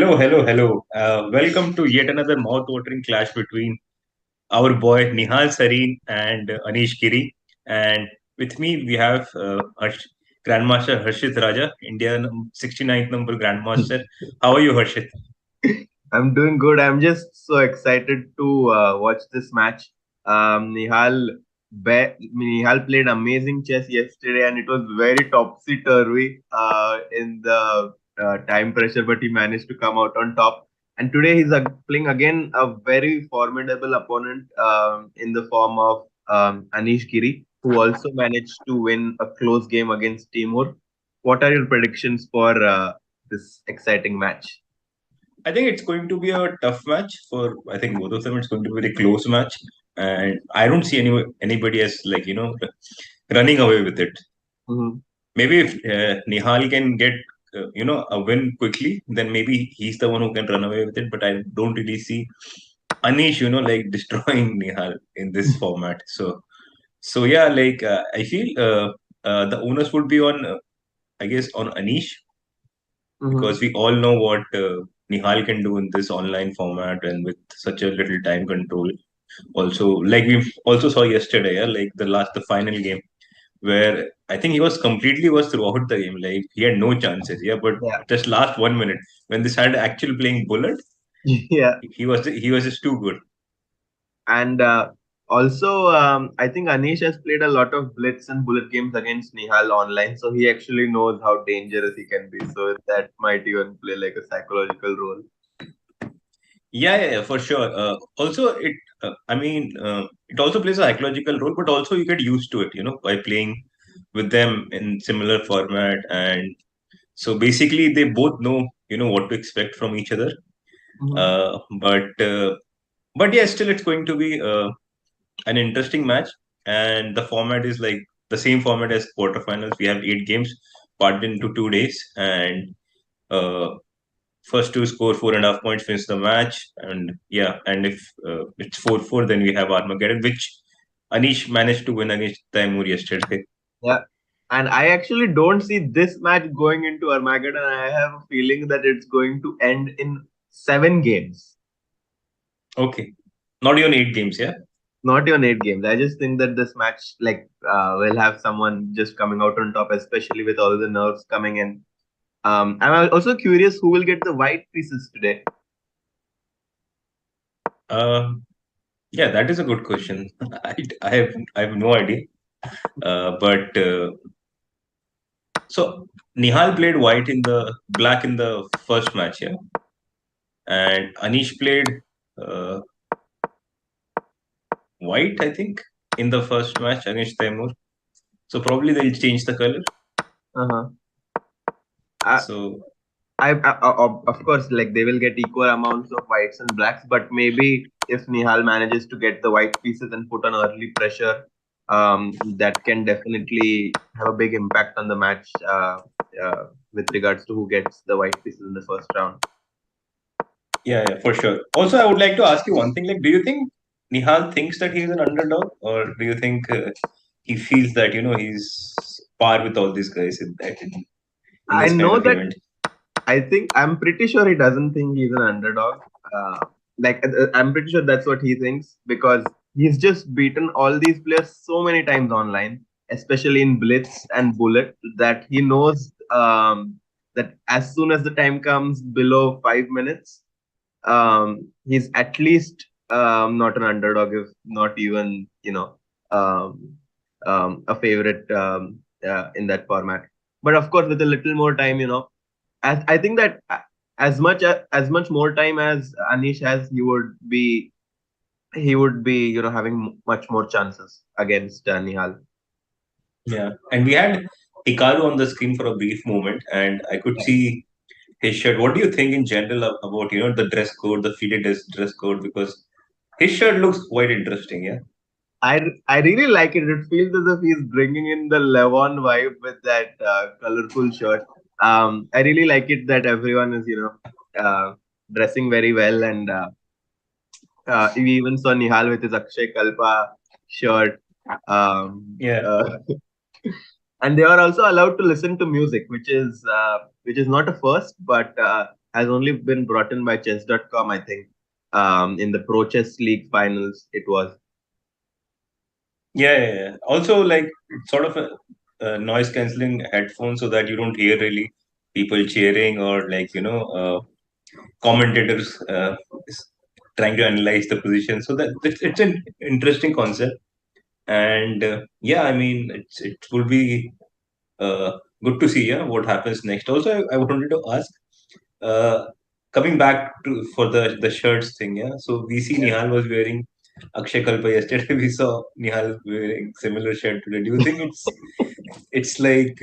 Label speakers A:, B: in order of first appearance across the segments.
A: Hello, hello, hello. Welcome to yet another mouth-watering clash between our boy Nihal Sarin and Anish Giri. And with me, we have Grandmaster Harshit Raja, Indian 69th number Grandmaster. How are you, Harshit?
B: I'm doing good. I'm just so excited to watch this match. Nihal played amazing chess yesterday, and it was very topsy turvy in the time pressure, but he managed to come out on top. And today he's playing again a very formidable opponent in the form of Anish Giri, who also managed to win a close game against Timur. What are your predictions for this exciting match?
A: I think it's going to be a tough match for I think both of them. It's going to be a very close match, and I don't see anybody as running away with it.
B: Mhm.
A: Maybe if Nihal can get a win quickly, then maybe he's the one who can run away with it. But I don't really see Anish, like destroying Nihal in this format. So yeah, I feel the onus would be on I guess on Anish because
B: Mhm.
A: we all know what Nihal can do in this online format and with such a little time control. Also, like we also saw yesterday, yeah, like the final game where I think he was completely was throughout the game. Like he had no chances. Yeah, but
B: Yeah.
A: just last 1 minute when they started actually playing bullet,
B: Yeah.
A: he was just too good.
B: And also, I think Anish has played a lot of blitz and bullet games against Nihal online, so he actually knows how dangerous he can be. So that might even play like a psychological role.
A: Yeah, for sure. Also, it also plays a psychological role, but also you get used to it, by playing with them in similar format, and so basically they both know, what to expect from each other.
B: Mhm.
A: Uh, but uh, but yeah, still it's going to be an interesting match, and the format is like the same format as quarterfinals. We have 8 games parted into 2 days, and uh, first to score 4.5 points wins the match. And yeah, and if it's 4-4, then we have Armageddon, which Anish managed to win against Taimur yesterday.
B: Yeah. And I actually don't see this match going into Armageddon. I have a feeling that it's going to end in 7 games,
A: Okay, not even 8 games, yeah.
B: not even 8 games. I just think that this match, will have someone just coming out on top, especially with all the nerves coming in. I'm also curious who will get the white pieces today.
A: Uh, yeah, that is a good question. I have no idea. But so Nihal played white in the black in the first match, yeah, and Anish played uh, white, I think, in the first match against Taimur. So probably they'll change the color.
B: Uh-huh. I,
A: So
B: of course, like they will get equal amounts of whites and blacks, but maybe if Nihal manages to get the white pieces and put on early pressure, that can definitely have a big impact on the match with regards to who gets the white pieces in the first round.
A: yeah, for sure. Also, I would like to ask you one thing. Like, do you think Nihal thinks that he's an underdog, or do you think he feels that he's par with all these guys in
B: I
A: this kind
B: know
A: of
B: that
A: event?
B: I'm pretty sure he doesn't think he's an underdog. I'm pretty sure that's what he thinks because he's just beaten all these players so many times online, especially in Blitz and Bullet, that he knows that as soon as the time comes below 5 minutes, he's at least not an underdog, if not even um, a favorite in that format. But of course, with a little more time, as I think that as much more time as Anish has, he would be having much more chances against Nihal.
A: Yeah, and we had Hikaru on the screen for a brief moment, and I could see his shirt. What do you think in general about the dress code, the fitted dress code? Because his shirt looks quite interesting. Yeah.
B: I really like it. It feels as if he's bringing in the Levon vibe with that colorful shirt. I really like it that everyone is dressing very well, and we even saw Nihal with his Akshay Kalpa shirt.
A: Yeah.
B: And they are also allowed to listen to music, which is not a first, but has only been brought in by Chess.com, I think. In the Pro Chess League finals, it was.
A: Yeah, yeah, yeah. Also, like sort of a noise cancelling headphone so that you don't hear really people cheering or like commentators s- trying to analyze the position. So that it's an interesting concept, and yeah, I mean it will be uh, good to see what happens next. Also, I wanted to ask, uh, coming back to for the shirts thing, yeah. So we see
B: Yeah.
A: Nihal was wearing Akshay Kalpa yesterday. We saw Nihal wearing similar shirt today. Do you think it's like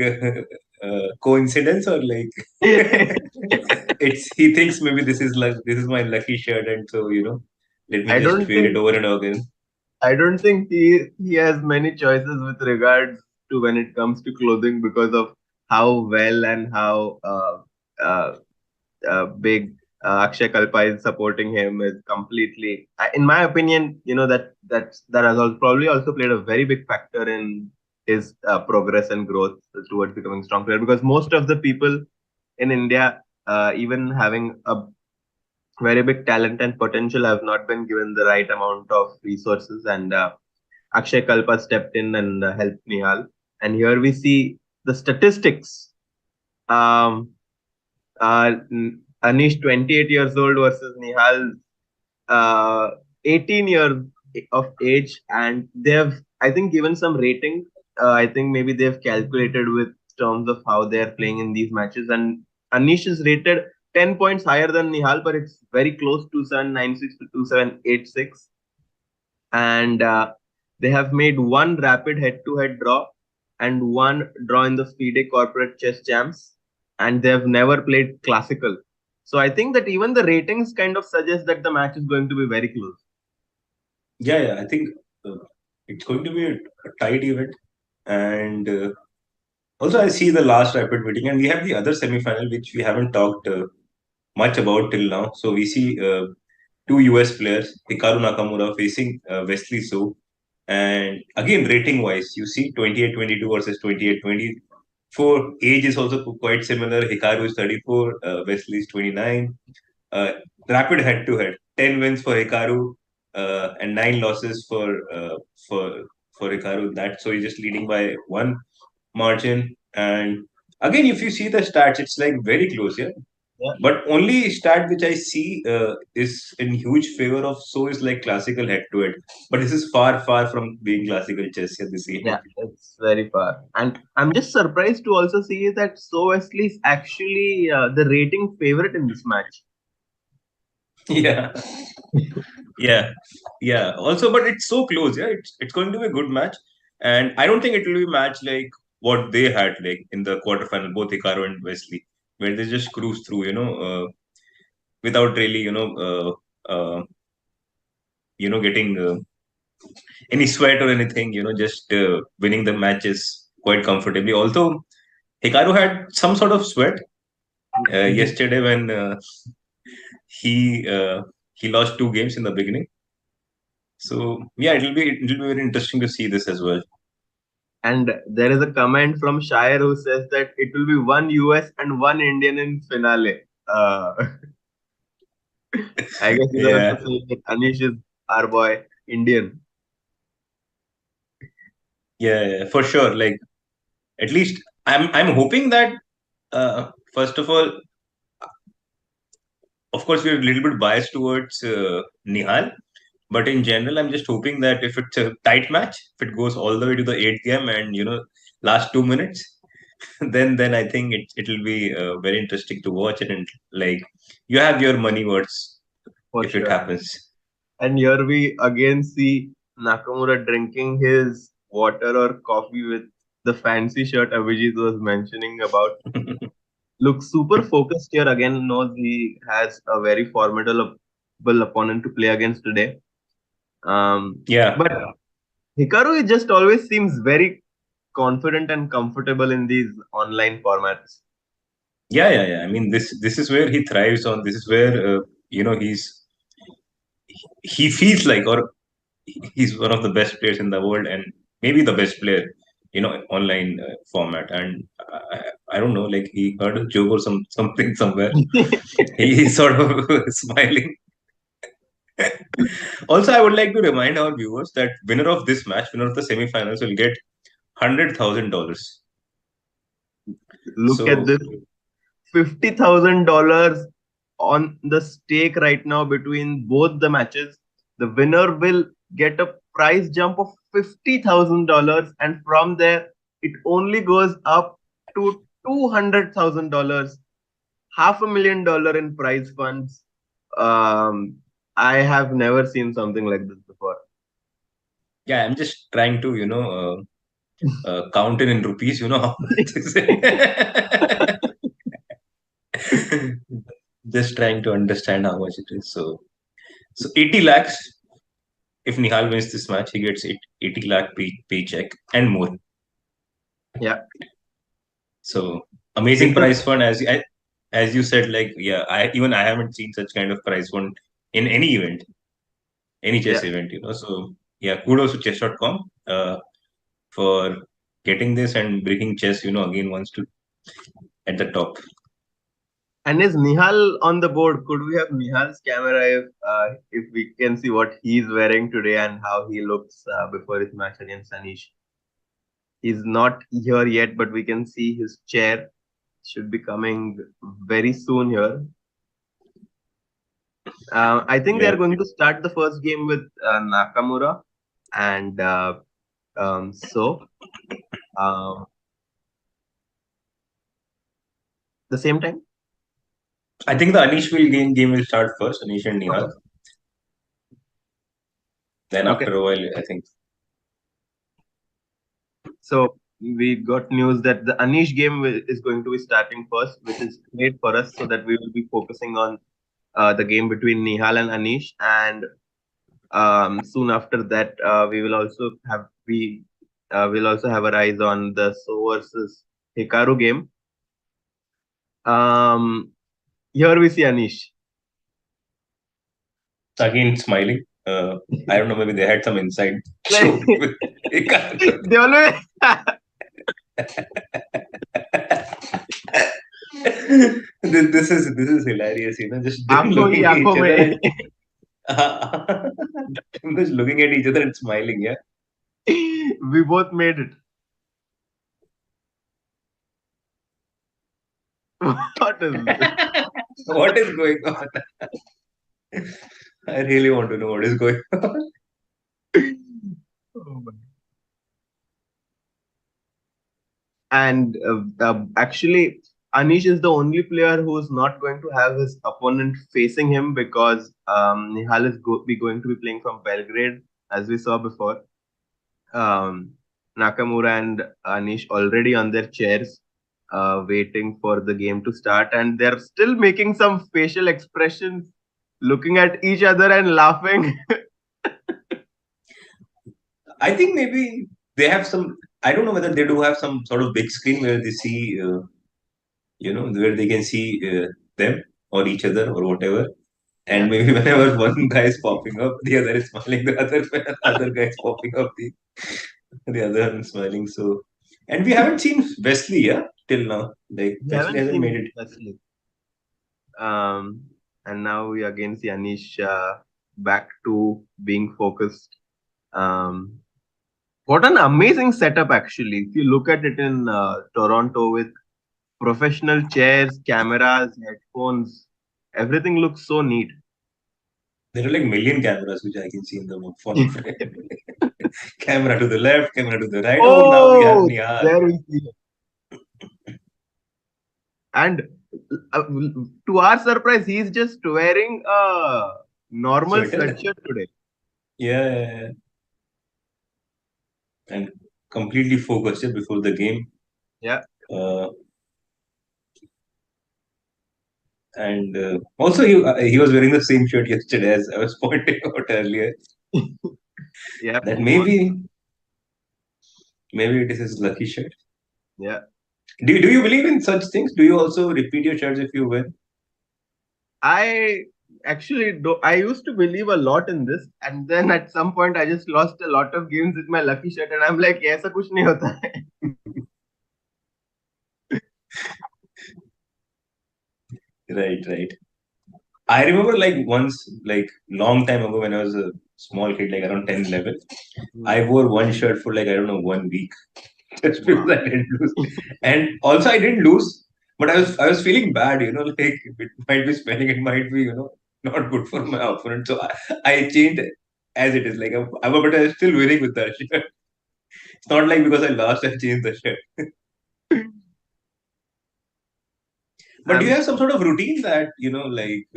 A: coincidence or like it's he thinks maybe this is my lucky shirt and so let me
B: I
A: just
B: don't
A: wear it
B: think
A: over and over again.
B: I don't think he has many choices with regards to when it comes to clothing because of how well and how uh, big Akshay Kalpa is supporting him is completely, in my opinion, that has probably also played a very big factor in his progress and growth towards becoming strong player. Because most of the people in India, even having a very big talent and potential, have not been given the right amount of resources. And Akshay Kalpa stepped in and helped Nihal. And here we see the statistics. Um, Anish, 28 years old versus Nihal, 18 years of age, and they've, I think, given some rating. I think maybe they've calculated with terms of how they're playing in these matches, and Anish is rated 10 points higher than Nihal, but it's very close, 2796 to 2786. And they have made one rapid head-to-head draw and one draw in the FIDE Corporate Chess Champs, and they have never played classical. So I think that even the ratings kind of suggest that the match is going to be very close.
A: Yeah, yeah, I think uh, it's going to be a tight event, and also I see the last rapid meeting, and we have the other semi-final which we haven't talked much about till now. So we see two US players, Hikaru Nakamura facing Wesley So. And again, rating wise, you see 28-22 versus 28-24. Age is also quite similar. Hikaru is 34, Wesley is 29. Uh, Rapid head to head, 10 wins for Hikaru and 9 losses for for Hikaru. That so he's just leading by one margin. And again, if you see the stats, it's like very close, yeah.
B: Yeah,
A: But only stat which I see is in huge favor of So is like classical head to head. But this is far, far from being classical chess here this year.
B: yeah, it's very far. And I'm just surprised to also see that So Wesley is actually the rating favorite in this match.
A: Yeah, yeah, yeah. Also, but it's so close. Yeah, it's going to be a good match, and I don't think it will be a match like what they had like in the quarterfinal, both Hikaru and Wesley, where they just cruise through, without really, getting any sweat or anything. Just winning the matches quite comfortably. Although Hikaru had some sort of sweat yesterday when he uh, he lost two games in the beginning. So yeah, it'll be very interesting to see this as well.
B: And there is a comment from Shire who says that it will be one US and one Indian in finale. I guess he's also
A: Yeah,
B: saying that Anish is our boy Indian.
A: yeah, yeah, for sure. Like at least I'm hoping that first of all, of course, we're a little bit biased towards Nihal, but in general, I'm just hoping that if it's a tight match, if it goes all the way to the eighth game and last 2 minutes, then I think it'll be very interesting to watch it and like you have your money worth
B: For
A: if it
B: sure.
A: happens.
B: And here we again see Nakamura drinking his water or coffee with the fancy shirt Abhijit was mentioning about. Looks super focused here again, knows he has a very formidable opponent to play against today.
A: Yeah,
B: But Hikaru just always seems very confident and comfortable in these online formats.
A: yeah, yeah, yeah. I mean, this is where he thrives on. This is where he feels like, or he's one of the best players in the world, and maybe the best player, online format. And I don't know, like he heard a joke or something somewhere. He's sort of smiling. Also, I would like to remind our viewers that winner of this match, winner of the semifinals, will get $100,000.
B: Look at
A: So
B: this, $50,000 on the stake right now between both the matches. The winner will get a price jump of $50,000, and from there, it only goes up to $200,000, $500,000 in prize funds. Um, I have never seen something like this before.
A: yeah, I'm just trying to count in rupees. You know how much is it? Just trying to understand how much it is. So 80 lakhs. If Nihal wins this match, he gets 80 lakh paycheck and more.
B: Yeah,
A: So amazing
B: it is.
A: prize fund, as you said. Like, yeah, I haven't seen such kind of prize fund in any event, any chess
B: Yeah,
A: event. So yeah, kudos to chess.com for getting this and bringing chess. Again once to at the top.
B: and is Nihal on the board? Could we have Nihal's camera if we can see what he's wearing today and how he looks before his match against Anish? He's not here yet, but we can see his chair should be coming very soon here. I think they
A: Yeah,
B: are going to start the first game with Nakamura and so um, the same time.
A: I think the Anish will game will start first. Anish and Nihal. Then
B: Okay.
A: after a while, I think.
B: So we got news that the Anish game is going to be starting first, which is great for us, so that we will be focusing on the game between Nihal and Anish, and soon after that, we will also have our eyes on the So versus Hikaru game. Um, Here we see Anish.
A: Again, smiling. I don't know. Maybe they had some inside
B: Like
A: joke with Hikaru.
B: they always
A: This is hilarious. Just
B: आंखों ही
A: looking at
B: आंखों
A: each other
B: में.
A: and just looking at each other and smiling. Yeah.
B: We both made it. What is this?
A: What is going on? I really want to know what is going on.
B: Oh my. And actually, Anish is the only player who is not going to have his opponent facing him, because Nihal is going to be playing from Belgrade, as we saw before. Um, Nakamura and Anish already on their chairs, waiting for the game to start, and they're still making some facial expressions, looking at each other and laughing.
A: I think maybe they have some. I don't know whether they do have some sort of big screen where they see, where they can see them or each other or whatever. And
B: Yeah,
A: maybe whenever one guy is popping up, the other is smiling. The other guy is popping up, the other one is smiling. So, and we haven't seen Wesley, yeah, till now. Like
B: we
A: Wesley
B: haven't
A: hasn't made
B: seen
A: it.
B: Wesley. Um, and now we again see Anish back to being focused. Um, what an amazing setup, actually. If you look at it in Toronto with professional chairs, cameras, headphones, everything looks so neat.
A: There are like million cameras which I can see in the phone frame. Camera to the left, camera to the right. Oh, now we have
B: Oh,
A: Nihal.
B: there we see it. And uh, to our surprise, he's just wearing a normal
A: Sweater.
B: sweatshirt today.
A: Yeah, yeah, yeah. And completely focused before the game.
B: Yeah,
A: Uh, and also he was wearing the same shirt yesterday as I was pointing out earlier.
B: yeah,
A: That
B: both.
A: maybe it is his lucky shirt.
B: Yeah.
A: Do you believe in such things? Do you also repeat your shirts if you win?
B: I actually do. I used to believe a lot in this, and then at some point, I just lost a lot of games with my lucky shot, and I'm like, ऐसा कुछ नहीं होता है.
A: Right, right. I remember like once, like long time ago when I was a small kid, like around 10, 11,
B: Hmm.
A: I wore one shirt for like, I don't know, 1 week just because
B: Wow.
A: I didn't lose. And also I didn't lose, but I was feeling bad, like it might be spelling, it might be, not good for my opponent. So I changed it as it is. Like, but I'm still winning with that shirt. It's not like because I lost, I changed the shirt. But do you
B: I'm
A: have some sort of routine that, like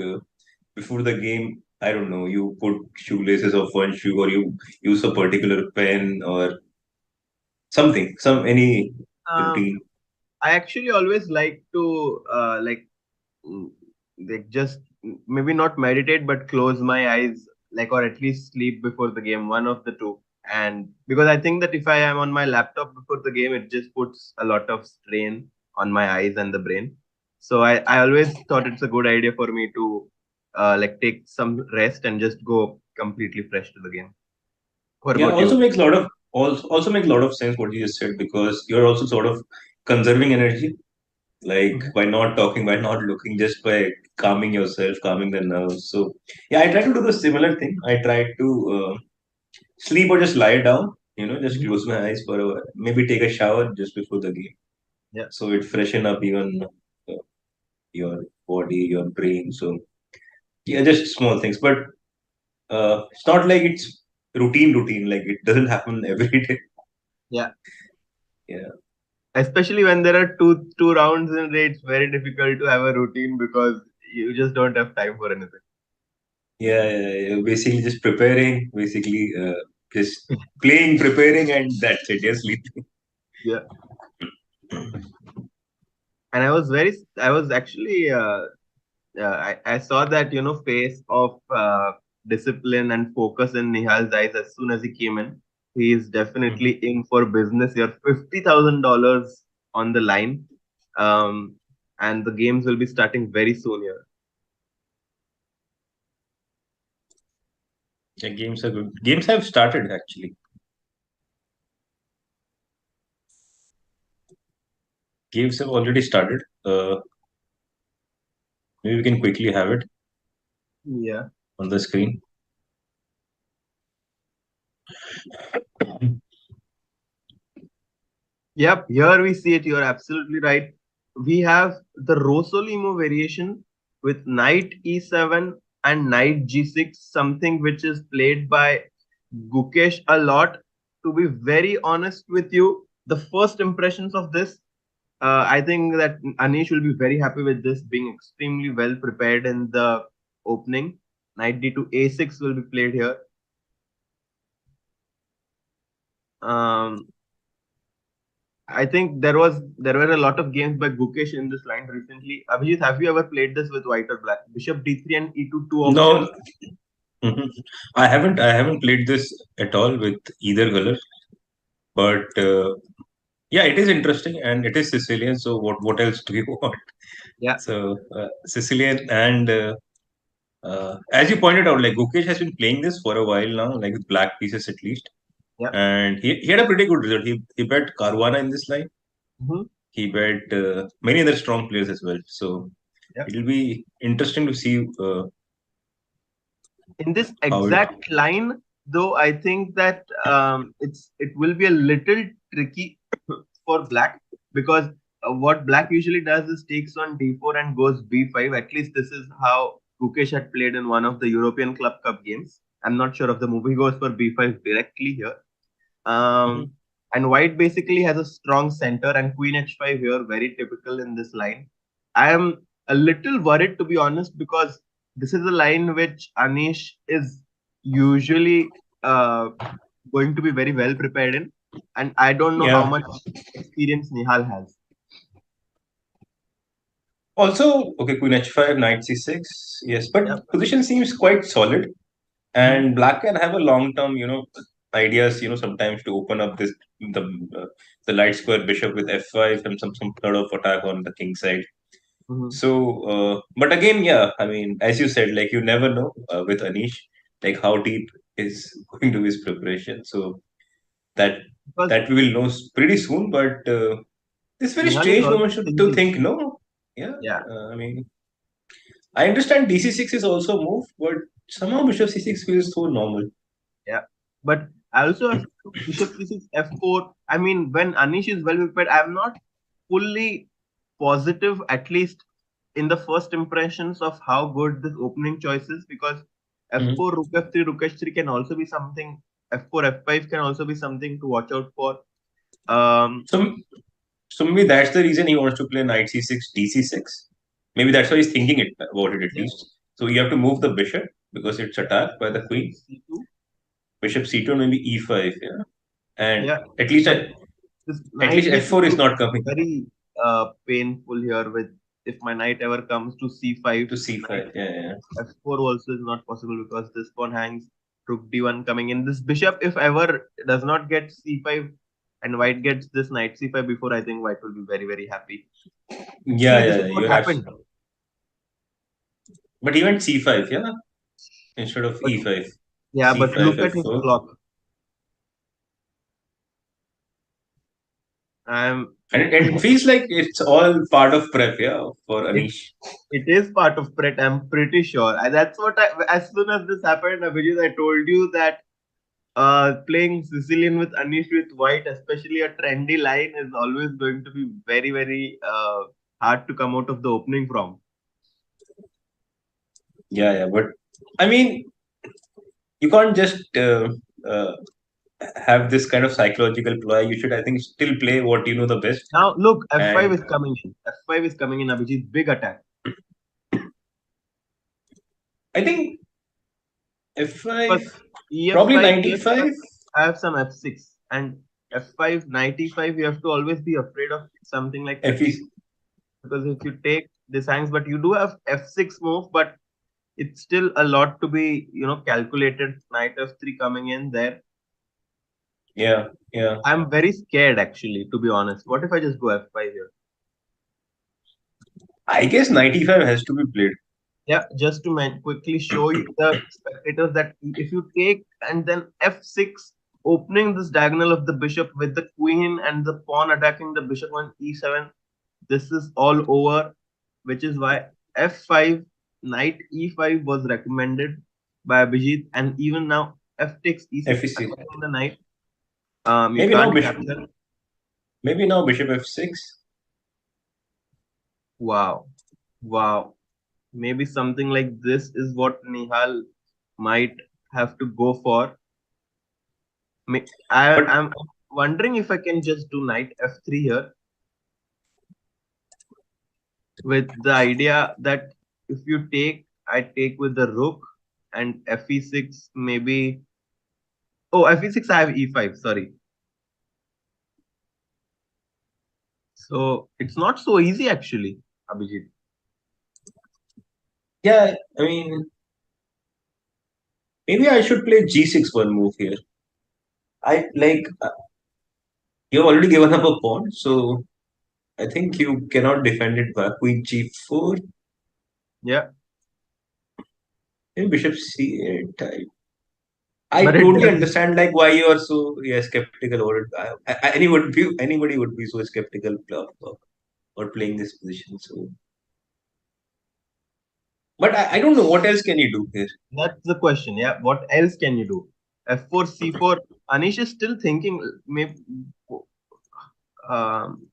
A: before the game, I don't know, you put shoelaces of one shoe or you use a particular pen or something, any
B: um,
A: routine?
B: I actually always like to mm, just maybe not meditate but close my eyes, like, or at least sleep before the game, one of the two. And because I think that if I am on my laptop before the game, it just puts a lot of strain on my eyes and the brain. So I always thought it's a good idea for me to like take some rest and just go completely fresh to the game. What
A: Yeah,
B: about you?
A: also makes a lot of sense what you just said because you're also sort of conserving energy, like
B: Mhm.
A: by not talking, by not looking, just by calming yourself, calming the nerves. So yeah, I try to do the similar thing. I try to sleep or just lie down, just
B: Mhm.
A: close my eyes for a while, maybe take a shower just before the game,
B: Yeah.
A: so it freshen up even your body, your brain. So yeah, just small things, but it's not like it's routine. Like it doesn't happen every day.
B: Yeah.
A: Yeah.
B: Especially when there are two rounds in a day, it's very difficult to have a routine because you just don't have time for anything.
A: Yeah. Basically, just preparing. Basically, just playing, preparing, and that's it. Yes, sleeping.
B: Yeah. And I was actually I saw that, face of discipline and focus in Nihal's eyes as soon as he came in. He is definitely
A: Mhm.
B: in for business here. $50,000 on the line, um, and the games will be starting very soon here.
A: Yeah, games are good. Games have started actually. Games have already started. Maybe we can quickly have it
B: Yeah.
A: on the screen.
B: Yep, here we see it. You're absolutely right. We have the Rosolimo variation with knight e7 and knight g6, something which is played by Gukesh a lot. To be very honest with you, the first impressions of this, I think that Anish will be very happy with this, being extremely well prepared in the opening. Knight d2 a6 will be played here. Um, I think there were a lot of games by Gukesh in this line recently. Abhijit, have you ever played this with white or black? Bishop d3 and e2 two
A: No,
B: options.
A: mhm. I haven't played this at all with either color, but yeah, it is interesting and it is Sicilian. So what else do you want?
B: Yeah,
A: So Sicilian and as you pointed out, like Gukesh has been playing this for a while now, like with black pieces at least,
B: yeah.
A: and he had a pretty good result. He bet Caruana in this line.
B: Hmm.
A: He bet many other strong players as well. So
B: Yeah.
A: it'll be interesting to see
B: In this
A: how it.
B: exact line, though, I think that it will be a little tricky for black because what black usually does is takes on d4 and goes b5. At least this is how Gukesh had played in one of the European Club Cup games. I'm not sure of the move. He goes for b5 directly here.
A: Mhm.
B: And white basically has a strong center and queen h5 here, very typical in this line. I am a little worried to be honest because this is a line which Anish is usually going to be very well prepared in, and I don't know how
A: Yeah.
B: much experience Nihal has.
A: Also, okay, Queen H5, Knight C6. Yes, but
B: Yep.
A: position seems quite solid.
B: Mhm.
A: And black can have a long term, ideas, sometimes to open up the uh, the light square bishop with f5 and some sort of attack on the king side.
B: Mhm.
A: So, but again, yeah, I mean, as you said, like you never know with Anish, like how deep is going to be his preparation. So that
B: Because
A: that we will know pretty soon. But This very
B: Nihal is
A: strange
B: always
A: moment to
B: thinking.
A: think, no? Yeah.
B: Yeah,
A: I mean, I understand DC6 is also a move, but somehow Bishop C6 feels so normal.
B: yeah. But I also have Bishop C6 F4. I mean, when Anish is well prepared, I'm not fully positive, at least in the first impressions of how good this opening choice is, because
A: Mhm.
B: F4, Rook F3, Rook H3 can also be something. F4, F5 can also be something to watch out for. Um,
A: So, so maybe that's the reason he wants to play Knight C6, DC6. Maybe that's why he's thinking it about it at
B: yeah,
A: least. So you have to move the bishop because it's
B: yeah.
A: attacked by the
B: Bishop
A: queen.
B: C2.
A: Bishop C2 maybe E5, yeah. And
B: Yeah,
A: at least
B: but
A: at,
B: this
A: at
B: knight
A: least
B: B6
A: F4 is
B: looks
A: not coming
B: very painful here. With if my knight ever comes to C5,
A: to
B: knight
A: C5. Yeah, yeah.
B: F4 also is not possible because this pawn hangs. Rook D1 coming in. This bishop, if ever does not get C5 and white gets this knight C5 before, I think white will be very, very happy.
A: Yeah,
B: See,
A: yeah,
B: this is
A: yeah.
B: what
A: You're
B: happened.
A: absolutely. But he went C5, yeah, instead of
B: But
A: E5.
B: yeah, but
A: C5,
B: look at his
A: F4.
B: clock. I'm
A: And it feels like it's all part of prep, yeah, for
B: it
A: Anish.
B: it is part of Pret. I'm pretty sure. And that's what I. As soon as this happened, Abhijit, I told you that playing Sicilian with Anish with white, especially a trendy line, is always going to be very, very hard to come out of the opening from.
A: Yeah, yeah. But I mean, you can't just uh, have this kind of psychological ploy. You should, I think, still play what you know the best.
B: Now, look, F5
A: And
B: is coming in. F5 is coming in, Abhijit. Big attack.
A: I think
B: Because
A: F5, probably
B: EF5, EF5,
A: 95,
B: I have some F6. And F5, 95, you have to always be afraid of something like
A: F6.
B: F6. Because if you take this hangs, but you do have F6 move, but it's still a lot to be, calculated. Knight F3 coming in there.
A: Yeah, yeah.
B: I'm very scared actually, to be honest. What if I just go F5 here?
A: I guess 95 has to be played.
B: Yeah, just to quickly show you the spectators that if you take and then F6, opening this diagonal of the bishop with the queen and the pawn attacking the bishop on E7, this is all over, which is why F5, knight E5 was recommended by Abhijit, and even now F takes E6,
A: F6.
B: attacking the knight. You
A: Maybe now
B: can't
A: Bishop.
B: capture.
A: Maybe now Bishop F6.
B: Wow, wow. Maybe something like this is what Nihal might have to go for.
A: But
B: I'm wondering if I can just do knight f3 here with the idea that if you take, I take with the rook and fe6 maybe. Oh, fe6 I have e5. Sorry. So it's not so easy actually, Abhijit.
A: yeah, I mean, maybe I should play G6 one move here. I like you've already given up a pawn, so I think you cannot defend it back. Queen G4,
B: Yeah,
A: maybe Bishop C8. I
B: but it
A: totally
B: doesn't.
A: understand like why you are so skeptical about it. Anybody would be so skeptical about playing this position. So, but I don't know what else can you do here.
B: That's the question. Yeah, what else can you do? F4, C4. Anish is still thinking. Maybe um,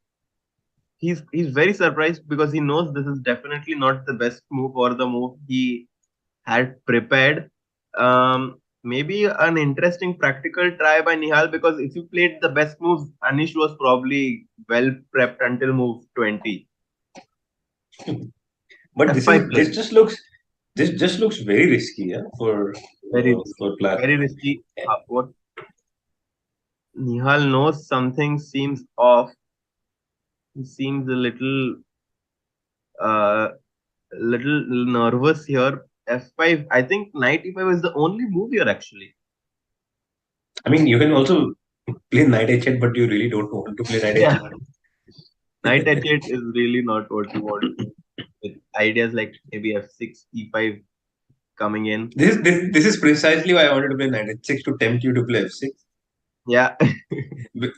B: he's very surprised because he knows this is definitely not the best move or the move he had prepared. Maybe an interesting practical try by Nihal, because if you played the best moves, Anish was probably well prepped until move 20.
A: But
B: F5 play.
A: this just looks very risky, yeah,
B: Very risky.
A: for black.
B: Very risky. What Nihal knows something seems off. He seems uh, little nervous here. F5. I think knight e5 is the only move here actually.
A: I mean, you can also play knight h8, but you really don't want to play knight
B: Yeah. Knight
A: h8.
B: h8 is really not what you want to do, with ideas like maybe f6, e5 coming in.
A: This is precisely why I wanted to play knight h6 to tempt you to play f6.
B: Yeah.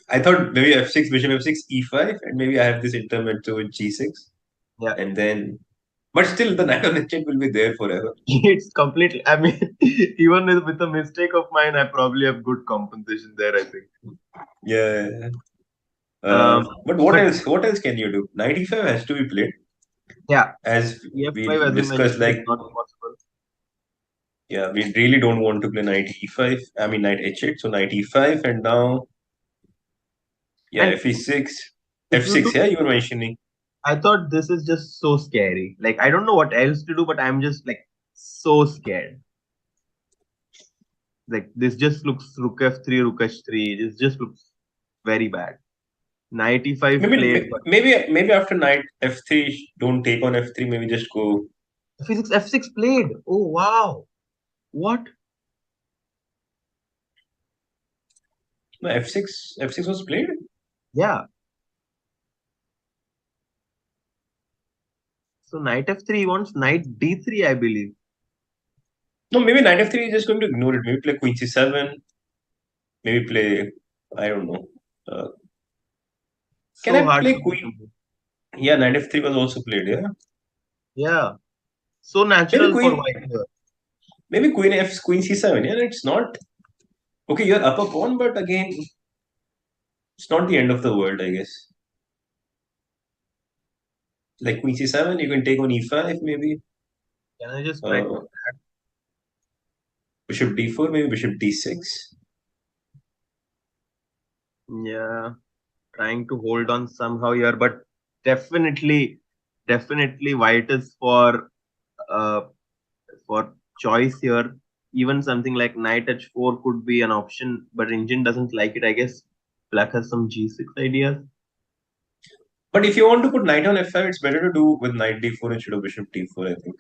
A: I thought maybe f6, bishop f6, e5, and maybe I have this intermezzo with g6,
B: Yeah.
A: and then. But still, the knight on h8 will be there forever.
B: It's completely. I mean, even with a mistake of mine, I probably have good compensation there, I think.
A: Yeah. But what
B: But
A: else? What else can you do? Knight e5 has to be played,
B: yeah,
A: as
B: EF5,
A: we
B: as I
A: discussed.
B: mentioned, is
A: Like,
B: not possible.
A: yeah, we really don't want to play knight e5. I mean knight h8. So knight e5, and now, yeah,
B: And
A: fe6,
B: if you
A: f6.
B: look,
A: Yeah, you were mentioning.
B: I thought this is just so scary. Like, I don't know what else to do, but I'm just like so scared. Like, this just looks rook f3, rook h3. This just looks very bad. Knight e5
A: Maybe
B: played, but
A: maybe after knight f3, don't take on f3. Maybe just go.
B: f6 played. Oh, wow. What?
A: No, f6 was played.
B: Yeah. So knight f3, he wants knight d3, I believe.
A: No, maybe knight f3 is just going to ignore it. Maybe play queen c7. Maybe play. I don't know. Uh, can
B: So
A: I
B: hard
A: play
B: to make a
A: queen?
B: move.
A: Yeah, knight f3 was also played. Yeah,
B: Yeah. So
A: maybe
B: natural for
A: queen.
B: white here.
A: Maybe queen c7. Yeah, it's not okay. You're up a pawn, but again, it's not the end of the world, I guess. Like queen c7, you can take on e5, maybe.
B: Can I just try to?
A: Uh, bishop d4, maybe bishop d6.
B: Yeah, trying to hold on somehow here, but definitely, definitely white is uh for choice here. Even something like knight h4 could be an option, but engine doesn't like it. I guess black has some g6 ideas.
A: But if you want to put knight on f5, it's better to do with knight d4 instead of bishop d4, I think.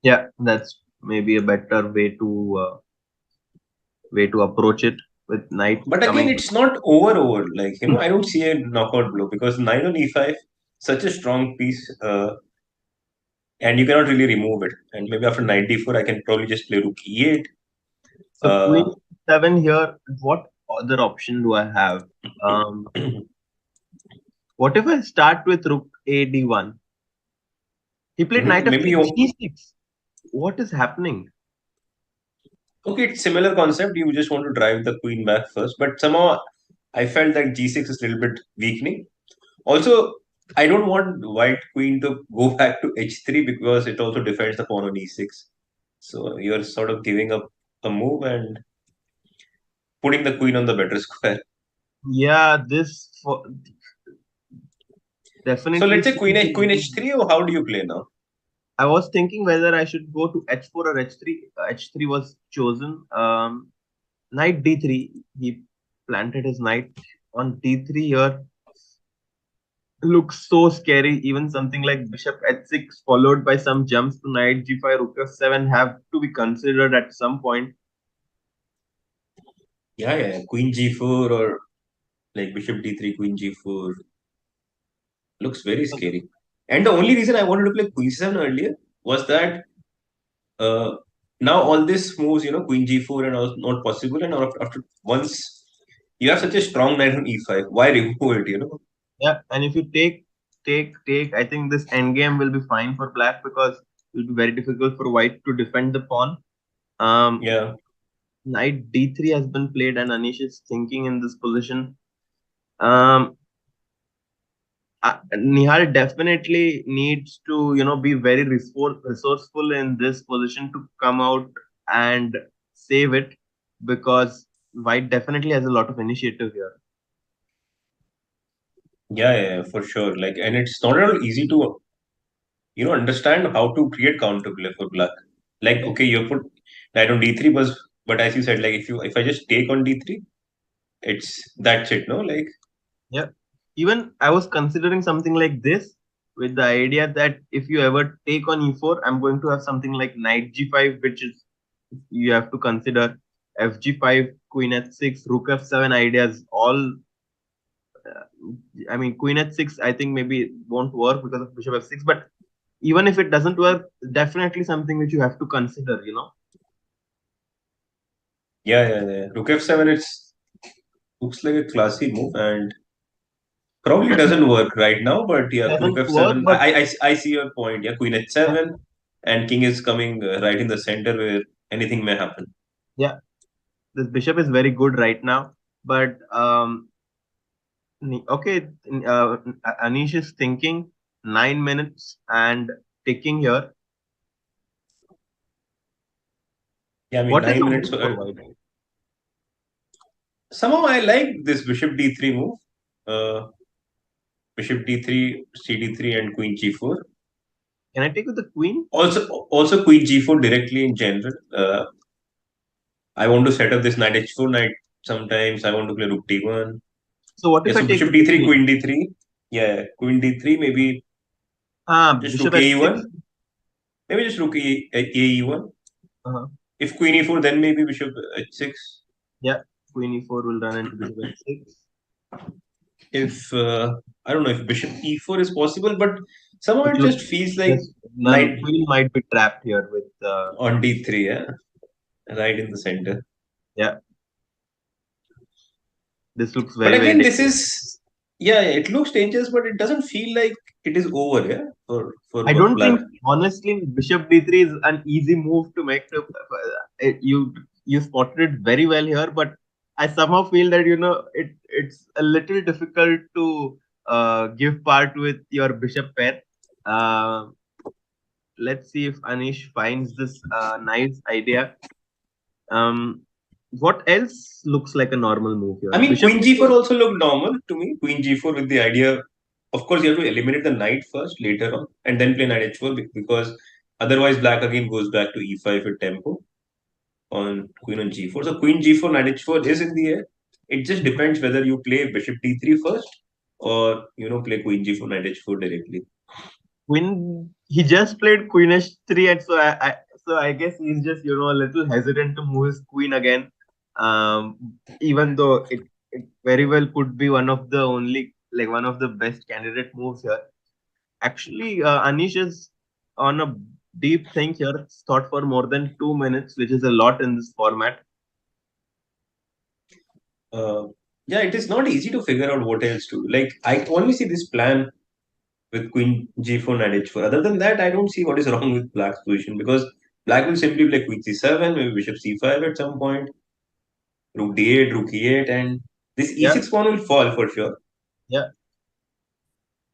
B: Yeah, that's maybe a better way to approach it with knight
A: But again,
B: coming.
A: it's not over. Like, I don't see a knockout blow because knight on e5, such a strong piece, and you cannot really remove it. And maybe after knight d4, I can probably just play rook e8.
B: So
A: Uh,
B: queen seven here. What other option do I have? Um, what if I start with rook a d1? He played knight
A: maybe
B: f6
A: you.
B: g6. What is happening?
A: Okay, it's similar concept. You just want to drive the queen back first, but somehow I felt that g6 is a little bit weakening. Also, I don't want white queen to go back to h3 because it also defends the pawn on e6. So you're sort of giving up a move and putting the queen on the better square.
B: Yeah,
A: So
B: definitely
A: let's say
B: seems a
A: queen
B: little.
A: h3, or how do you play now?
B: I was thinking whether I should go to h4 or h3. H3 was chosen. Knight d3. He planted his knight on d3 here. Looks so scary. Even something like bishop h6 followed by some jumps to knight g5, rook f7 have to be considered at some point.
A: Yeah. Queen g4 or like bishop d3, queen g4 looks very scary. And the only reason I wanted to play queen c7 earlier was that uh, now all these moves, queen g4 and all not possible. And after once you have such a strong knight on e5, why remove it?
B: Yeah, and if you take, I think this endgame will be fine for black because it will be very difficult for white to defend the pawn. Um,
A: Yeah,
B: Knight d3 has been played, and Anish is thinking in this position. Um, Nihal definitely needs to, be very resourceful in this position to come out and save it because white definitely has a lot of initiative here.
A: yeah, for sure. Like, and it's not at all easy to understand how to create counterplay for black. Like,
B: Yeah.
A: okay, you put knight on d3, but as you said, like if I just take on d3, that's it, no? Like,
B: Yeah. Even I was considering something like this with the idea that if you ever take on e4, I'm going to have something like knight g5, which is you have to consider fg5, queen h6, rook f7 ideas. All, I mean, queen h6, I think maybe it won't work because of bishop f6, but even if it doesn't work, definitely something which you have to consider.
A: yeah. Rook f7, it's Looks like a classy move and probably doesn't work right now. But yeah, Rook
B: Doesn't work,
A: F7.
B: but
A: I see your point. Yeah, Queen
B: yeah,
A: H7 and King is coming right in the center where anything may happen.
B: yeah, this bishop is very good right now. But okay, Anish is thinking 9 minutes and ticking here.
A: Yeah, I mean
B: What is the
A: 9 minutes.
B: move for white?
A: Somehow I like this Bishop D3 move. Uh, Bishop D3, CD3, and Queen G4.
B: Can I take with the queen?
A: Also Queen G4 directly in general. I want to set up this Knight H4 knight. Sometimes I want to play Rook D1.
B: So what
A: Yeah,
B: if I
A: so
B: take
A: Bishop
B: with the
A: D3,
B: queen?
A: Queen D3. Yeah, Queen D3, maybe just
B: Bishop
A: Rook
B: H6.
A: AE1. Maybe just Rook AE1.
B: Uh-huh.
A: If Queen E4, then maybe Bishop H6.
B: Yeah, queen e4 will run into bishop h6.
A: If I don't know if Bishop E4 is possible, but somehow
B: It
A: it
B: looks
A: just feels like
B: just
A: Knight
B: none. Queen might be trapped here with
A: on D3. Yeah, right in the center.
B: yeah. This looks
A: But
B: very
A: again, this
B: dangerous.
A: is yeah, it looks dangerous, but it doesn't feel like it is over. Yeah,
B: I
A: for
B: don't
A: black.
B: think honestly bishop d3 is an easy move to make. You spotted it very well here, but I somehow feel that it's a little difficult to give part with your bishop pair. Uh, let's see if Anish finds this nice idea. Um, what else looks like a normal move
A: I
B: here?
A: mean,
B: Bishop
A: Queen G4
B: d4.
A: also looked normal to me. Queen G4 with the idea, of course, you have to eliminate the knight first later on, and then play Knight H4 because otherwise Black again goes back to E5 with tempo on Queen on G4. So Queen G4, Knight H4 is in the air. It just depends whether you play Bishop D3 first or play Queen G4, Knight H4 directly.
B: Queen, he just played Queen H3, and so I guess he's just a little hesitant to move his queen again. Even though it very well could be one of the only like one of the best candidate moves here. Actually, Anish is on a deep think here. It's thought for more than 2 minutes, which is a lot in this format.
A: Uh, yeah, it is not easy to figure out what else to do. Like, I only see this plan with Queen G4, Knight H4. Other than that, I don't see what is wrong with Black's position because Black will simply play Queen C7, maybe Bishop C5 at some point, Rook D8, Rook E8, and this
B: Yeah,
A: E6 pawn will fall for sure.
B: yeah.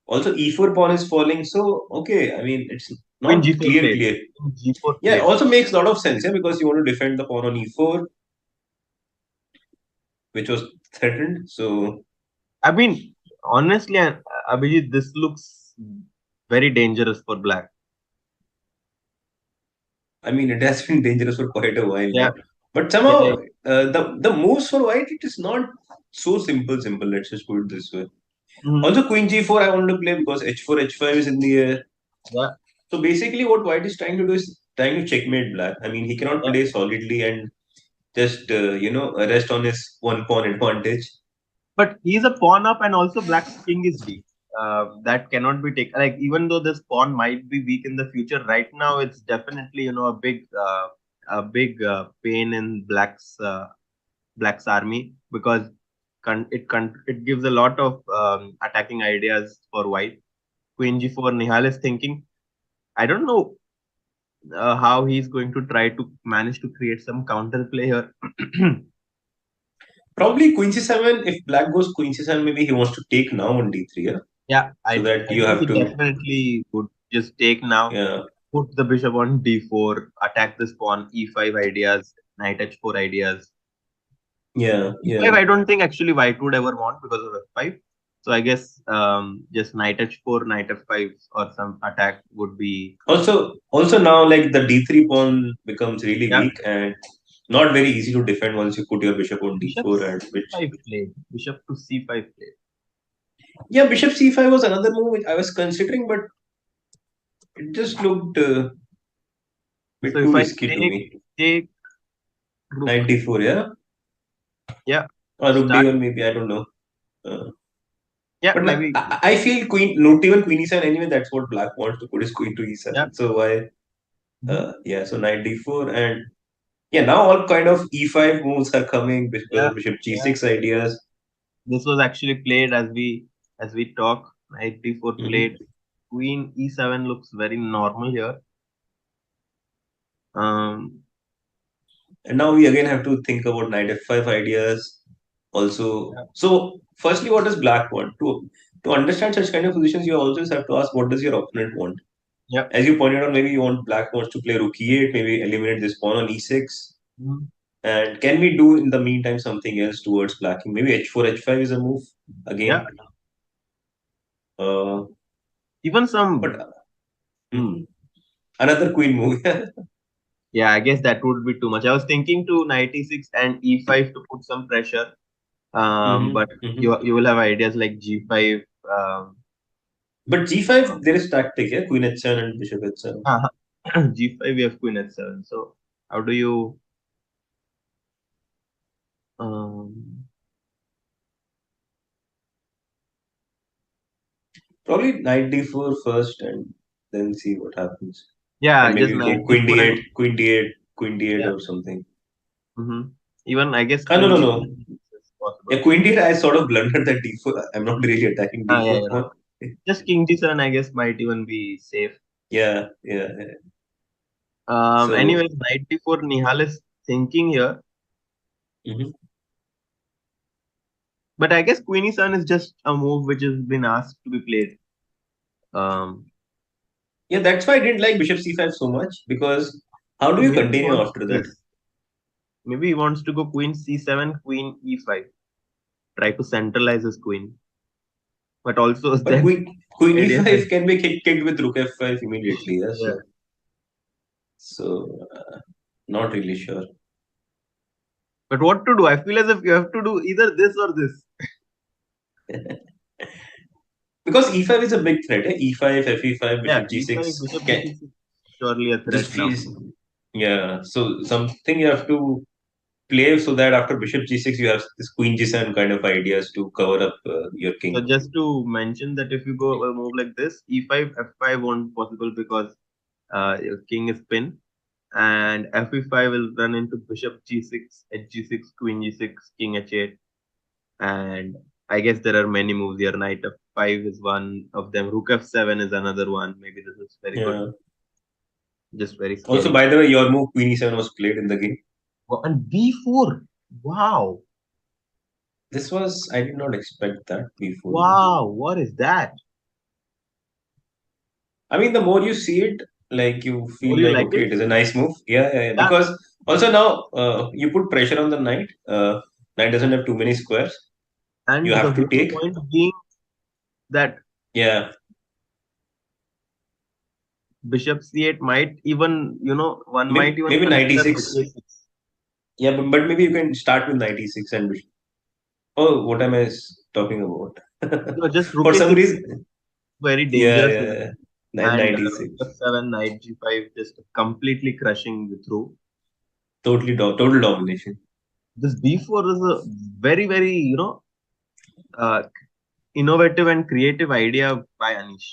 A: Also, E4 pawn is falling, so okay, I mean, it's
B: Queen
A: not
B: G4 played.
A: clear.
B: Queen G4
A: Yeah, it
B: played.
A: also makes a lot of sense, yeah, because you want to defend the pawn on E4, which was threatened. So,
B: I mean, honestly, Abhijit, this looks very dangerous for Black.
A: I mean, it has been dangerous for quite a while
B: Yeah,
A: now. But
B: yeah.
A: somehow, the moves for white, it is not so simple. Simple. Let's just put it this way.
B: Hmm.
A: Also, Queen G4 I want to play because H4 H5 is in the air.
B: Yeah,
A: So basically, what white is trying to do is trying to checkmate black. I mean, he cannot
B: yeah.
A: play solidly and just rest on his one pawn advantage.
B: But he's a pawn up, and also Black's king is weak. That cannot be taken. Like even though this pawn might be weak in the future, right now it's definitely a big pain in Black's army because it gives a lot of attacking ideas for White. Queen G4, Nihal is thinking. I don't know how he's going to try to manage to create some counterplay here.
A: Probably Queen C7. If black goes Queen C7, maybe he wants to take now on D3. Yeah,
B: Yeah,
A: so
B: I
A: that
B: I
A: you
B: think
A: have
B: he
A: to.
B: definitely would just take now,
A: Yeah,
B: put the bishop on d4, attack this pawn, e5 ideas, knight h4 ideas.
A: yeah,
B: E5
A: yeah.
B: I don't think actually white would ever want because of f5. So I guess just knight h4, knight f5 or some attack would be
A: Also now like the D3 pawn becomes really
B: yeah.
A: weak and not very easy to defend once you put your bishop on
B: Bishop
A: D4 and which
B: c5 played. Bishop to c5 played.
A: yeah bishop C5 was another move which I was considering, but it just looked a
B: So
A: bit
B: if
A: too
B: I
A: risky to
B: take
A: me.
B: take rook,
A: 94, yeah,
B: yeah,
A: or rook
B: start,
A: D1 maybe I don't know. Uh,
B: yeah,
A: but
B: maybe,
A: I feel queen not even queen E7 anyway. That's what black wants to put his queen to
B: yeah.
A: E7. So why?
B: Mhm.
A: Yeah, so knight D4 and yeah now all kind of E5 moves are coming because
B: Yeah,
A: of bishop
B: yeah.
A: G6 ideas.
B: This was actually played as we talk. Knight d4 played.
A: Hmm.
B: Queen e7 looks very normal here. Um,
A: And now we again have to think about knight f5 ideas also.
B: yeah,
A: So, firstly, what does black want? To understand such kind of positions, you always have to ask what does your opponent want.
B: yeah.
A: As you pointed out, maybe you want black wants to play rook e8, maybe eliminate this pawn on e6.
B: Mhm.
A: And can we do in the meantime something else towards blacking? Maybe h4, h5 is a move
B: Yeah.
A: again. Uh,
B: Even some.
A: but
B: Hmm.
A: mhm. Another queen move.
B: Yeah, I guess that would be too much. I was thinking to knight e6 and e5 to put some pressure.
A: Hmm.
B: But
A: Hmm.
B: you will have ideas like g5.
A: But g5, there is tactic, yeah? Queen h7 and bishop h7.
B: Uh, g5 we have queen h7. So how do you? Um,
A: Probably knight d4 first and then see what happens.
B: yeah,
A: And
B: just
A: maybe
B: knight
A: go queen
B: d4
A: d8,
B: and
A: queen d8, queen d8
B: yeah.
A: or something.
B: Even I guess
A: Ah, no,
B: queen
A: no,
B: d7
A: no.
B: is possible.
A: Yeah, queen d8, I sort of blundered that d4. I'm not really attacking
B: Yeah,
A: d4
B: yeah,
A: pawn.
B: no. Just king d7 I guess might even be safe.
A: Yeah, yeah, yeah. So,
B: Anyways, knight d4 Nihal is thinking here,
A: mhm.
B: but I guess queen e7 is just a move which has been asked to be played. Um,
A: Yeah, that's why I didn't like bishop c5 so much because how do
B: so
A: you
B: maybe he
A: continue
B: wants
A: after that?
B: this. Maybe he wants to go queen c7, queen e5, try to centralize his queen, but also
A: But
B: then
A: queen
B: ideas like
A: e5 can be kicked with rook f5 immediately. Yeah,
B: yeah.
A: so not really sure.
B: But what to do? I feel as if you have to do either this or this.
A: Because e5 is a big threat. E5, fe5,
B: Yeah,
A: bishop
B: e5,
A: g6
B: bishop
A: can
B: g6 is surely a
A: just
B: threat now.
A: feels. Yeah, so something you have to play so that after bishop g6 you have this queen g7 kind of ideas to cover up your
B: So
A: king.
B: just to mention that if you go a move like this, e5, f5 won't possible because your king is pinned, and f5 will run into bishop g6, h6, queen g6, king h8, and I guess there are many moves here. Knight f5 is one of them. Rook f7 is another one. Maybe this is very good,
A: Yeah.
B: just very
A: Also,
B: scary.
A: by the way, your move queen e7 was played in the game.
B: Oh, and b4. Wow,
A: This was I did not expect that b4 move.
B: wow, what is that?
A: I mean, the more you see it, like you
B: More
A: feel
B: you
A: like
B: like
A: okay,
B: it?
A: it is a nice move. Yeah, yeah, yeah.
B: Yeah,
A: Because also now you put pressure on the knight. Knight doesn't have too many squares. You
B: and the
A: have to
B: whole
A: take.
B: point being that
A: Yeah,
B: bishop c8 might even, one might even
A: maybe
B: consider
A: 96.
B: bishop a6.
A: Yeah, but maybe you can start with 96 and oh, what am I talking about?
B: No, just
A: For
B: rook
A: some
B: a6
A: reason,
B: very
A: yeah,
B: dangerous
A: yeah,
B: line.
A: yeah.
B: And rook
A: 96.
B: f7, knight g5 just completely crushing the through.
A: Total domination.
B: This b4 is a very, very, uh, innovative and creative idea by Anish.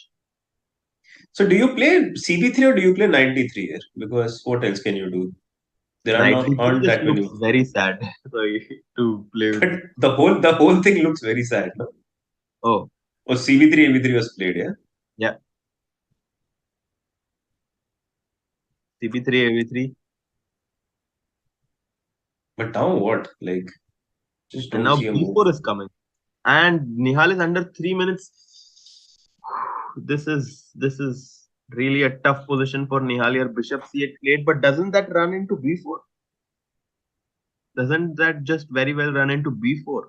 A: So do you play CB3 or do you play knight D3 here? Because what else can you do? There are
B: Knight
A: not
B: d3
A: aren't
B: just
A: that
B: looks
A: many.
B: very sad to play with.
A: But the whole thing looks very sad, no?
B: Oh,
A: Oh, CB3 AB3 was played, yeah.
B: yeah, cb3, av3.
A: But now what? Like, just
B: And
A: don't
B: now
A: see a move.
B: b4 is coming. And Nihal is under 3 minutes. This is really a tough position for Nihal here. Bishop c8 played, but doesn't that run into b4? Doesn't that just very well run into b4?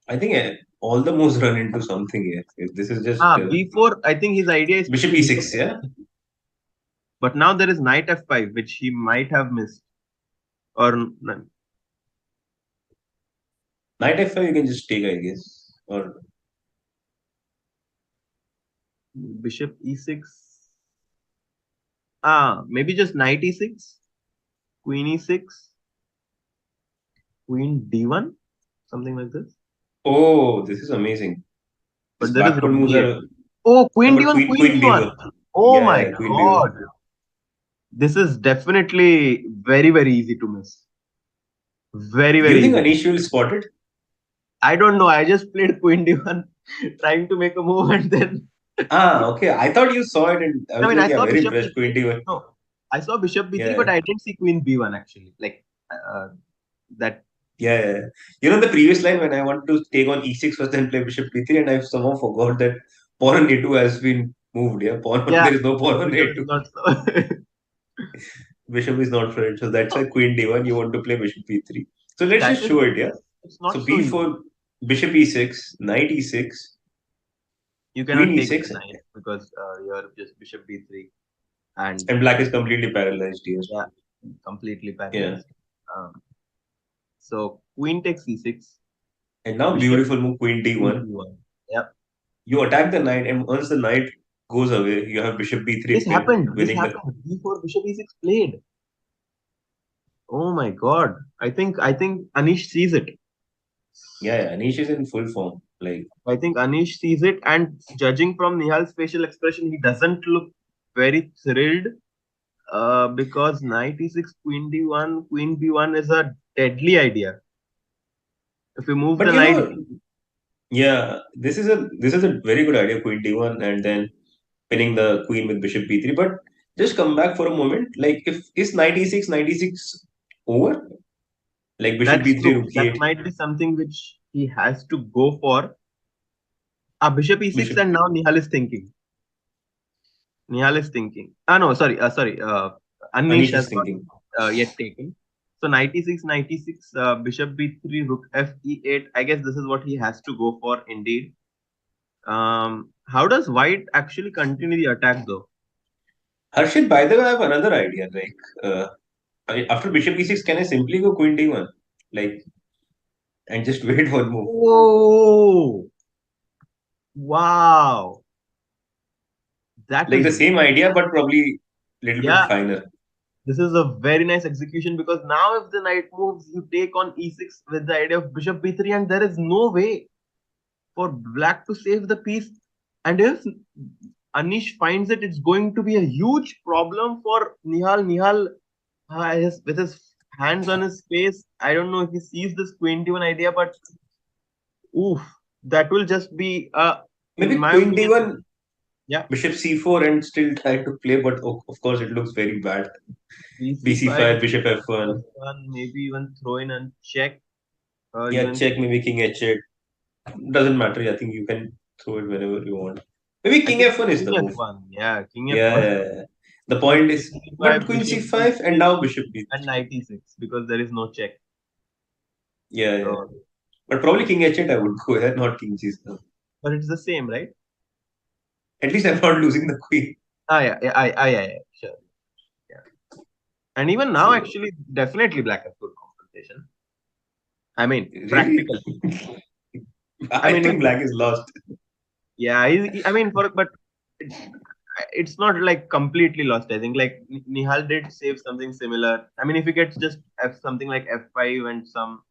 A: I think all the moves run into something here. This is just
B: B4. I think his idea is to
A: bishop
B: play bishop
A: E6, yeah.
B: f6. But now there is knight f5, which he might have missed. Or
A: Knight F5 you can just take, I guess. Or
B: bishop e6. Maybe just knight e6, queen e6, queen d1, something like this.
A: oh, this is amazing. These
B: But there is
A: backward
B: rook
A: moves
B: d8.
A: are
B: Oh,
A: no,
B: queen
A: but
B: d1, queen
A: queen
B: d1.
A: B1.
B: Oh
A: Yeah,
B: my
A: yeah, queen B1.
B: god. This is definitely very, very easy to miss. Very,
A: Do you
B: very
A: think
B: easy to
A: Anish will spot it?
B: I don't know. I just played Queen D1, trying to make a move, and then
A: Okay. I thought you saw it, and I
B: I
A: was
B: mean,
A: like,
B: I
A: yeah,
B: saw
A: very
B: Bishop
A: impressed. Queen
B: B3.
A: D1.
B: No, I saw Bishop B3, but
A: Yeah.
B: I didn't see Queen B1 actually. Like that.
A: Yeah. You know the previous line when I wanted to take on E6 first, then play Bishop B3, and I somehow forgot that pawn on A2 has been moved. Yeah,
B: Yeah,
A: there is no pawn on
B: Bishop is
A: A2.
B: not so.
A: Bishop is not for it, so that's why Queen D1. You want to play Bishop B3. So let's
B: That
A: just
B: is
A: show
B: the
A: it. Yeah.
B: thing. It's
A: So
B: not so easy.
A: B4, Bishop E6, Knight E6,
B: You
A: Queen
B: cannot take the
A: E6,
B: knight because you're just Bishop B3 and
A: and Black is completely paralyzed here.
B: yeah, completely
A: Yeah.
B: paralyzed. Um, so Queen takes C6,
A: And now
B: Bishop
A: beautiful move, Queen
B: Queen
A: D1.
B: B1. Yep.
A: You attack the knight, and once the knight goes away, you have Bishop B3
B: This
A: pin,
B: happened. This
A: winning the.
B: happened. B4 Bishop E6 played. Oh my God. I think Anish sees it.
A: Yeah. Anish is in full form. Like,
B: I think Anish sees it, and judging from Nihal's facial expression, he doesn't look very thrilled. Because knight e6, queen d1, queen b1 is a deadly idea. If you move
A: but
B: the
A: you
B: knight,
A: know, yeah, this is a very good idea, Queen D1, and then pinning the queen with Bishop B3. But just come back for a moment. Like, if is knight E6, knight E6 over? Like Bishop
B: that's
A: B3,
B: true.
A: Rook
B: That
A: E8,
B: might be something which he has to go for. Bishop e6,
A: Bishop
B: and now Nihal is thinking. Nihal is thinking. No, sorry. Anish
A: Anish
B: has
A: is
B: not
A: thinking.
B: yet taken. So knight e6, knight e6, bishop b3, rook f e8. I guess this is what he has to go for indeed. How does white actually continue the attack though?
A: Harshit, by the way, I have another idea. Like, after Bishop E6, can I simply go Queen D1? Like, and just wait one move.
B: Oh, wow. That
A: Like
B: is,
A: the same idea, but probably a little bit
B: yeah,
A: finer.
B: this is a very nice execution because now if the knight moves, you take on e6 with the idea of bishop b3, and there is no way for black to save the piece. And if Anish finds it, it's going to be a huge problem for Nihal. Nihal, with his hands on his face, I don't know if he sees this queen d1 idea, but oof, that will just be, in
A: Maybe
B: my
A: Queen
B: opinion,
A: D1,
B: yeah,
A: Bishop C4, and still try to play, but of course it looks very bad.
B: bc5,
A: BC5, Bishop F1.
B: f1, maybe even throw in and check, or
A: Yeah,
B: even
A: check, maybe King H8. Doesn't matter. I think you can throw it whenever you want. Maybe
B: I
A: King
B: think
A: F1 is
B: king
A: the move.
B: f1. Yeah, king
A: Yeah,
B: f1.
A: yeah, yeah. The
B: But
A: point
B: queen
A: is, but
B: d5,
A: Queen
B: bishop
A: C5 and
B: d3,
A: now Bishop
B: and
A: B3.
B: knight e6 because there is no check.
A: Yeah.
B: So,
A: But probably King H8 I would go there, not King C7.
B: but it's the same, right?
A: At least I'm not losing the Queen.
B: Yeah, sure. Yeah. And even now,
A: So,
B: actually, definitely black has good compensation. I mean,
A: really?
B: practical. I
A: I
B: mean,
A: think Black is lost.
B: yeah, I mean, but it, it's not like completely lost. I think like Nihal did save something similar. I mean, if he gets just something like f5 and some,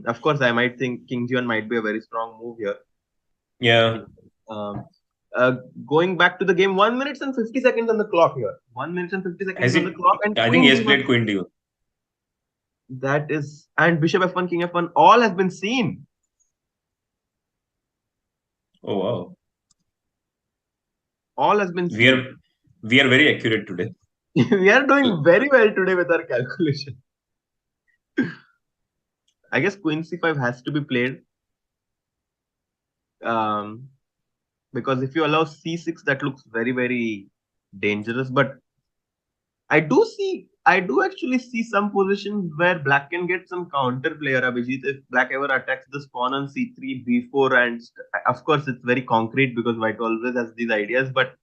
B: of course, I might think King G1 might be a very strong move here.
A: Yeah.
B: Anyway, um, uh, going back to the game, 1 minute and 50 seconds on the clock here. 1 minute and 50 seconds
A: Has
B: on the
A: he?
B: clock, and
A: I think he
B: Queen
A: has
B: D1.
A: played Queen D1.
B: That is, and Bishop F1, King F1, all has been seen.
A: Oh wow.
B: All has been
A: We
B: seen.
A: are we are very accurate today.
B: We are doing very well today with our calculation. I guess Queen C5 has to be played. Um, because if you allow C6, that looks very, very dangerous. But I do actually see some positions where black can get some counter player, Abhijit, if black ever attacks this pawn on C3, B4, and of course it's very concrete because white always has these ideas, but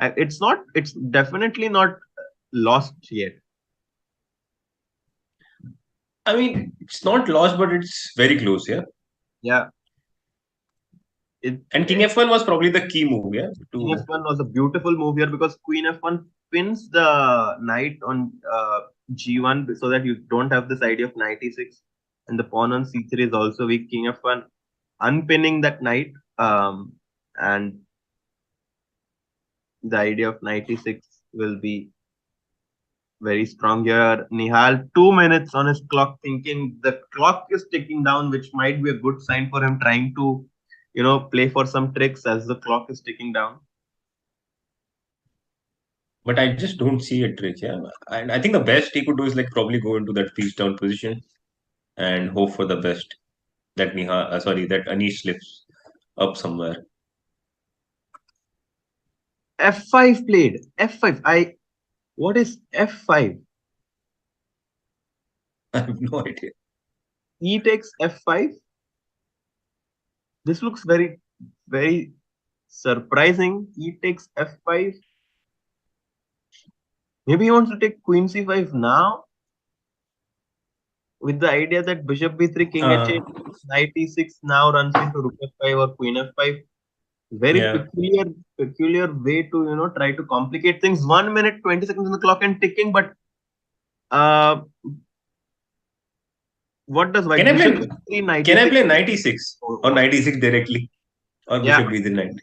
B: it's definitely not lost yet.
A: I mean, it's not lost, but it's very close. Yeah.
B: Yeah, it,
A: And King F1 was probably the key move. Yeah.
B: King
A: To
B: F1 was a beautiful move here because Queen F1 pins the knight on G1 so that you don't have this idea of knight E6. And the pawn on C3 is also weak. King F1 unpinning that knight. And the idea of knight E6 will be Very strong here. Nihal, 2 minutes on his clock, thinking the clock is ticking down, which might be a good sign for him trying to, play for some tricks as the clock is ticking down.
A: But I just don't see a trick. Yeah, and I think the best he could do is like probably go into that face down position and hope for the best. That that Anish slips up somewhere.
B: F5 played. F5. What is F5?
A: I have no idea.
B: E takes F5. This looks very, very surprising. E takes F5. Maybe he wants to take Queen C5 now with the idea that Bishop B3, King H8,
A: Uh,
B: Knight E6 now runs into Rook F5 or Queen F5. Very
A: yeah.
B: peculiar way to try to complicate things. 1 minute 20 seconds on the clock and ticking, but uh, what does
A: Can
B: White
A: I
B: Bishop
A: play?
B: F3
A: Can I
B: 96?
A: play 96
B: Oh,
A: or
B: oh.
A: 96 directly or
B: Yeah,
A: Bishop B3 90?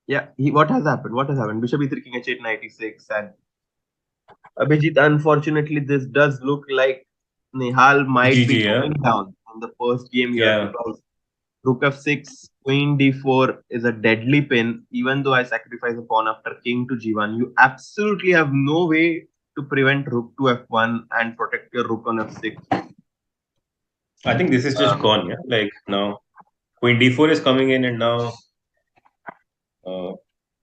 B: yeah. What has happened? What has happened? Bishop E3 King H8 96 and Abhijit. Unfortunately, this does look like Nihal might be
A: GG. Yeah.
B: going down in the first game here
A: Yeah.
B: because Rook F6, Queen D4 is a deadly pin. Even though I sacrifice a pawn after King to G1, you absolutely have no way to prevent Rook to F1 and protect your Rook on F6.
A: I think this is just
B: Um,
A: gone. Yeah. Like now, Queen D4 is coming in, and now uh,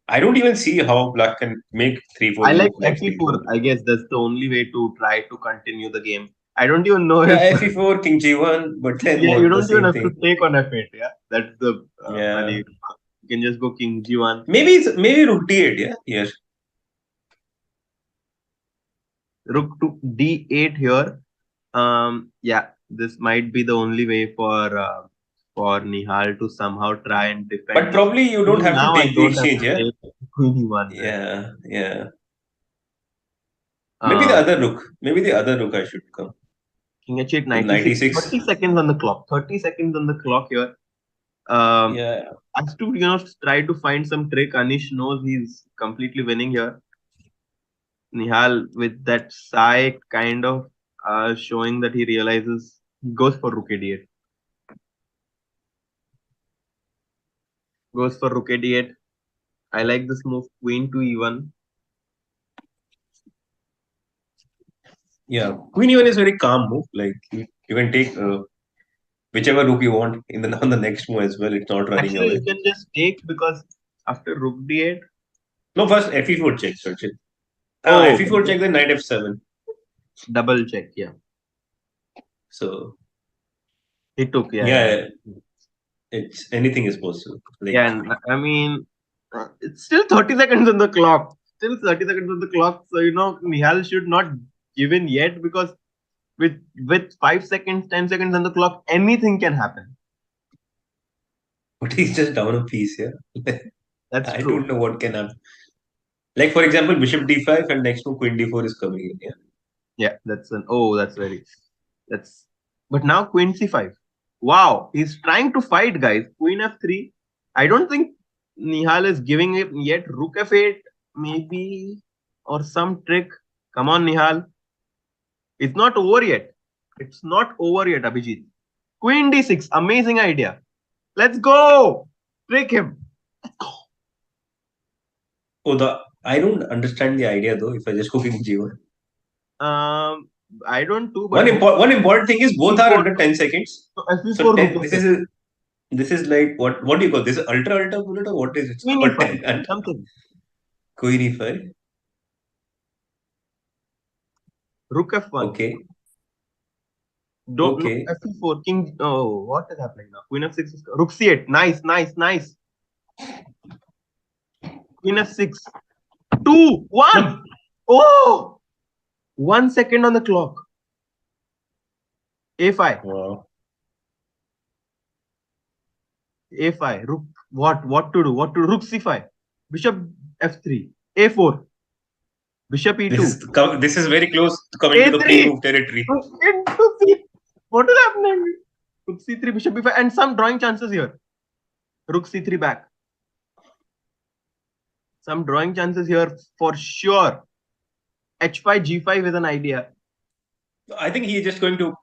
A: I don't even see how Black can make 3-4
B: I like
A: move knight
B: FE4.
A: C4.
B: I guess that's the only way to try to continue the game. I don't even know
A: Yeah,
B: if
A: FE4, King G1, but then
B: yeah, you
A: what? The
B: don't even
A: same
B: have to
A: thing.
B: take on F8. Yeah, that's the
A: Yeah.
B: funny. You can just go King G1,
A: Maybe Rook D8. Yeah. Yes.
B: Rook to D8 here. Yeah, this might be the only way for Nihal to somehow try and
A: But
B: defend this.
A: probably you don't
B: Even
A: have to
B: now, I
A: take the
B: don't have
A: exchange.
B: to
A: Yeah.
B: take Queen E1, right?
A: Yeah. Yeah. Maybe the
B: Um,
A: other rook. Maybe the other rook I should come
B: King H8
A: with
B: 96,
A: 96.
B: 30 seconds on the clock. 30 seconds on the clock here. Um,
A: Yeah.
B: has to try to find some trick. Anish knows he's completely winning here. Nihal with that sigh kind of showing that he realizes he goes for Rook A8. Goes for Rook A8. I like this move. Queen to E1.
A: Yeah. Queen even is very calm move. Like you can take whichever rook you want in the on the next move as well. It's not running
B: Actually,
A: away.
B: you can just take because after Rook D8.
A: No, first FE4 check, search it.
B: Oh,
A: FE4 check, then knight F7.
B: double check. Yeah,
A: So
B: he took. Yeah, yeah,
A: yeah, it's anything is possible. Like
B: yeah. And I mean, it's still 30 seconds on the clock. Still 30 seconds on the clock. So Nihal should not give in yet because with 5 seconds, 10 seconds on the clock, anything can happen.
A: but he's just down a piece, yeah.
B: That's
A: I
B: true.
A: don't know what can happen. Like for example, Bishop D5 and next move Queen D4 is coming in, yeah.
B: Yeah, that's very that's. But now Queen C5. Wow, he's trying to fight, guys. Queen F3. I don't think Nihal is giving it yet. Rook F8, maybe, or some trick. Come on, Nihal. It's not over yet. It's not over yet, Abhijit. Queen D6, amazing idea. Let's go. Trick him.
A: Oh, the I don't understand the idea though. If I just go King G1,
B: Um, I don't too, but both
A: one important thing is both are
B: F4.
A: under 10 seconds.
B: So
A: So
B: F4 Rook
A: 10.
B: F4.
A: This is like what do you call this? Ultra bullet or what is it
B: Queen
A: called?
B: E5.
A: 10 and
B: Something.
A: Queen E5.
B: Rook F1.
A: Okay,
B: Don't no
A: okay.
B: F4 King. Oh, what is happening now? Queen F6 is Rook C8. Nice, nice, nice. Queen F6. 2, 1.
A: No.
B: Oh, 1 second on the clock. A5.
A: Wow.
B: A5. Rook. What to do? What to do? Rook C5. Bishop F3. A4. Bishop E2.
A: This is very close to coming to the queen
B: A3.
A: move territory.
B: Rook into C. What is happening? Rook C3. Bishop B5 and some drawing chances here. Rook C3 back. Some drawing chances here for sure. H5 G5 is an idea.
A: I think he is just going to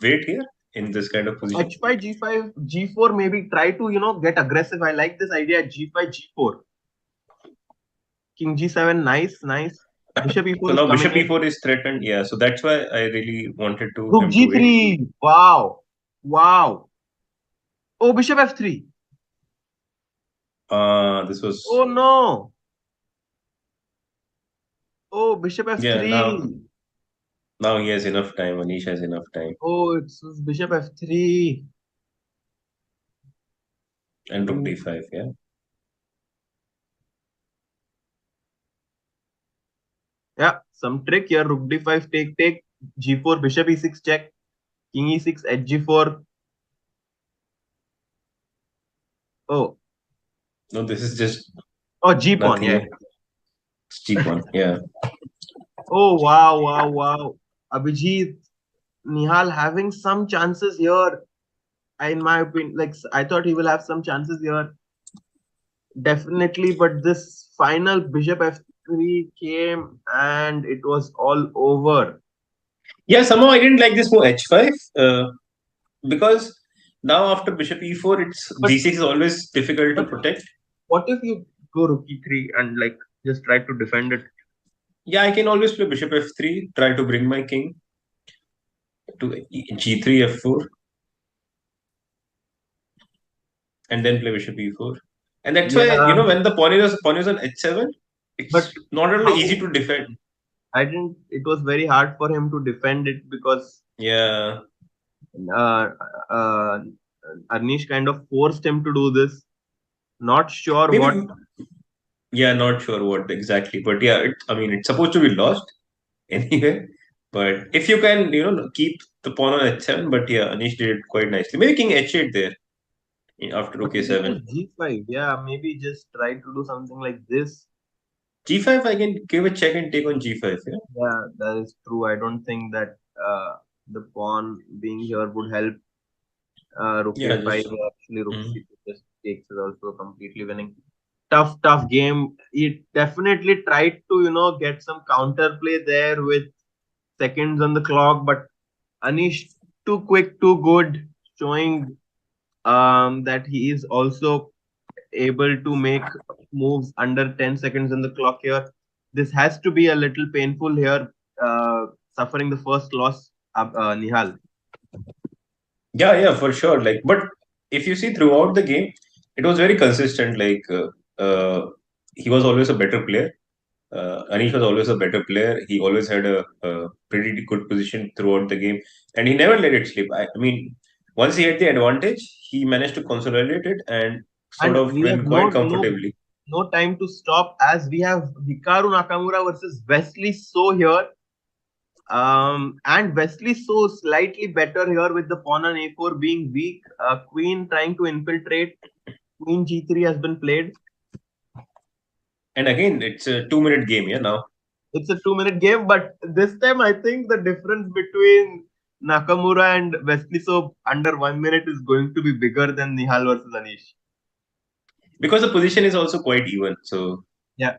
A: wait here in this kind of position.
B: H5 G5 G4, maybe try to get aggressive. I like this idea. G5 G4, King G7, nice, nice. Bishop
A: So
B: E4 is
A: now
B: coming
A: bishop
B: in.
A: e4 is threatened. Yeah, so that's why I really wanted to
B: Rook
A: him to wait.
B: G3. Wow. Wow. Oh, Bishop F3.
A: This
B: Oh
A: was
B: no. Oh, Bishop
A: yeah.
B: F3.
A: Now he has enough time. Anish has enough time,
B: Oh, it's Bishop F3.
A: and rook
B: King.
A: d5. Yeah.
B: Yeah, some trick here. Rook D5, take, take. G4, Bishop E6, check. King E6, H G4. Oh,
A: No, this is just
B: oh, G pawn.
A: nothing.
B: Yeah.
A: Yeah. It's cheap one. Yeah.
B: Oh, wow, wow, wow. Abhijit, Nihal having some chances here. In my opinion, like I thought he will have some chances here, definitely. But this final Bishop F3 came and it was all over.
A: Yeah. Somehow I didn't like this move h5 because now after bishop e4, it's
B: But
A: g6 is always difficult to
B: but
A: protect.
B: what if you go Rook E3 and like just try to defend it?
A: Yeah, I can always play bishop f3, try to bring my king to g3 f4, and then play bishop e4. And that's why
B: Yeah,
A: when the pawn is on h7,
B: but
A: it's not only easy
B: how
A: to defend.
B: I didn't. It was very hard for him to defend it because
A: Yeah,
B: uh, uh, Anish kind of forced him to do this. Not sure
A: maybe.
B: what,
A: Yeah, not sure what exactly, but yeah, I mean, it's supposed to be lost anyway. But if you can, keep the pawn on h7, but yeah, Anish did it quite nicely. Maybe king h8 there after
B: what
A: rook
B: if it
A: a7.
B: was G5? Yeah, maybe just try to do something like this.
A: g5, I can give a check and take on g5. Yeah,
B: Yeah, that is true. I don't think that the pawn being here would help. Rook
A: yeah,
B: A5,
A: just
B: actually, Rook
A: mm.
B: C2 just takes is also completely winning. Tough, tough game. He definitely tried to, get some counterplay there with seconds on the clock, but Anish too quick, too good, showing that he is also able to make moves under 10 seconds on the clock here. This has to be a little painful here, suffering the first loss, Nihal.
A: Yeah, for sure. Like, but if you see throughout the game, it was very consistent. Like, he was always a better player. Anish was always a better player. He always had a pretty good position throughout the game, and he never let it slip. I mean, once he had the advantage, he managed to consolidate it and sort
B: And
A: of
B: we have
A: win
B: no
A: quite
B: no
A: comfortably.
B: no time to stop as we have Hikaru Nakamura versus Wesley So here. And Wesley So slightly better here with the pawn on A4 being weak. Queen trying to infiltrate. Queen G3 has been played.
A: And again, it's a 2 minute game. Yeah, now.
B: It's a 2 minute game, but this time I think the difference between Nakamura and Wesley So under 1 minute is going to be bigger than Nihal versus Anish.
A: Because the position is also quite even. So
B: Yeah,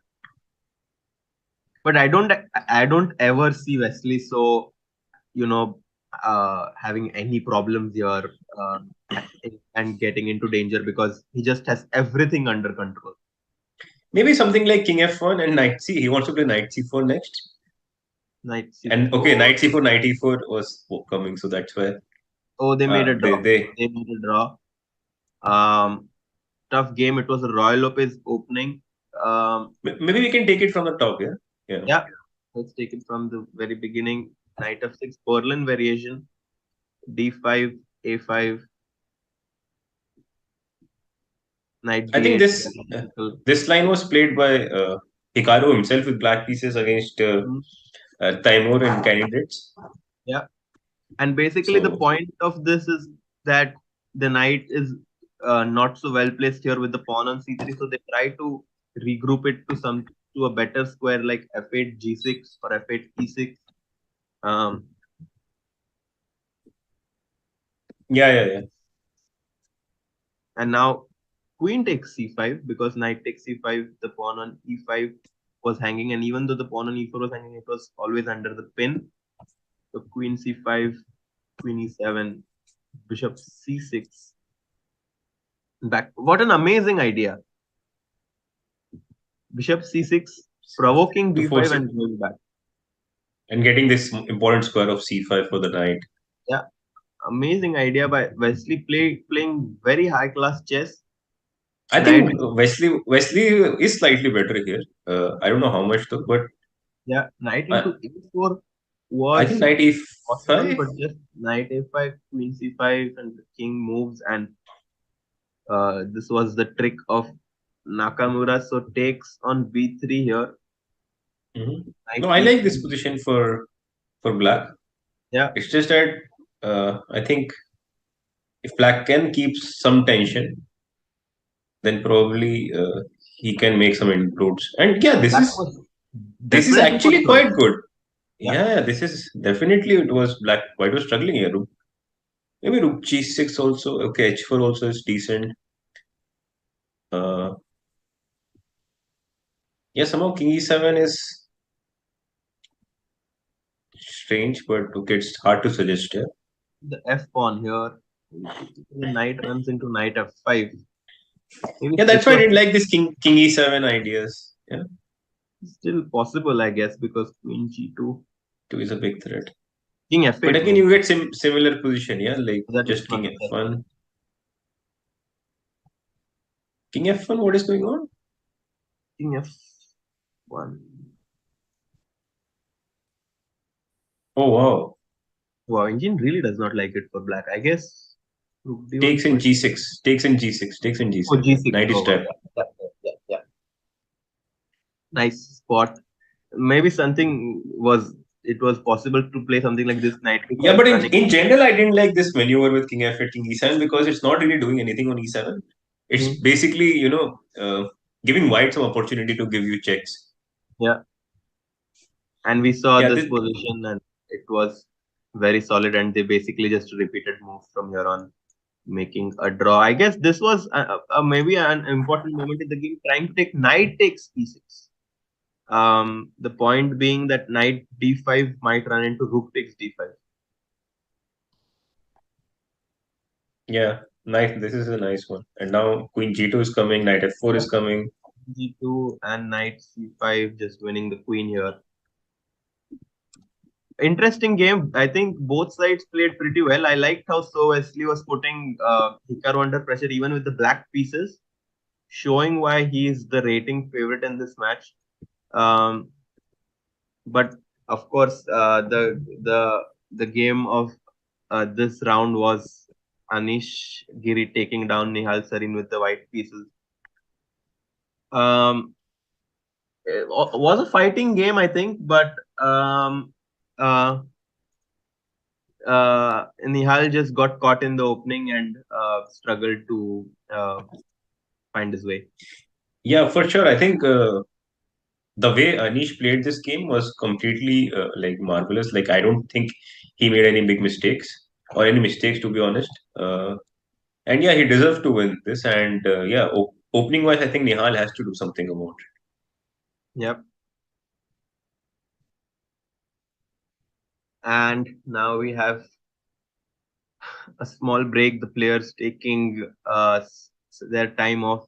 B: but I don't ever see Wesley So you know having any problems here and getting into danger because he just has everything under control.
A: maybe something like king f1 and knight c. He wants to play knight c4 next.
B: Knight
A: And okay,
B: c4.
A: knight c4, knight e4 was coming, so that's why
B: Oh, they made a
A: they
B: draw.
A: they
B: They made a draw. Um, Tough game. It was a Royal Lopez opening.
A: maybe we can take it from the top. Yeah, yeah.
B: Yeah, let's take it from the very beginning. Knight f6, Berlin variation. D5, A5, Knight
A: I think
B: D8.
A: this line was played by Hikaru himself with black pieces against Timur and candidates.
B: Yeah. And basically, the
A: So
B: point of this is that the knight is not so well placed here with the pawn on c3, so they try to regroup it to a better square like f8 g6 or f8 e6. Um,
A: yeah.
B: and now queen takes c5 because knight takes c5, the pawn on e5. was hanging, and even though the pawn on e4 was hanging, it was always under the pin. So queen c5, queen e7, bishop c6. Back. What an amazing idea! Bishop c6, provoking
A: to
B: b5
A: force it
B: and going back.
A: and getting this important square of c5 for the knight.
B: Yeah, amazing idea by Wesley playing very high class chess.
A: I
B: Knight,
A: think Wesley is slightly better here. I don't know how much though, but
B: yeah, knight
A: I,
B: into a4
A: I think
B: was
A: knight
B: possible,
A: e5.
B: but just knight a5, queen c5, and the king moves, and this was the trick of Nakamura. So takes on b3 here.
A: No,
B: Knight
A: I like this
B: e3.
A: position for black.
B: Yeah,
A: It's just that I think if black can keep some tension, then probably he can make some inroads. And yeah,
B: black was
A: this is
B: definitely for
A: actually
B: sure.
A: quite good.
B: Yeah,
A: Yeah, this is definitely it was black quite was struggling here. Maybe rook g6 also. Okay, h4 also is decent. Uh, yeah, somehow king e7 is strange, but okay, it's hard to suggest here.
B: the f pawn here. The knight runs into knight f5. Maybe
A: Yeah, that's
B: this
A: why I
B: was
A: didn't like this king e7 ideas. Yeah,
B: still possible, I guess, because queen g2,
A: two is a big threat.
B: king
A: But
B: f8
A: again,
B: maybe.
A: you get similar position. Yeah, like
B: That is
A: just king
B: fun. That's fun.
A: f1. King f1. What is going on?
B: King f1.
A: Oh wow.
B: Wow, engine really does not like it for black. I guess rook d1
A: Takes in
B: push.
A: g6. Takes in g6. Takes in
B: Oh,
A: g6.
B: g6.
A: Knight is
B: Oh,
A: trapped.
B: yeah. Nice spot. Maybe something was it was possible to play something like this knight
A: Yeah,
B: b5
A: but
B: running.
A: in general, I didn't like this maneuver with king f8, king e7 because it's not really doing anything on e7. It's
B: Mhm.
A: basically, giving white some opportunity to give you checks.
B: Yeah, and we saw
A: Yeah,
B: this position, and it was very solid. And they basically just repeated moves from here on, making a draw. I guess this was maybe an important moment in the game, trying to take knight takes e6. The point being that knight d5 might run into rook takes d5.
A: yeah, nice. This is a nice one. And now queen g2 is coming, knight f4 is coming.
B: G2 and knight c5, just winning the queen here. Interesting game. I think both sides played pretty well. I liked how So Wesley was putting Hikaru under pressure even with the black pieces, showing why he is the rating favorite in this match. Um, but of course, the game of this round was Anish Giri taking down Nihal Sarin with the white pieces. It was a fighting game, I think, but uh, Nihal just got caught in the opening and struggled to find his way.
A: Yeah, for sure. I think the way Anish played this game was completely like marvelous. Like I don't think he made any big mistakes or any mistakes to be honest. And yeah, he deserves to win this. And yeah, opening wise, I think Nihal has to do something about it.
B: Yep. And now we have a small break. The players taking their time off,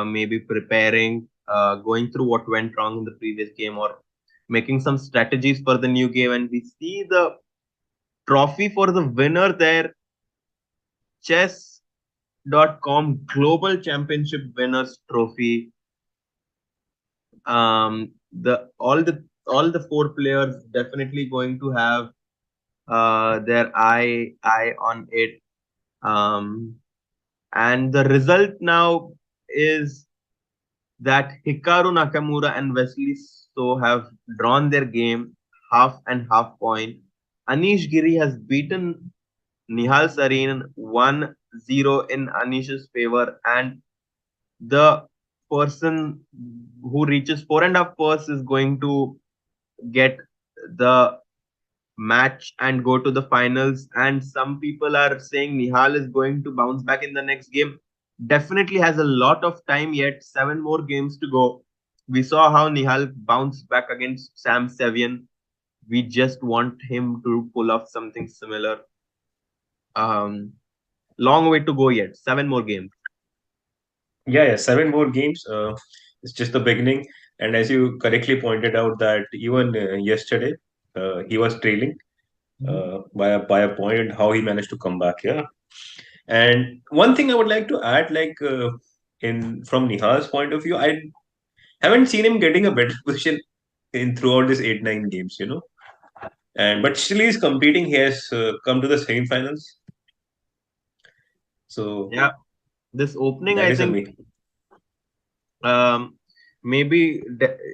B: maybe preparing, going through what went wrong in the previous game, or making some strategies for the new game. And we see the trophy for the winner there, Chess.com Global Championship Winners Trophy. The all the four players definitely going to have their eye on it. Um, and the result now is that Hikaru Nakamura and Wesley So have drawn their game half and half point. Anish Giri has beaten Nihal Sarin 1-0 in Anish's favor, and the person who reaches 4.5 purse is going to get the match and go to the finals. And some people are saying Nihal is going to bounce back in the next game. Definitely has a lot of time yet, 7 more games to go. We saw how Nihal bounced back against Sam Sevian. We just want him to pull off something similar. Um, Long way to go yet. 7 more games.
A: Yeah, 7 more games. It's just the beginning. And as you correctly pointed out, that even yesterday he was trailing
B: Mhm.
A: by a point, and how he managed to come back. Yeah. And one thing I would like to add, like in from Nihal's point of view, I haven't seen him getting a better position in throughout this 8 9 games. And but still he's competing. He has come to the semifinals. So
B: Yeah, this opening,
A: that
B: I
A: is a
B: think,
A: me.
B: um, maybe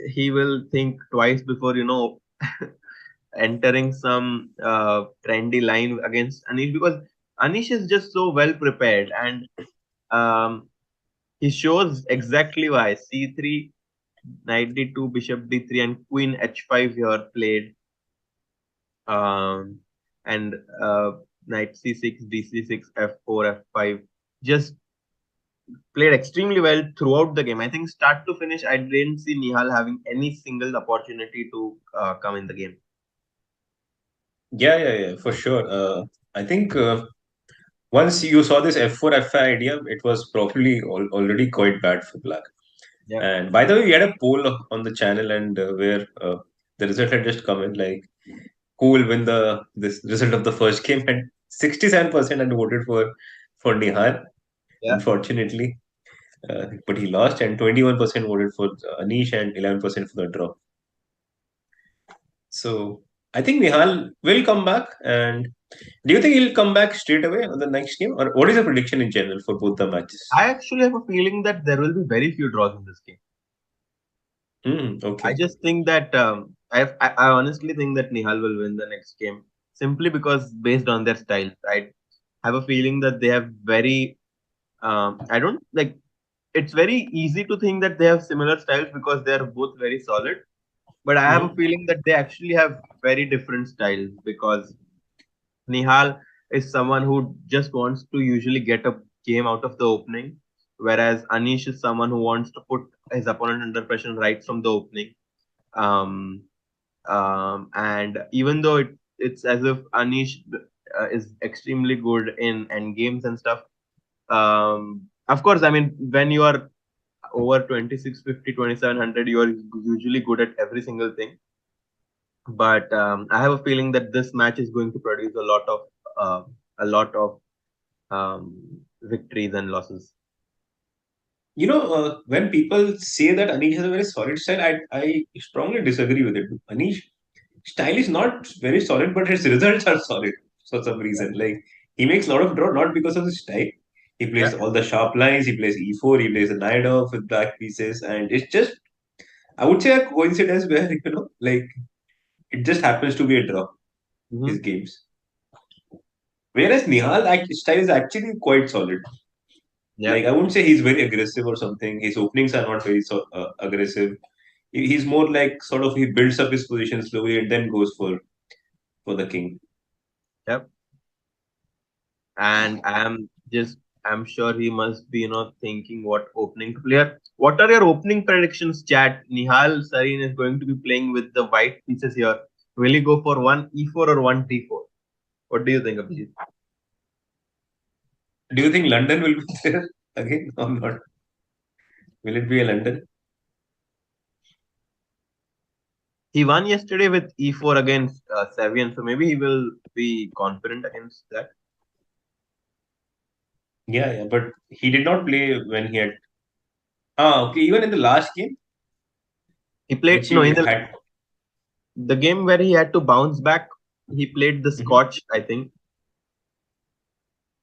B: he will think twice before entering some trendy line against Anish, because Anish is just so well prepared, and um, he shows exactly why c3, knight d2, bishop d3, and queen h5 here played, um, and knight c6, dc6, f4, f5 just played extremely well throughout the game. I think start to finish, I didn't see Nihal having any single opportunity to come in the game.
A: Yeah, for sure. I think once you saw this F4 F5 idea, it was probably already quite bad for Black.
B: Yeah,
A: And by the way, we had a poll on the channel, and where the result had just come in, like who will win the this result of the first game, and 67% had voted for Nihal,
B: yeah.
A: unfortunately. But he lost, and 21% voted for Anish, and 11% for the draw. So I think Nihal will come back. And do you think he'll come back straight away on the next game, or what is the prediction in general for both the matches?
B: I actually have a feeling that there will be very few draws in this game. I
A: Okay.
B: just think that I honestly think that Nihal will win the next game simply because based on their styles. I have a feeling that they have very I don't like it's very easy to think that they have similar styles because they are both very solid. But I have a
A: Hmm.
B: feeling that they actually have very different styles because Nihal is someone who just wants to usually get a game out of the opening, whereas Anish is someone who wants to put his opponent under pressure right from the opening. Um, and even though it's as if Anish is extremely good in end games and stuff. Of course, I mean, when you are over 2650, 2700, you are usually good at every single thing. But I have a feeling that this match is going to produce uh, a lot of victories and losses.
A: When people say that Anish has a very solid style, I strongly disagree with it. Anish style is not very solid, but his results are solid for some
B: Yeah.
A: reason. Like he makes a lot of draw, not because of his style. He plays
B: Yeah.
A: all the sharp lines. He plays e4. He plays the knight off with black pieces, and it's just, I would say, a coincidence where like it just happens to be a draw. His
B: Hmm.
A: games. Whereas Nihal style is actually quite solid.
B: Yeah.
A: Like I wouldn't say he's very aggressive or something. His openings are not very aggressive. He's more like sort of he builds up his position slowly and then goes for the king.
B: Yeah. And I'm sure he must be thinking what opening to play. What are your opening predictions, chat? Nihal Sarin is going to be playing with the white pieces here. Will he go for one e4 or one d4? What do you think, Abhijit?
A: Do you think London will be there again or not? Will it be a London?
B: He won yesterday with e4 against Savian, so maybe he will be confident against that.
A: Yeah, but he did not play when he had. Okay. Even in the last game,
B: He
A: which
B: played no
A: he
B: in
A: had
B: the game where he had to bounce back. He played the
A: mhm,
B: Scotch, I think.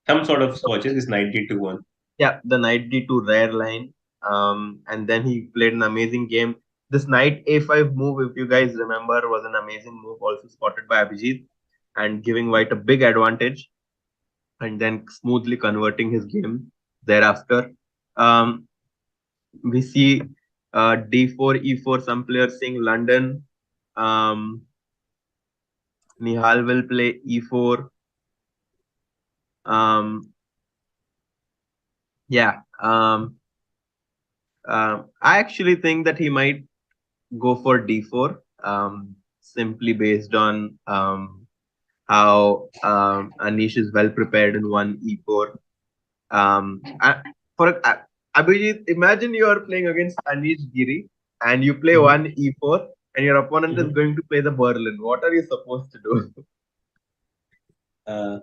A: some sort of scotches, is 90 to 1.
B: Yeah, the knight d2 rare line. And then he played an amazing game. This knight a5 move, if you guys remember, was an amazing move, also spotted by Abhijit, and giving white a big advantage, and then smoothly converting his game thereafter. Um, we see d4, e4. Some players saying London. Um, Nihal will play e4. Um, yeah. I actually think that he might go for d4, simply based on how Anish is well prepared in one e4. For Abhijit, imagine you are playing against Anish Giri and you play
A: Mhm,
B: one e4 and your opponent is
A: mhm.
B: going to play the Berlin. What are you supposed to do?
A: Uh,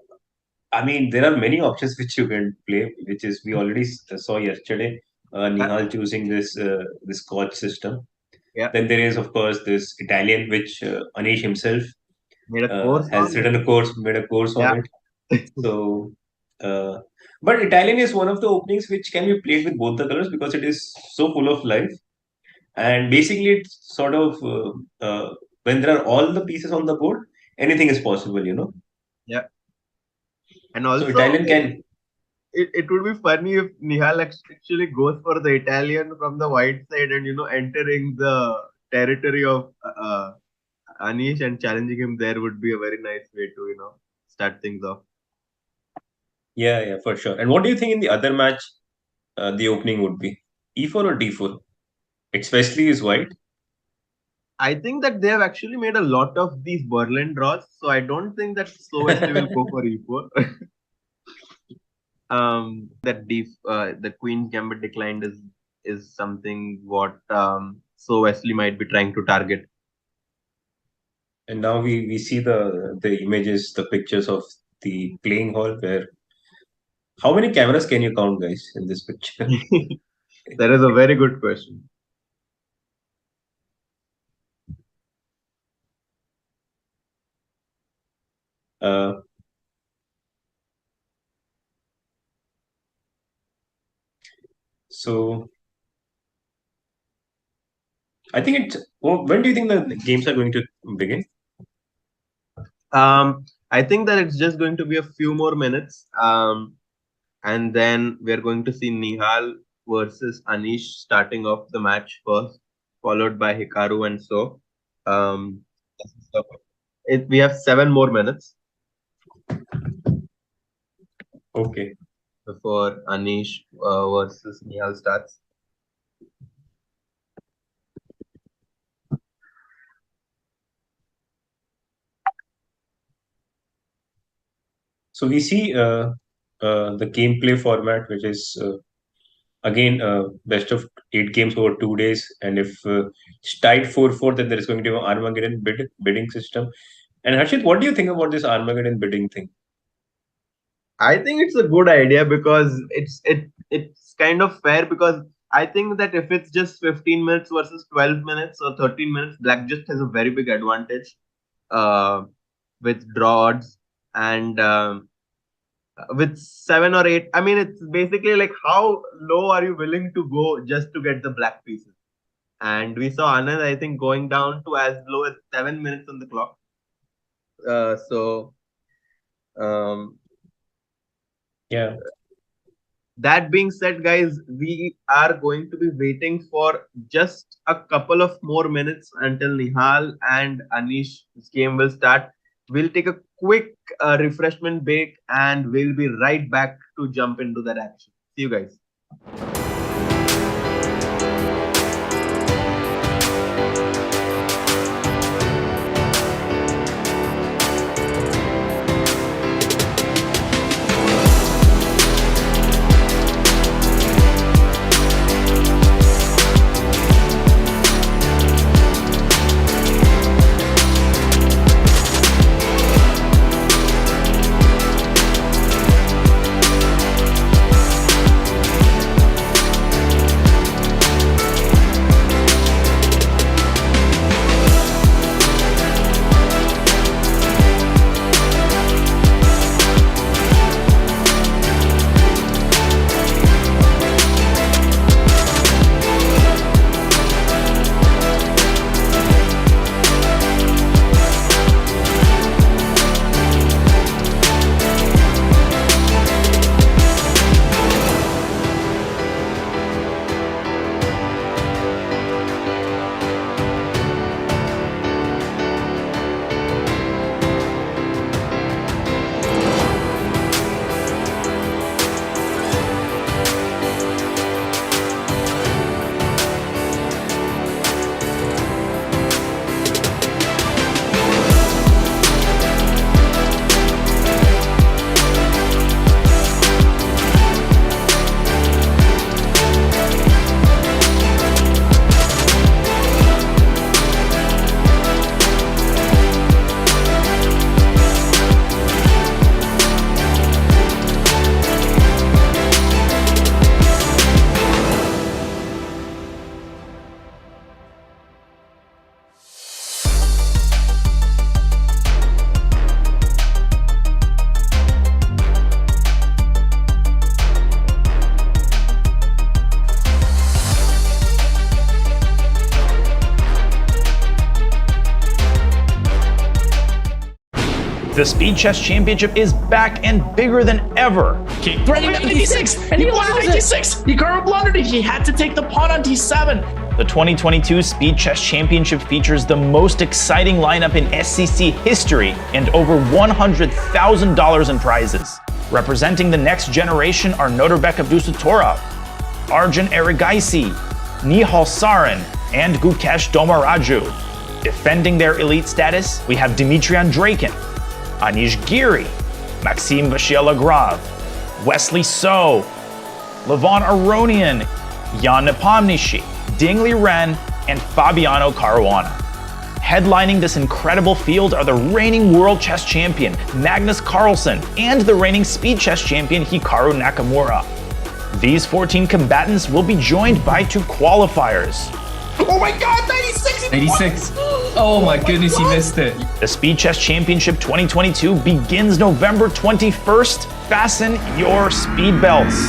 A: I mean, there are many options which you can play, which is we already saw yesterday.
B: Yeah,
A: Nihal choosing this coach system.
B: yeah.
A: Then there is, of course, this Italian, which Anish himself
B: Made a course
A: has
B: on it.
A: written a course, made a course on
B: Yeah.
A: it. So, uh, but Italian is one of the openings which can be played with both the colors because it is so full of life. And basically, it's sort of when there are all the pieces on the board, anything is possible, you know.
B: Yeah. And
A: So
B: also,
A: Italian can,
B: it would be funny if Nihal actually goes for the Italian from the white side and, entering the territory of Anish and challenging him there would be a very nice way to, start things off.
A: yeah, yeah, for sure. And what do you think in the other match, the opening would be E4 or D4? It's Wesley is white.
B: I think that they have actually made a lot of these Berlin draws, so I don't think that So Wesley will go for E4. That the Queen's Gambit declined is something what So Wesley might be trying to target.
A: And now we see the images, the pictures of the playing hall where how many cameras can you count, guys, in this picture?
B: That is a very good question.
A: Uh, so I think it's. Oh, when do you think the games are going to begin?
B: I think that it's just going to be a few more minutes, and then we're going to see Nihal versus Anish starting off the match first, followed by Hikaru and So. Um, so we have 7 more minutes
A: Okay.
B: before Anish versus Nihal starts.
A: So we see the gameplay format, which is again best of 8 games over 2 days, and if it's tied 4-4, then there is going to be an Armageddon bidding system. And Harshit, what do you think about this Armageddon bidding thing?
B: I think it's a good idea because it's kind of fair because I think that if it's just 15 minutes versus 12 minutes or 13 minutes, Black just has a very big advantage uh, with draw odds and with 7 or 8. I mean, it's basically like how low are you willing to go just to get the black pieces? And we saw Anand, I think, going down to as low as 7 minutes on the clock. So um,
A: Yeah.
B: that being said, guys, we are going to be waiting for just a couple of more minutes until Nihal and Anish's game will start. We'll take a quick refreshment break and we'll be right back to jump into that action. See you guys.
C: The Speed Chess Championship is back and bigger than ever.
D: Okay, threatening 96, and he won 96. Hikaru blundered it. He had to take the pawn on d7.
C: The 2022 Speed Chess Championship features the most exciting lineup in SCC history and over $100,000 in prizes. Representing the next generation are Norbek Abdusatorov, Arjun Erigaisi, Nihal Sarin, and Gukesh Domaraju. Defending their elite status, we have Dmitry Andreikin, Anish Giri, Maxime Vachier-Lagrave, Wesley So, Levon Aronian, Jan Nepomniachtchi, Dingli Ren, and Fabiano Caruana. Headlining this incredible field are the reigning world chess champion Magnus Carlsen and the reigning speed chess champion Hikaru Nakamura. These 14 combatants will be joined by 2 qualifiers.
D: Oh my god, 96!
E: 86. Oh my goodness, he missed it.
C: The Speed Chess Championship 2022 begins November 21st. Fasten your speed belts.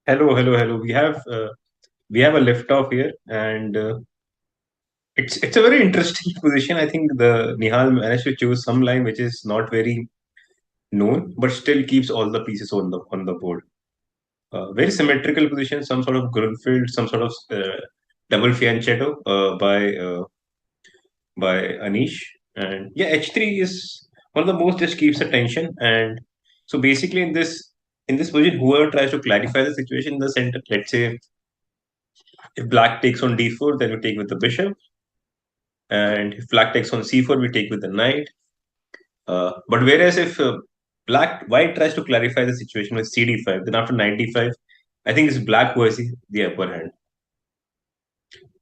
A: Hello, hello, hello. We have a lift off here, and it's a very interesting position. I think the Nihal managed to choose some line which is not very known, but still keeps all the pieces on the board. Very symmetrical position, some sort of Grunfeld, some sort of double fianchetto by Anish, and yeah, H3 is one of the most just keeps attention, and so basically in this position, whoever tries to clarify the situation in the center, let's say if black takes on d4, then we take with the bishop. And if black takes on c4, we take with the knight. But whereas if white tries to clarify the situation with cd5, then after 95, I think it's black who has the upper hand.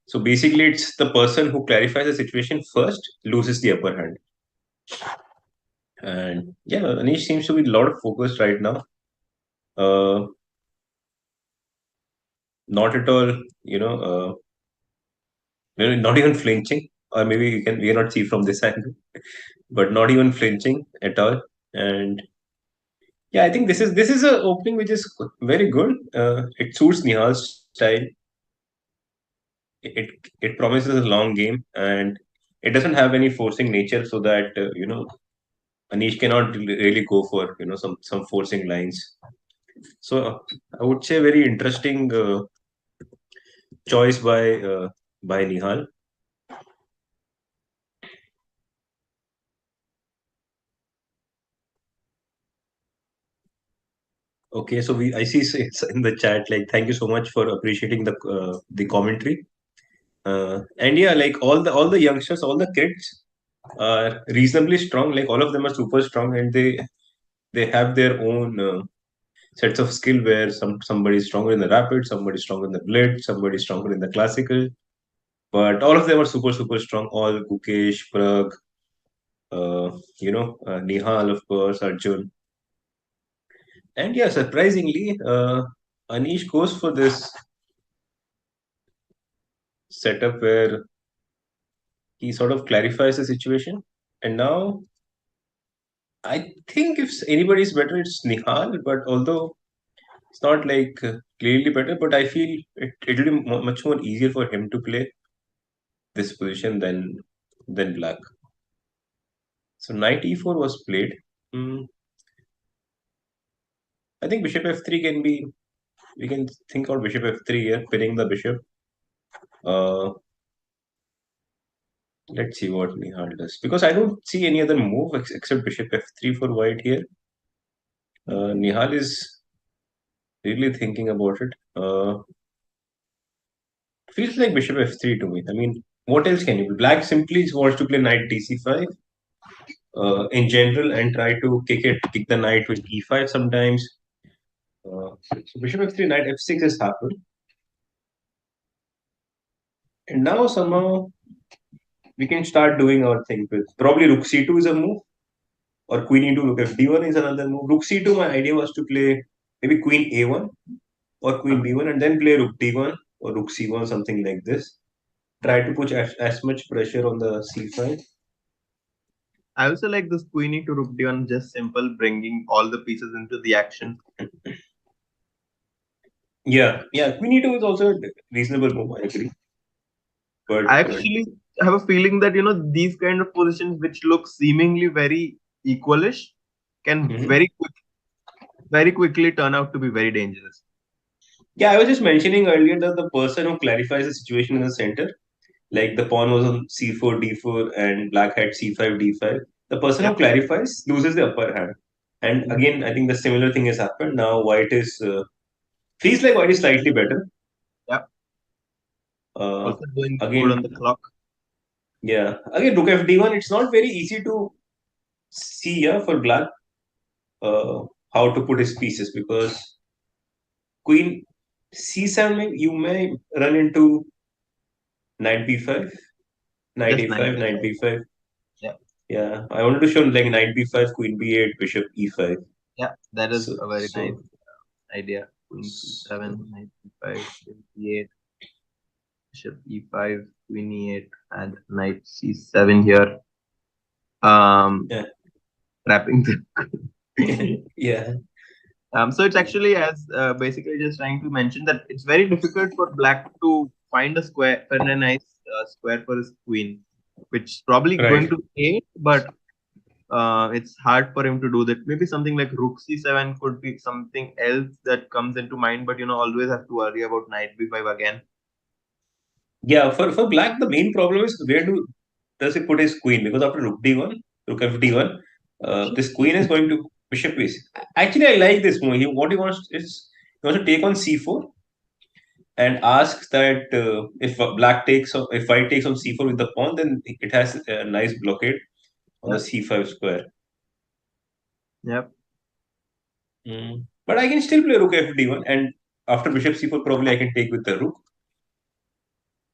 A: So basically, it's the person who clarifies the situation first loses the upper hand. And yeah, Anish seems to be a lot of focus right now. Not at all, not even flinching, or maybe we cannot see from this angle, but not even flinching at all. And yeah, I think this is a opening which is very good. It suits Nihal's style. It promises a long game, and it doesn't have any forcing nature, so that Anish cannot really go for some forcing lines. So I would say very interesting choice by Nihal. Okay, so I see it's in the chat, like, thank you so much for appreciating the commentary. And yeah, like all the youngsters, all the kids are reasonably strong. Like all of them are super strong, and they have their own sets of skill where somebody is stronger in the rapid, somebody is stronger in the blitz, somebody is stronger in the classical. But all of them are super strong. All Gukesh, Prag, Nihal, of course, Arjun. And yeah, surprisingly, Anish goes for this setup where he sort of clarifies the situation. And now I think if anybody's better, it's Nihal. But although it's not like clearly better, but I feel it'll be much more easier for him to play this position than Black. So knight e4 was played. Hmm, I think bishop f3 can be. We can think about bishop f3 here, pinning the bishop. Uh, let's see what Nihal does because I don't see any other move except bishop f3 for white here. Nihal is really thinking about it. Feels like bishop f3 to me. I mean, what else can you do? Black simply wants to play knight dc5 in general and try to kick the knight with e5 sometimes. So bishop f3, knight f6 has happened. And now somehow we can start doing our thing with probably rook c2 is a move or queen e2, rook f d1 is another move. Rook c2, my idea was to play maybe queen a1 or queen
B: Okay.
A: b1 and then play rook d1 or rook c1, something like this. Try to put as much pressure on the c5.
B: I also like this queenie to rook d1, just simple, bringing all the pieces into the action.
A: Yeah, queen e2 is also a reasonable move, I agree. But
B: I actually have a feeling that these kind of positions which look seemingly very equalish can
A: mhm.
B: very quickly turn out to be very dangerous.
A: Yeah, I was just mentioning earlier that the person who clarifies the situation in the center, like the pawn was on c4, d4, and black had c5, d5. The person who
B: Yep.
A: clarifies loses the upper hand. And
B: Yep.
A: again, I think the similar thing has happened. Now white is feels like white is slightly better.
B: Yep.
A: Uh,
B: Also doing good on
A: again,
B: the clock.
A: yeah. Again, rook f d1. It's not very easy to see, yeah, for black uh, how to put his pieces because queen c7 you may run into knight b5, knight
B: Just
A: a5,
B: nine.
A: knight b5.
B: Yeah.
A: Yeah, I wanted to show like knight b5, queen b8, bishop e5.
B: Yeah. That is
A: So,
B: a very nice
A: so,
B: idea. Queen c7, knight c5, queen e8, bishop e5, queen e8, and knight c7 here.
A: yeah,
B: Wrapping the
A: yeah,
B: So it's actually as basically just trying to mention that it's very difficult for black to find a nice square for his queen, which is probably going
A: right.
B: to eight, but it's hard for him to do that. Maybe something like rook c7 could be something else that comes into mind, but always have to worry about knight b5 again.
A: Yeah, for black, the main problem is where does he put his queen? Because after rook d1, rook f d1, this queen is going to bishop is. Actually, I like this move. What he wants is he wants to take on c4 and asks that if black takes on, if white takes on c4 with the pawn, then it has a nice blockade on the
B: Yep.
A: c5 square.
B: Yep.
A: But I can still play rook f d1, and after bishop c4, probably I can take with the rook.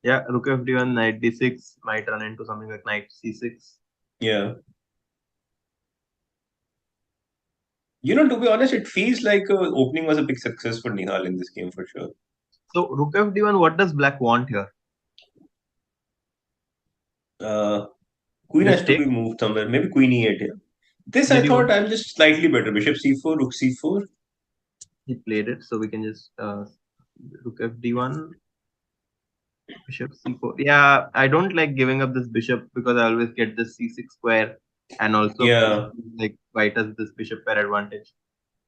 B: Yeah. Rook f d1, knight d6 might run into something like knight c6.
A: Yeah. To be honest, it feels like opening was a big success for Nihal in this game for sure.
B: So rook f d1, what does black want here?
A: Uh, Queen has
B: Just
A: to
B: take.
A: be moved somewhere. Maybe queen e8 here. This I
B: Did you?
A: thought I'm just slightly better. Bishop c4, rook c4.
B: He played it, so we can just rook f d1, bishop c4. Yeah, I don't like giving up this bishop because I always get this c6 square, and also
A: Yeah.
B: like white has this bishop pair advantage.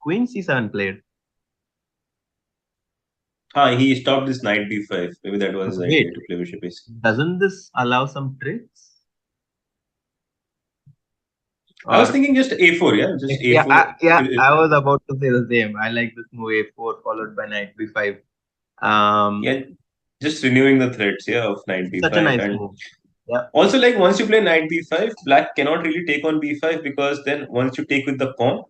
B: Queen c7 played.
A: He stopped this knight b5. Maybe that was his idea
B: Wait,
A: to play bishop a6.
B: doesn't this allow some tricks?
A: I was
B: Or
A: thinking just a4, yeah, just
B: yeah,
A: a4.
B: I was about to say the same. I like this move a4 followed by knight b5.
A: Yeah, just renewing the threads, yeah, of knight
B: Such a
A: b5.
B: nice
A: And
B: move. Yeah,
A: also, like once you play knight b5, black cannot really take on b5 because then once you take with the pawn,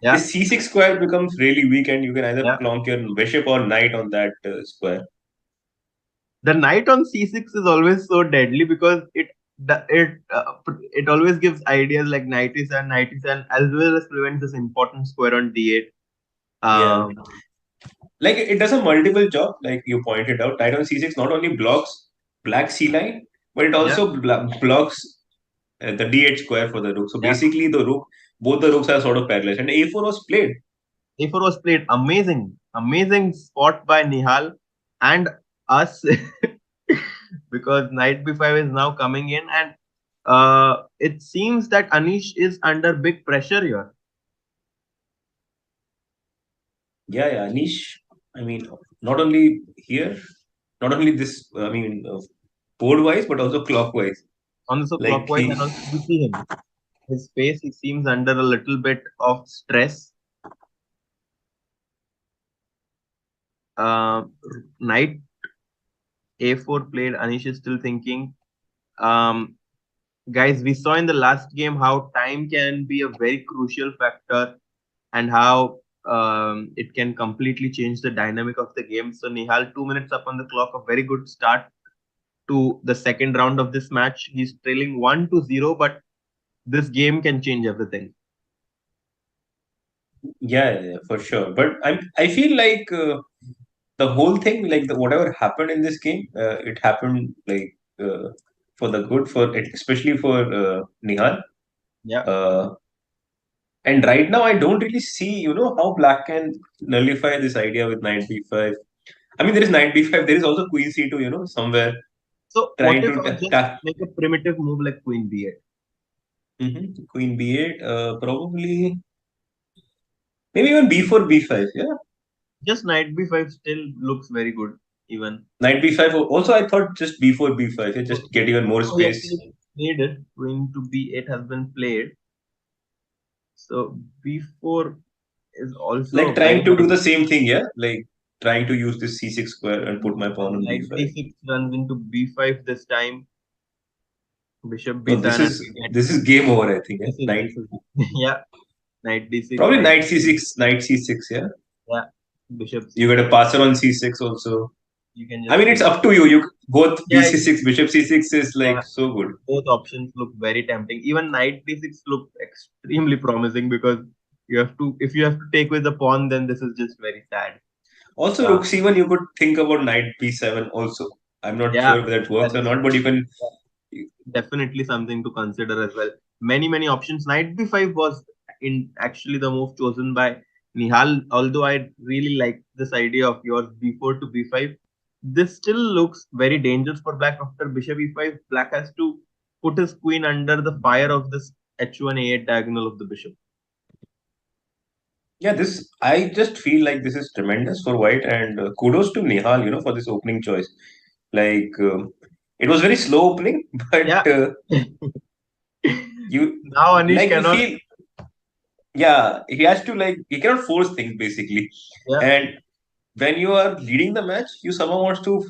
B: yeah,
A: this c6 square becomes really weak, and you can either
B: yeah.
A: plonk your bishop or knight on that square.
B: The knight on c6 is always so deadly because it always gives ideas like knight e7, as well as prevents this important square on d8.
A: Yeah.
B: Um,
A: like it does a multiple job, like you pointed out. Knight on c6 not only blocks black c line, but it
B: Yeah,
A: also blocks the d8 square for the rook. So
B: yeah.
A: basically, both the rooks are sort of paralyzed. And a4 was played.
B: A4 was played. Amazing, amazing spot by Nihal and us because knight b5 is now coming in, and it seems that Anish is under big pressure here.
A: Yeah, yeah, niche. I mean, not only here, not only this. I mean, board wise, but also clockwise.
B: Also
A: Like
B: clockwise, and also we see him. His face, he seems under a little bit of stress. Uh, Knight a4 played. Anish is still thinking. Um, Guys, we saw in the last game how time can be a very crucial factor and how it can completely change the dynamic of the game. So Nihal, 2 minutes up on the clock, a very good start to the second round of this match. He's trailing 1-0, but this game can change everything.
A: yeah, yeah, yeah, for sure. But I feel like the whole thing, like whatever happened in this game, it happened like for the good, especially for Nihal.
B: Yeah.
A: Uh, and right now, I don't really see, how Black can nullify this idea with knight b5. I mean, there is knight b5. There is also queen c2, somewhere
B: So what
A: trying
B: if
A: to
B: I just make a primitive move like queen b8?
A: queen b8. Probably maybe even b4 b5. Yeah,
B: Just knight b5 still looks very good. Even
A: knight b5. Also, I thought just b4 b5. Yeah,
B: so,
A: just get even more
B: so he
A: space.
B: actually played it. Queen to b8 has been played. So b4 is also
A: Like
B: a very
A: trying to do
B: nice.
A: the same thing. Yeah, like trying to use this c6 square and put my pawn
B: And
A: on
B: knight
A: b5.
B: d6 runs into b5 this time. Bishop
A: No, this
B: b7 and
A: is
B: we get
A: this is game over. I think. Yeah, knight.
B: this is yeah, knight d6,
A: Probably
B: knight
A: knight c6. Knight c6. Yeah,
B: yeah, bishop
A: you get a
B: c6.
A: passer on c6 also.
B: You can
A: I
B: just
A: mean, it's
B: take
A: up to you. You both
B: yeah,
A: bc6, bishop c6 is like
B: yeah.
A: so good.
B: Both options look very tempting. Even knight d6 look extremely promising because you have to if you have to take with the pawn, then this is just very sad.
A: Also,
B: Uh,
A: rook c1, you could think about knight b7 also. I'm not
B: yeah,
A: sure if that
B: that
A: works or
B: is
A: not, but you can.
B: definitely something to consider as well. Many options. Knight b5 was in actually the move chosen by Nihal. Although I really like this idea of yours b4 to b5, this still looks very dangerous for black. After bishop e5, black has to put his queen under the fire of this h1 a8 diagonal of the bishop.
A: Yeah, this I just feel like this is tremendous for white, and kudos to Nihal, for this opening choice. Like it was very slow opening, but
B: Yeah.
A: you
B: Now Anish
A: like you
B: cannot.
A: feel, yeah, he has to, like, he cannot force things basically,
B: Yeah.
A: and when you are leading the match, you somehow wants to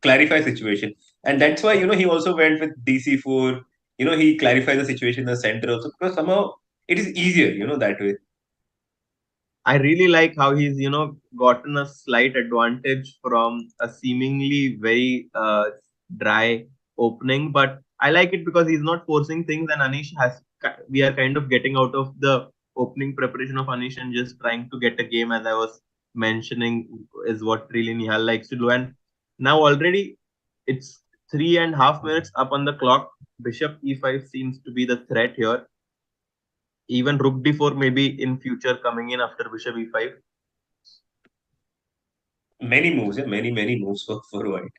A: clarify situation, and that's why he also went with DC4. He clarified the situation in the center also, because somehow it is easier, that way.
B: I really like how he's, gotten a slight advantage from a seemingly very dry opening. But I like it because he's not forcing things, and Anish has. We are kind of getting out of the opening preparation of Anish and just trying to get a game, as I was mentioning, is what really Nihal likes to do. And now already it's 3.5 minutes up on the clock. Bishop e5 seems to be the threat here. Even rook d4 maybe in future coming in after bishop e5.
A: Many moves, yeah, many moves for white.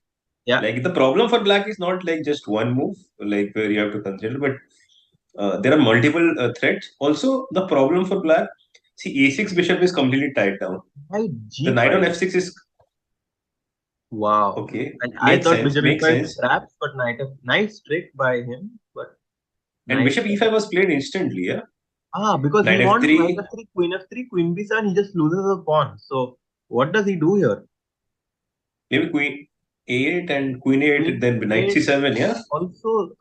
B: Yeah,
A: Like the problem for black is not like just one move, like where you have to consider, but there are multiple threats. Also, the problem for black, see, a6 bishop is completely tied down.
B: knight
A: The knight on
B: g5.
A: f6 is
B: Wow.
A: okay,
B: And I
A: makes
B: thought
A: sense,
B: bishop
A: makes
B: e5
A: sense.
B: traps, but nice trick by him. But
A: And
B: knight
A: bishop e5 was played instantly, yeah.
B: because he
A: Knight
B: wants knight
A: f3,
B: f3, queen b7. He just loses a pawn. So what does he do here?
A: maybe queen a8 and queen a8,
B: Queen
A: then knight
B: a8.
A: c7, yeah.
B: Also,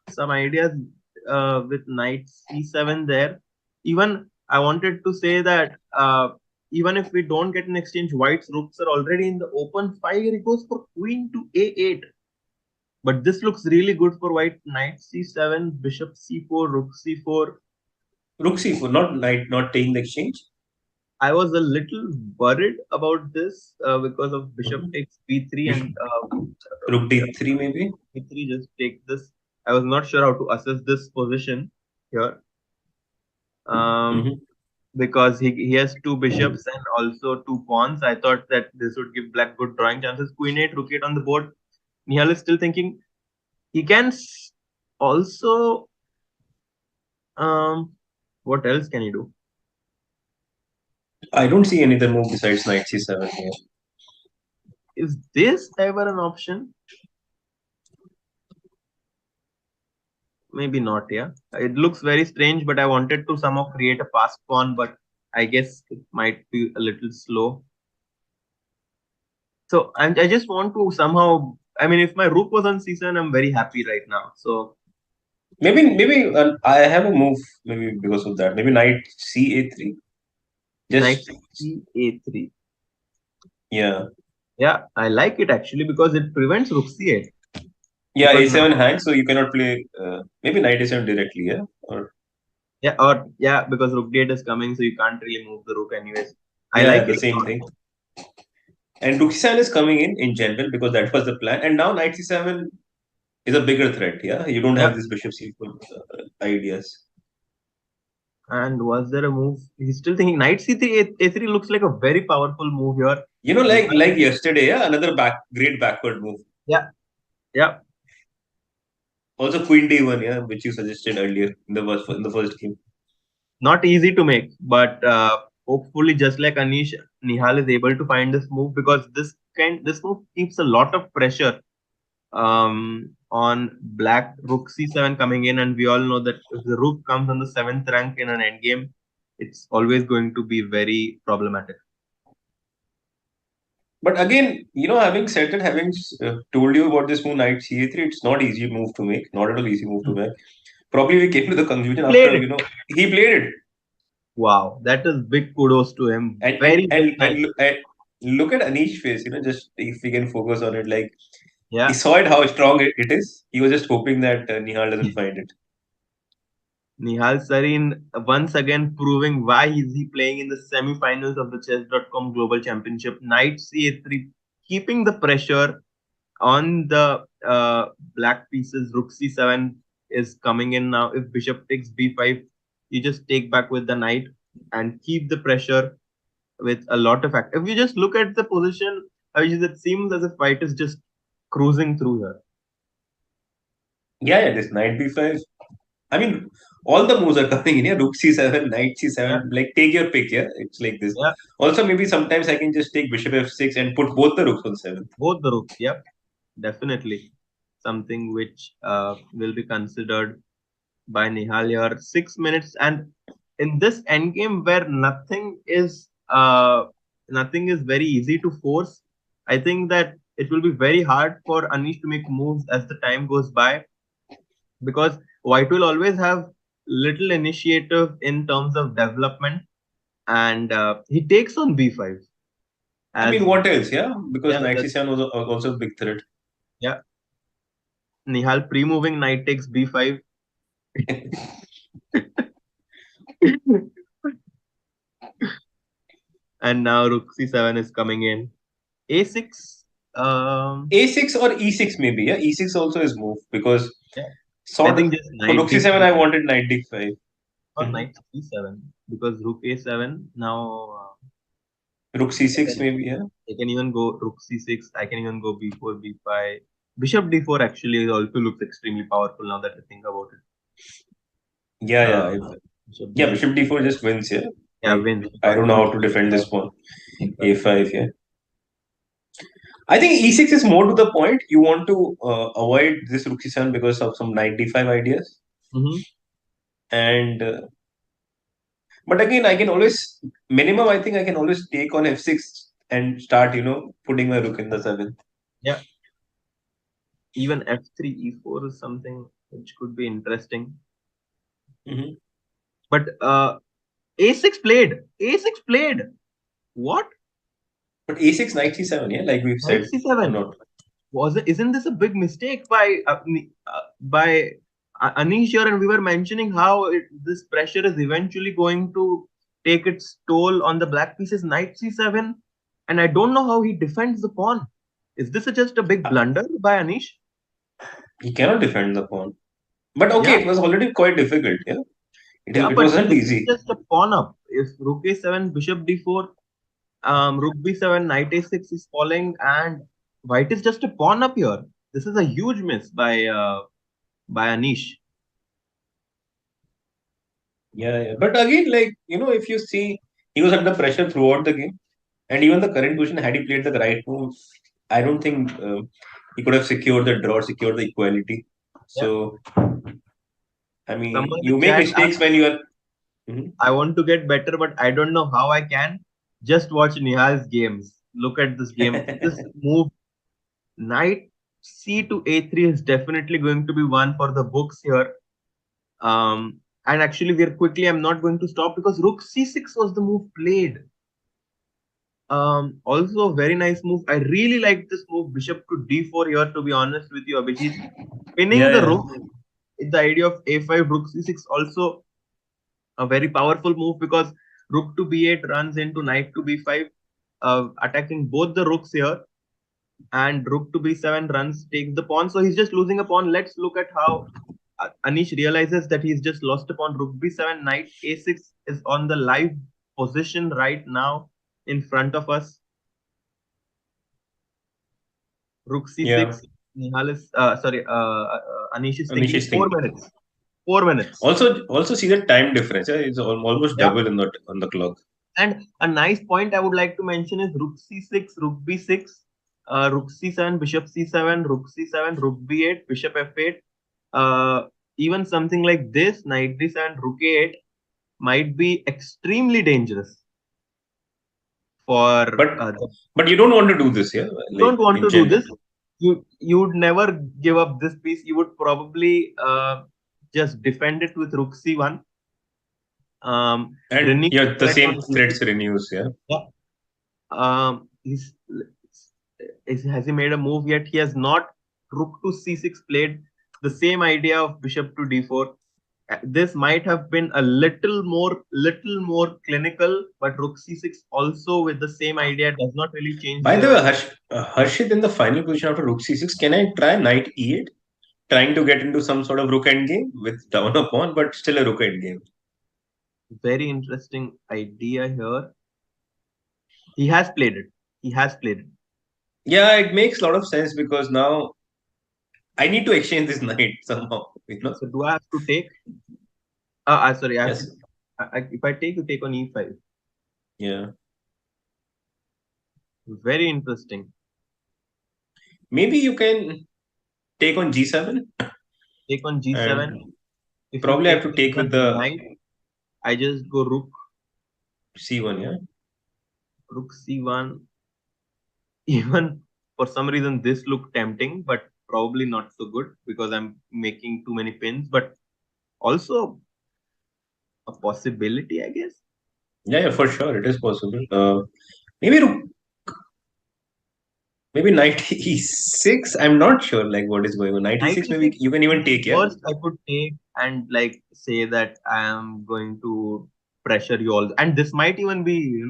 B: some ideas with knight c7 there. Even I wanted to say that even if we don't get an exchange, white's rooks are already in the open fire. He goes for queen to a8. But this looks really good for white. Knight c7, bishop c4, rook c4.
A: Rook c4, not knight, not taking the exchange.
B: I was a little worried about this because of bishop takes b3
A: Bishop,
B: and
A: rook d3 maybe.
B: b3 just take this. I was not sure how to assess this position here. Um,
A: Hmm.
B: because he has two bishops and also two pawns. I thought that this would give black good drawing chances. Queen 8, rook 8 on the board. Nihal is still thinking he can also. What else can he do?
A: I don't see any other move besides knight c7 here.
B: Is this ever an option? Maybe not, yeah. It looks very strange, but I wanted to somehow create a passed pawn, but I guess it might be a little slow. So I just want to somehow. I mean, if my rook was on c7, I'm very happy right now. So
A: Maybe I have a move maybe because of that. Maybe knight ca3.
B: knight
A: Just
B: c a3.
A: yeah.
B: Yeah, I like it actually because it prevents rook c8.
A: Yeah,
B: Because
A: a7
B: now,
A: hangs, so you cannot play maybe knight a7 directly, yeah? Or
B: yeah, or yeah, because rook d8 is coming, so you can't really move the rook anyways. I
A: yeah,
B: like
A: the
B: it a
A: same
B: lot.
A: thing. And rook c7 is coming in general because that was the plan. And now knight c7 is a bigger threat, yeah? You don't
B: Yeah.
A: have this bishop c4 ideas.
B: And was there a move? He's still thinking knight c3, a3 looks like a very powerful move here.
A: You know,
B: Nihal,
A: like yesterday, yeah, another great backward move.
B: yeah, yeah,
A: Also queen d1, yeah, which you suggested earlier in the first game.
B: not easy to make, but hopefully, just like Anish, Nihal is able to find this move because this move keeps a lot of pressure on black rook c7 coming in, and we all know that if the rook comes on the seventh rank in an endgame, it's always going to be very problematic.
A: But again, you know, having said that, having told you about this move knight ca3, it's not easy move to make, not at all easy move to make. Probably we came to the conclusion
B: Played
A: after,
B: it.
A: you know, he played it.
B: Wow, that is big kudos to him. Very, very nice.
A: And look at Anish face, you know, just if we can focus on it, like he
B: Yeah.
A: saw it how strong it is. He was just hoping that Nihal doesn't find it.
B: Nihal Sarin once again proving why is he playing in the semi-finals of the Chess.com Global Championship. Knight C8-3, keeping the pressure on the black pieces. Rook C7 is coming in now. If Bishop takes B5, you just take back with the knight and keep the pressure with a lot of act. If you just look at the position, it seems as if white is just cruising through here.
A: Yeah, this knight b5. I mean, all the moves are coming in. Yeah, rook c7, knight
B: Yeah,
A: c7. Like take your pick. Yeah, it's like this.
B: yeah,
A: Also, maybe sometimes I can just take bishop f6 and put both the rooks on seventh.
B: both the rooks. Yep, definitely something which will be considered by Nihal here. 6 minutes, and in this endgame where nothing is very easy to force, I think that it will be very hard for Anish to make moves as the time goes by because White will always have little initiative in terms of development, and he takes on b5
A: I mean,
B: as
A: what else? Yeah, because
B: yeah
A: knight
B: that
A: c7 was also a big threat.
B: yeah Nihal pre-moving knight takes b5. And now rook c7 is coming in. A6.
A: A6 or E6 maybe. Yeah, E6 also is move because
B: Yeah, I
A: sort of
B: think just
A: for
B: knight
A: rook c7
B: d5
A: I wanted knight d5.
B: or
A: Mhm.
B: knight c7 because rook a7 now.
A: Rook
B: I
A: c6
B: can
A: maybe. Yeah.
B: I can even go rook c6. I can even go b4 b5. Bishop d4 actually also looks extremely powerful now that I think about it.
A: Yeah, yeah.
B: Bishop
A: Yeah,
B: d4.
A: bishop d4 just wins. Yeah.
B: Yeah,
A: Like
B: wins
A: I
B: because
A: don't
B: then
A: know how to
B: bishop
A: defend this
B: d5.
A: pawn. A5. Yeah. I think E6 is more to the point. You want to avoid this rook c7 because of some knight d5 ideas.
B: Mm-hmm.
A: And but again, I can always minimum. I think I can always take on f6 and start, putting my rook in the seventh.
B: Yeah, even f3 e4 is something which could be interesting.
A: Hmm.
B: But a6 played. A6 played. What?
A: But a6 knight c7, yeah, like we've
B: Knight
A: said, or
B: c7.
A: not.
B: Isn't this a big mistake by Anish here? And we were mentioning how this pressure is eventually going to take its toll on the black pieces. Knight c7, and I don't know how he defends the pawn. Is this just a big blunder by Anish?
A: He cannot defend the pawn. But okay,
B: Yeah,
A: it was already quite difficult. Yeah,
B: yeah,
A: it
B: but
A: wasn't
B: this is
A: easy.
B: just a pawn up. If rook a7, bishop d4, rook b7, knight a6 is falling, and white is just a pawn up here. This is a huge miss by Anish.
A: Yeah. But again, like if you see, he was under pressure throughout the game, and even the current position, had he played the right move, I don't think he could have secured the draw, secured the equality.
B: Yeah.
A: So I mean,
B: Someone in
A: you
B: the
A: make
B: chat
A: mistakes
B: asked,
A: when you are. Mhm.
B: I want to get better, but I don't know how I can. Just watch Nihal's games. Look at this game. This move, knight c to a3 is definitely going to be one for the books here. And actually, we're quickly. I'm not going to stop because rook c6 was the move played. Also a very nice move. I really like this move, bishop to d4 here. To be honest with you, Abhijit, pinning the
A: Yeah.
B: rook. The idea of a5, rook c6 also a very powerful move because rook to b8 runs into knight to b5, attacking both the rooks here, and rook to b7 runs takes the pawn. So he's just losing a pawn. Let's look at how Anish realizes that he's just lost a pawn. Rook b7, knight a6 is on the live position right now in front of us. Rook
A: Yeah.
B: c6. Nihal is Anish is
A: Anish
B: thinking
A: is
B: 4 minutes. 4 minutes.
A: Also see the time difference. Yeah, it's almost
B: Yeah.
A: double on the clock.
B: And a nice point I would like to mention is rook c6, rook b6, rook c7, bishop c7, rook c7, rook b8, bishop f8. Even something like this, knight d7, rook a8, might be extremely dangerous for
A: But but you don't want to do this, yeah?
B: you
A: Like
B: don't want
A: in
B: to do
A: general.
B: this. You would never give up this piece. You would probably just defend it with rook c1.
A: And
B: Renew
A: yeah, the
B: check
A: same
B: on
A: threads
B: e6.
A: renews, yeah.
B: Yeah. Has he made a move yet? He has not. Rook to c6 played. The same idea of bishop to d4. This might have been a little more clinical, but rook c6 also with the same idea does not really change
A: By the way,
B: the.
A: Harshit in the final position after rook c6, can I try knight e8? Trying to get into some sort of rook endgame with down a pawn, but still a rook endgame.
B: Very interesting idea here. He has played it. He has played it.
A: Yeah, it makes a lot of sense because now I need to exchange this knight somehow, you know?
B: So do I have to take? Sorry, I have to.
A: Yes.
B: If I take, you take on e5.
A: Yeah.
B: Very interesting.
A: Maybe you can take on g7
B: Take on g7.
A: and
B: If he
A: probably I have
B: takes
A: to take
B: on
A: with the
B: knight, I just go
A: c1, yeah.
B: rook c1. Even for some reason, this looked tempting, but probably not so good because I'm making too many pins. But also a possibility, I guess.
A: Yeah, for sure, it is possible. Maybe maybe knight e6. I'm not sure like what is going on. Knight
B: Knight
A: e6, maybe
B: e6.
A: you can even take, yeah.
B: Worst, I could take and like say that I am going to pressure you all, and this might even be,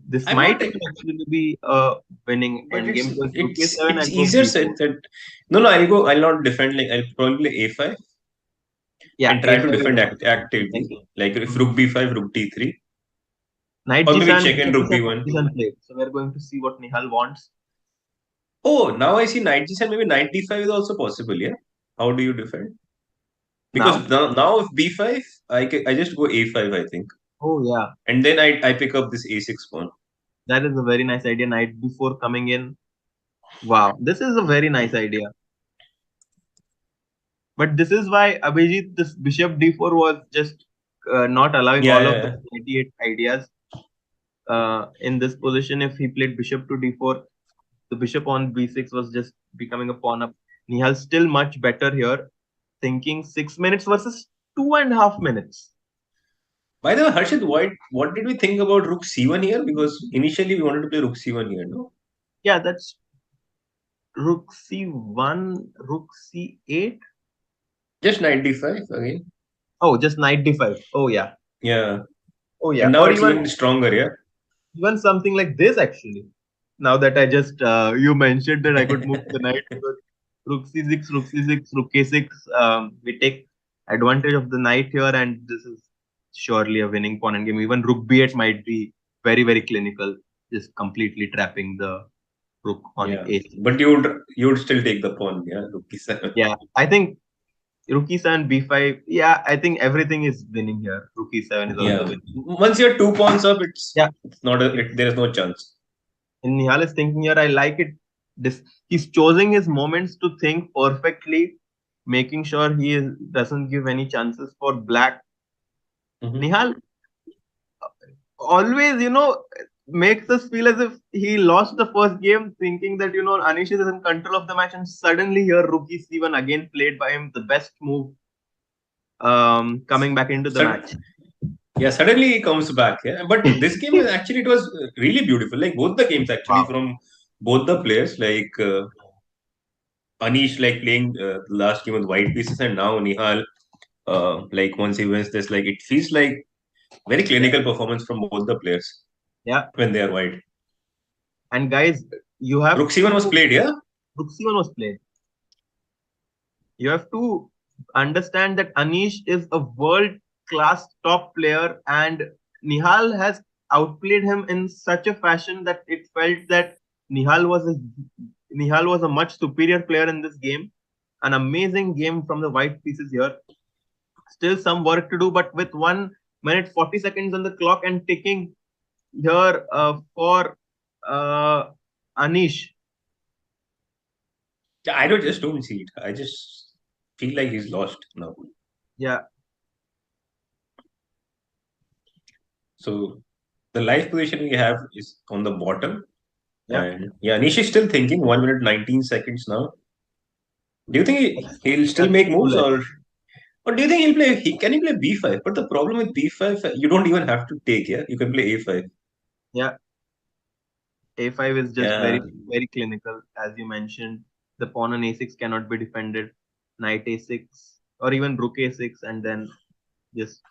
B: this
A: I'm
B: might
A: not,
B: even actually be a winning
A: but
B: endgame because rook a7, I
A: it's
B: go
A: easier
B: b4.
A: said that. No, I'll not defend. Like I'll probably a5
B: Yeah,
A: and try to
B: a5 is
A: defend
B: I
A: actively.
B: think.
A: Like if
B: Mhm.
A: rook b5, rook d3,
B: Knight
A: or maybe
B: g7,
A: check in
B: bishop
A: rook
B: e7
A: b1.
B: isn't played. So we're going to see what Nihal wants.
A: Oh, now I see knight g7. Maybe knight d5 is also possible. Yeah. How do you defend? Because
B: Now,
A: now if b5, I just go a5. I think,
B: oh yeah,
A: and then I pick up this a6 pawn.
B: that is a very nice idea. Knight before coming in. Wow, this is a very nice idea. But this is why Abhijit, this bishop d4 was just not allowing
A: Yeah,
B: all
A: yeah,
B: of the
A: yeah.
B: 98 ideas. In this position, if he played bishop to d4, the bishop on b6 was just becoming a pawn up. Nihal's still much better here, thinking 6 minutes versus 2.5 minutes.
A: By the way, Harshit, what did we think about rook c1 here? Because initially we wanted to play rook c1 here, no?
B: Yeah, that's rook c1, rook c8.
A: Just knight d5 again.
B: Oh, just knight d5. Oh, yeah.
A: Yeah.
B: Oh yeah,
A: And now
B: or
A: it's even stronger, yeah.
B: even something like this actually. Now that I just you mentioned that I could move to the knight because rook c6, rook c6, rook k6. We take advantage of the knight here, and this is surely a winning pawn endgame. Even rook b8 might be very clinical, just completely trapping the rook on
A: Yeah.
B: a6.
A: But you would still take the pawn, yeah, rook e7.
B: Yeah, I think rook e7, b5. Yeah, I think everything is winning here. Rook e7 is also
A: Yeah.
B: winning.
A: Once you're 2 pawns up,
B: Yeah,
A: it's not
B: it,
A: there is no chance.
B: in Nihal is thinking here, I like it. He's choosing his moments to think perfectly, making sure doesn't give any chances for black.
A: Mhm.
B: Nihal always, makes us feel as if he lost the first game, thinking that, Anish is in control of the match, and suddenly here, Rook e7 again played by him, the best move coming back into the
A: Sud-
B: match.
A: yeah, suddenly he comes back. Yeah, but this game actually it was really beautiful. Like both the games actually
B: Wow.
A: from both the players. Like Anish like playing last game with white pieces, and now Nihal like once he wins this, like it feels like very
B: Yeah.
A: clinical performance from both the players
B: Yeah.
A: when they are white.
B: And guys, you have
A: Rook c1 was
B: to.
A: played, yeah.
B: Rook c1 was played. You have to understand that Anish is a world class top player, and Nihal has outplayed him in such a fashion that it felt that Nihal was a, Nihal was a much superior player in this game. An amazing game from the white pieces here. Still some work to do, but with 1 minute 40 seconds on the clock and ticking here for uh, Anish.
A: Yeah, I don't just don't see it. I just feel like he's lost now.
B: Yeah,
A: So the life position we have is on the bottom.
B: yeah.
A: And yeah, Anish is still thinking 1 minute 19 seconds now. Do you think he'll still
B: That's
A: make
B: too
A: moves,
B: less.
A: or do you think can he play b5? But the problem with b5, you don't even have to take, yeah. You can play a5.
B: Yeah, A5 is just
A: Yeah.
B: very clinical, as you mentioned. The pawn on A6 cannot be defended. Knight A6 or even rook A6, and then just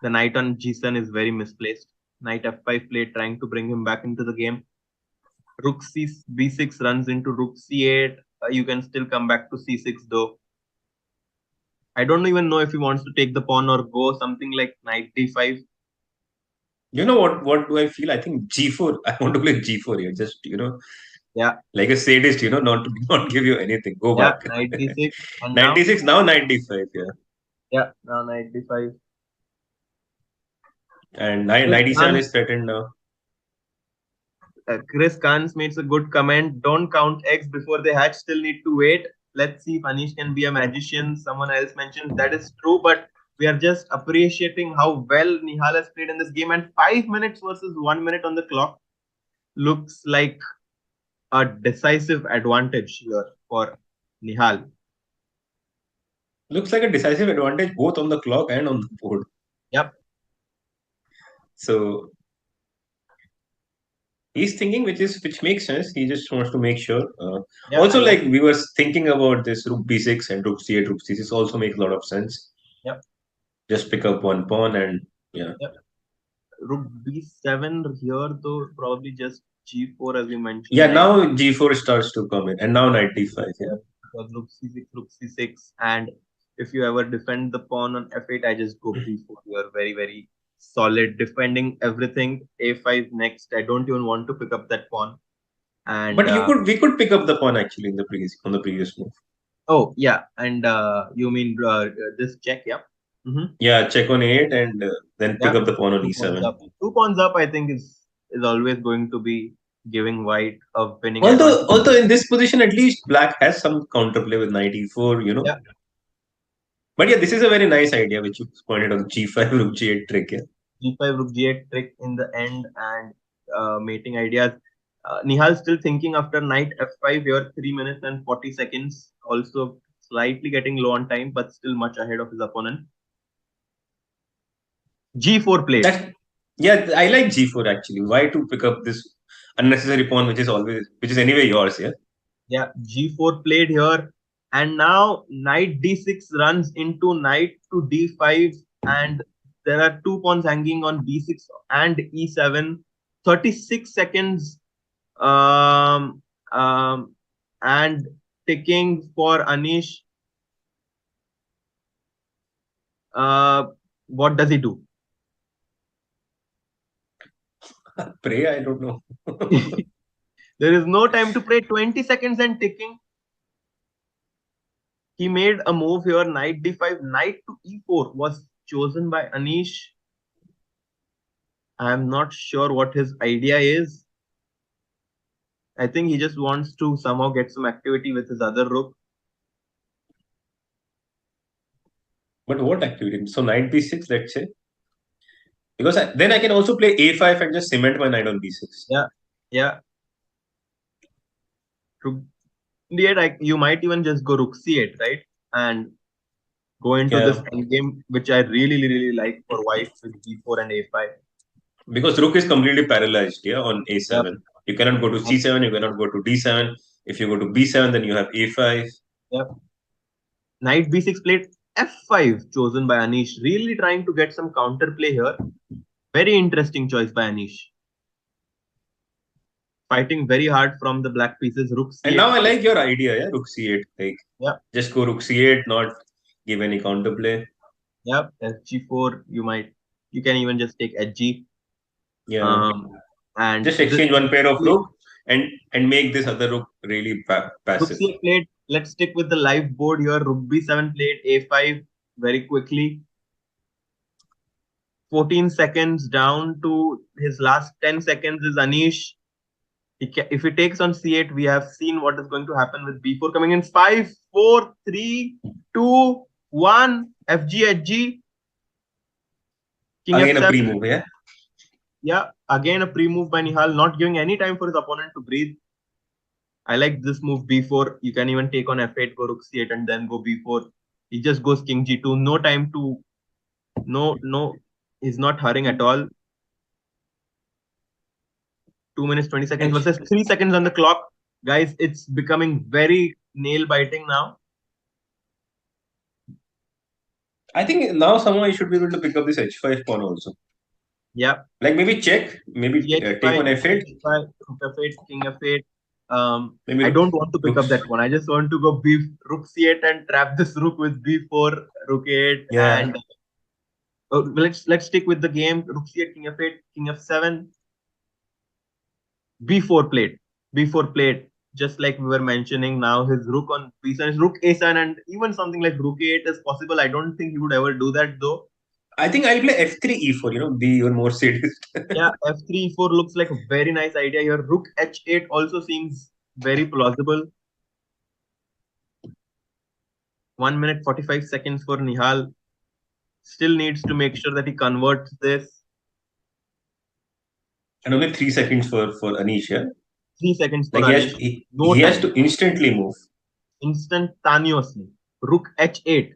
B: the knight on G7 is very misplaced. Knight F5 played, trying to bring him back into the game. Rook C B6 runs into rook C8. You can still come back to C6 though. I don't even know if he wants to take the pawn or go something like knight D5.
A: You know what? What do I feel? I think g4. I want to play g4 here. Just
B: Yeah,
A: like a sadist. Not to not give you anything. Go
B: yeah,
A: back.
B: knight D6, and now
A: 96 now 95. Yeah,
B: yeah, now knight D5.
A: and
B: Chris
A: 97
B: Khan
A: is threatened now.
B: Chris Khan's makes a good comment. Don't count eggs before they hatch. Still need to wait. Let's see if Anish can be a magician. Someone else mentioned that is true, but we are just appreciating how well Nihal has played in this game. And 5 minutes versus 1 minute on the clock looks like a decisive advantage here for Nihal.
A: Looks like a decisive advantage both on the clock and on the board.
B: Yep.
A: So he's thinking, which makes sense. He just wants to make sure.
B: Yeah, I
A: Also,
B: like
A: like
B: it.
A: we were thinking about this rook b6 and rook c8, rook c6 also makes a lot of sense.
B: Yep.
A: Just pick up one pawn and yeah.
B: Yep. Rook B7 here, though, probably just G4 as you mentioned.
A: Yeah,
B: Knight
A: now g4 starts to come in, and now knight d5. Yeah.
B: because rook c6, rook c6, and if you ever defend the pawn on f8, I just go b4. You are very solid defending everything. A5 next. I don't even want to pick up that pawn. And
A: But we could pick up the pawn actually in the previous move.
B: oh yeah, and you mean this check? Yeah. Mm-hmm.
A: Yeah, check on a8 and then pick
B: Yeah.
A: up the pawn on
B: 2 pawns
A: e7.
B: up. 2 pawns up. I think is always going to be giving white a winning
A: Although
B: advantage.
A: although in this position at least black has some counterplay with knight e4.
B: Yeah.
A: But yeah, this is a very nice idea which you pointed on g5 rook g8 trick. Yeah.
B: G5 rook G8 trick in the end, and mating ideas. Nihal still thinking after knight F5 here, 3 minutes and 40 seconds. Also slightly getting low on time, but still much ahead of his opponent. G4 played.
A: Yeah, I like g4 actually. Why to pick up this unnecessary pawn which is anyway yours? Yeah.
B: Yeah, G4 played here. And now knight D6 runs into knight to D5, and There are 2 pawns hanging on b6 and e7. 36 seconds. Um, and ticking for Anish. What does he do?
A: Pray, I don't know.
B: There is no time to play. 20 seconds and ticking. He made a move here. Knight d5, knight to e4 was chosen by Anish. I am not sure what his idea is. I think he just wants to somehow get some activity with his other rook.
A: But what activity? So knight b6, let's say. Because then I can also play a5 and just cement my knight on b6.
B: Yeah, yeah. Rook d8, you might even just go rook c8, right? And go into this
A: Yeah.
B: endgame, which I really, really like for white with b4 and a5.
A: Because rook is completely paralyzed, yeah, on
B: Yep.
A: a7. You cannot go to c7, you cannot go to d7. If you go to b7, then you have a5.
B: Yep. Knight b6 played f5 chosen by Anish. Really trying to get some counterplay here. Very interesting choice by Anish. Fighting very hard from the black pieces. Rook c8.
A: And now I like your idea, yeah, rook c8. Like,
B: yeah,
A: just go rook c8, not give any counterplay.
B: yeah. Fg4. You can even just take hg.
A: Yeah.
B: And
A: Just exchange one pair of
B: rook
A: rook and make this other rook really passive.
B: c8 played. Let's stick with the live board here. Rook b7 played a5 very quickly. 14 seconds down to his last 10 seconds is Anish. If he takes on c8, we have seen what is going to happen with b4 coming in. 5, 4, 3, 2, 1. FG, HG. King
A: Again
B: f7.
A: a pre-move, yeah?
B: Yeah, again a pre-move by Nihal, not giving any time for his opponent to breathe. I like this move b4. You can even take on f8, go rook c8, and then go b4. He just goes king g2. No time to... No, he's not hurrying at all. 2 minutes 20 seconds versus 3 seconds on the clock. Guys, it's becoming very nail biting now.
A: I think now someone should be able to pick up this h5 pawn also.
B: Yeah.
A: Like maybe check, maybe take on f8.
B: F8, king f8.
A: Maybe
B: I don't want to pick
A: looks,
B: up that one. I just want to go rook c8 and trap this rook with b4, rook 8,
A: yeah.
B: and let's stick with the game. Rook c8, king f8, king f7, b4 played, b4 played. Just like we were mentioning, now his rook on b7 is rook a7, and even something like rook a8 is possible. I don't think he would ever do that though.
A: I think I'll play f3 e4, be even more sadist.
B: Yeah, f3 e4 looks like a very nice idea here. Rook h8 also seems very plausible. 1 minute 45 seconds for Nihal. Still needs to make sure that he converts this.
A: And only 3 seconds for Anish, yeah?
B: 3 seconds for
A: like
B: Anish.
A: he has to instantly move.
B: Instantaneously. Rook h8.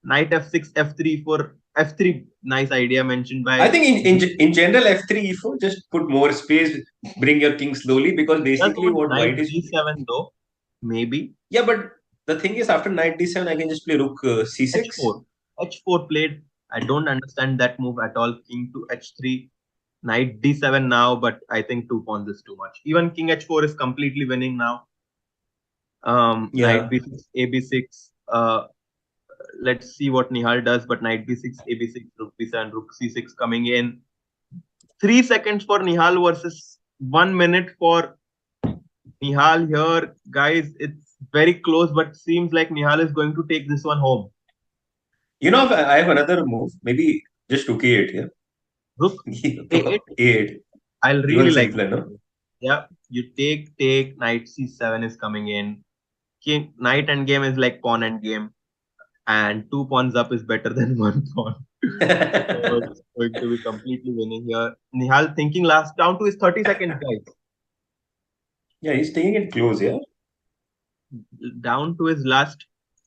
B: Knight f6, f3 for f3. Nice idea mentioned by...
A: I think in general, f3, e4, just put more space, bring your king slowly, because basically what
B: Knight
A: white is...
B: g7 though. Maybe.
A: Yeah, but the thing is, after knight d7, I can just play rook c6.
B: h4. h4 played. I don't understand that move at all. King to h3. Knight d7 now, but I think 2 pawns is too much. Even king h4 is completely winning now. Knight b6, ab6. Let's see what Nihal does, but knight b6, ab6, rook b7, rook c6 coming in. 3 seconds for Nihal versus 1 minute for Nihal here. Guys, it's very close, but seems like Nihal is going to take this one home.
A: I have another move. Maybe just rook a8 here.
B: Rook a8?
A: a8.
B: I'll really
A: even
B: like
A: simpler, no?
B: Yeah, you take, knight c7 is coming in. King, knight endgame is like pawn endgame. And 2 pawns up is better than 1 pawn. So it's going to be completely winning here. Nihal thinking last down to his 30 seconds, guys.
A: Yeah, he's taking it close, yeah?
B: Down to his last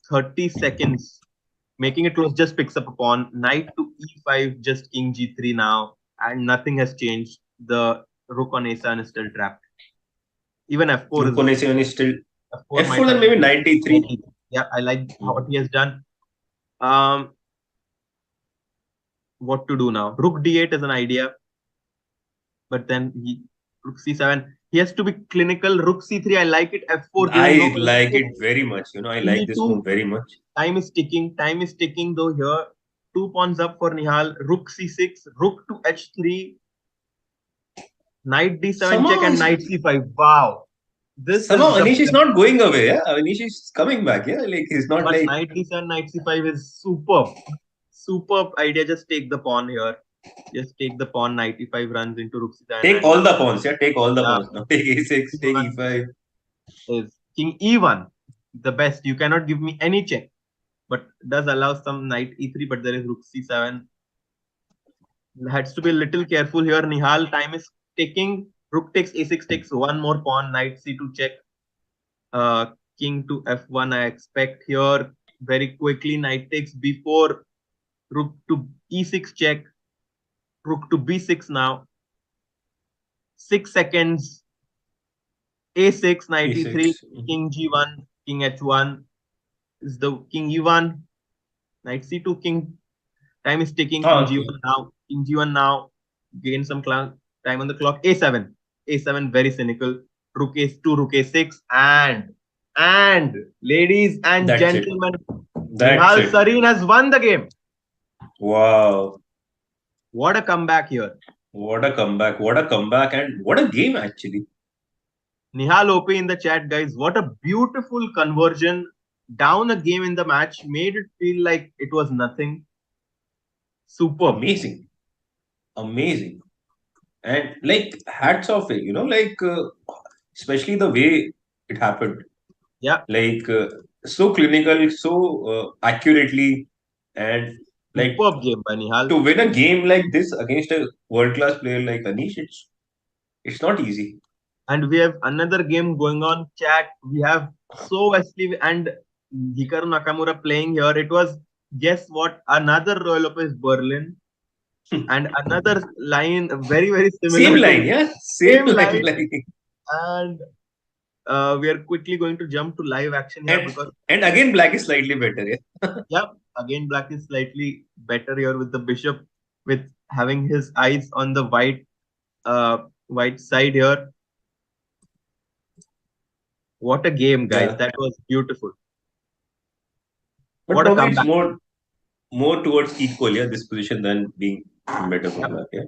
B: 30 seconds. Making it close, just picks up a pawn. Knight to e5, just king g3 now. And nothing has changed. The rook on a7 is still trapped. Even f4
A: rook on a7 is still...
B: f4
A: then maybe knight d3.
B: Yeah, I like what he has done. what to do now. Rook d8 is an idea, but then rook c7. He has to be clinical. Rook c3. I like it. f4, giving no
A: I like
B: escape.
A: it very much. I
B: King
A: like this
B: e2.
A: move very much.
B: Time is ticking. Time is ticking. Though here, 2 pawns up for Nihal. Rook c6. Rook to h3. Knight d7 check
A: Somehow,
B: and knight c5. Wow, this is
A: somehow
B: the
A: Anish is
B: best.
A: not going away. Yeah, Anish is coming back. Yeah, like he's not
B: But
A: like
B: knight d7, knight c5 is superb. Superb idea. Just take the pawn here. Just take the pawn. Knight e5 runs into rook c7
A: take
B: and
A: all the pawns. Yeah, take all the
B: yeah,
A: pawns now. Take a6, take
B: e1
A: e5.
B: is king e1. The best. You cannot give me any check, but does allow some knight e3. But there is rook c7. Has to be a little careful here. Nihal, time is ticking. Rook takes a6, takes one more pawn. Knight c2 check. Uh, King to f1. I expect here very quickly. Knight takes b4. Rook to e6 check. Rook to b6 now. 6 seconds. A6, knight e3.
A: e6.
B: King g1. King h1. Is the king e1. Knight c2. King. Time is ticking. King
A: Oh, okay.
B: g1 now. King g1 now. Gain some time on the clock. A7. A7 very cynical. Rook a2. Rook a6. And ladies and
A: That's it.
B: gentlemen,
A: That's
B: Nihal
A: it.
B: Sarin has won the game.
A: Wow.
B: What a comeback here.
A: What a comeback. What a comeback. And what a game, actually.
B: Nihal OP in the chat, guys. What a beautiful conversion. Down a game in the match. Made it feel like it was nothing. Superb.
A: Amazing. Amazing. And like, hats off it, especially the way it happened.
B: Yeah.
A: Like, so clinical, so accurately. And like,
B: Superb game by Nihal.
A: to win a game like this against a world class player like Anish, it's not easy.
B: And we have another game going on. Chat. We have So Wesley and Hikaru Nakamura playing here. It was, guess what? Another Royal Lopez Berlin. And another line very, very similar
A: Same line,
B: to
A: yeah? Same
B: same
A: line.
B: line.
A: Like,
B: And we are quickly going to jump to live action here
A: and,
B: because,
A: and again, black is slightly better, yeah?
B: yeah, again, black is slightly better here with the bishop, with having his eyes on the white side here. What a game, guys.
A: Yeah.
B: That was beautiful.
A: But
B: What a
A: probably it's
B: comeback.
A: more towards equal, yeah, this position than being better for
B: Yep.
A: black, yeah?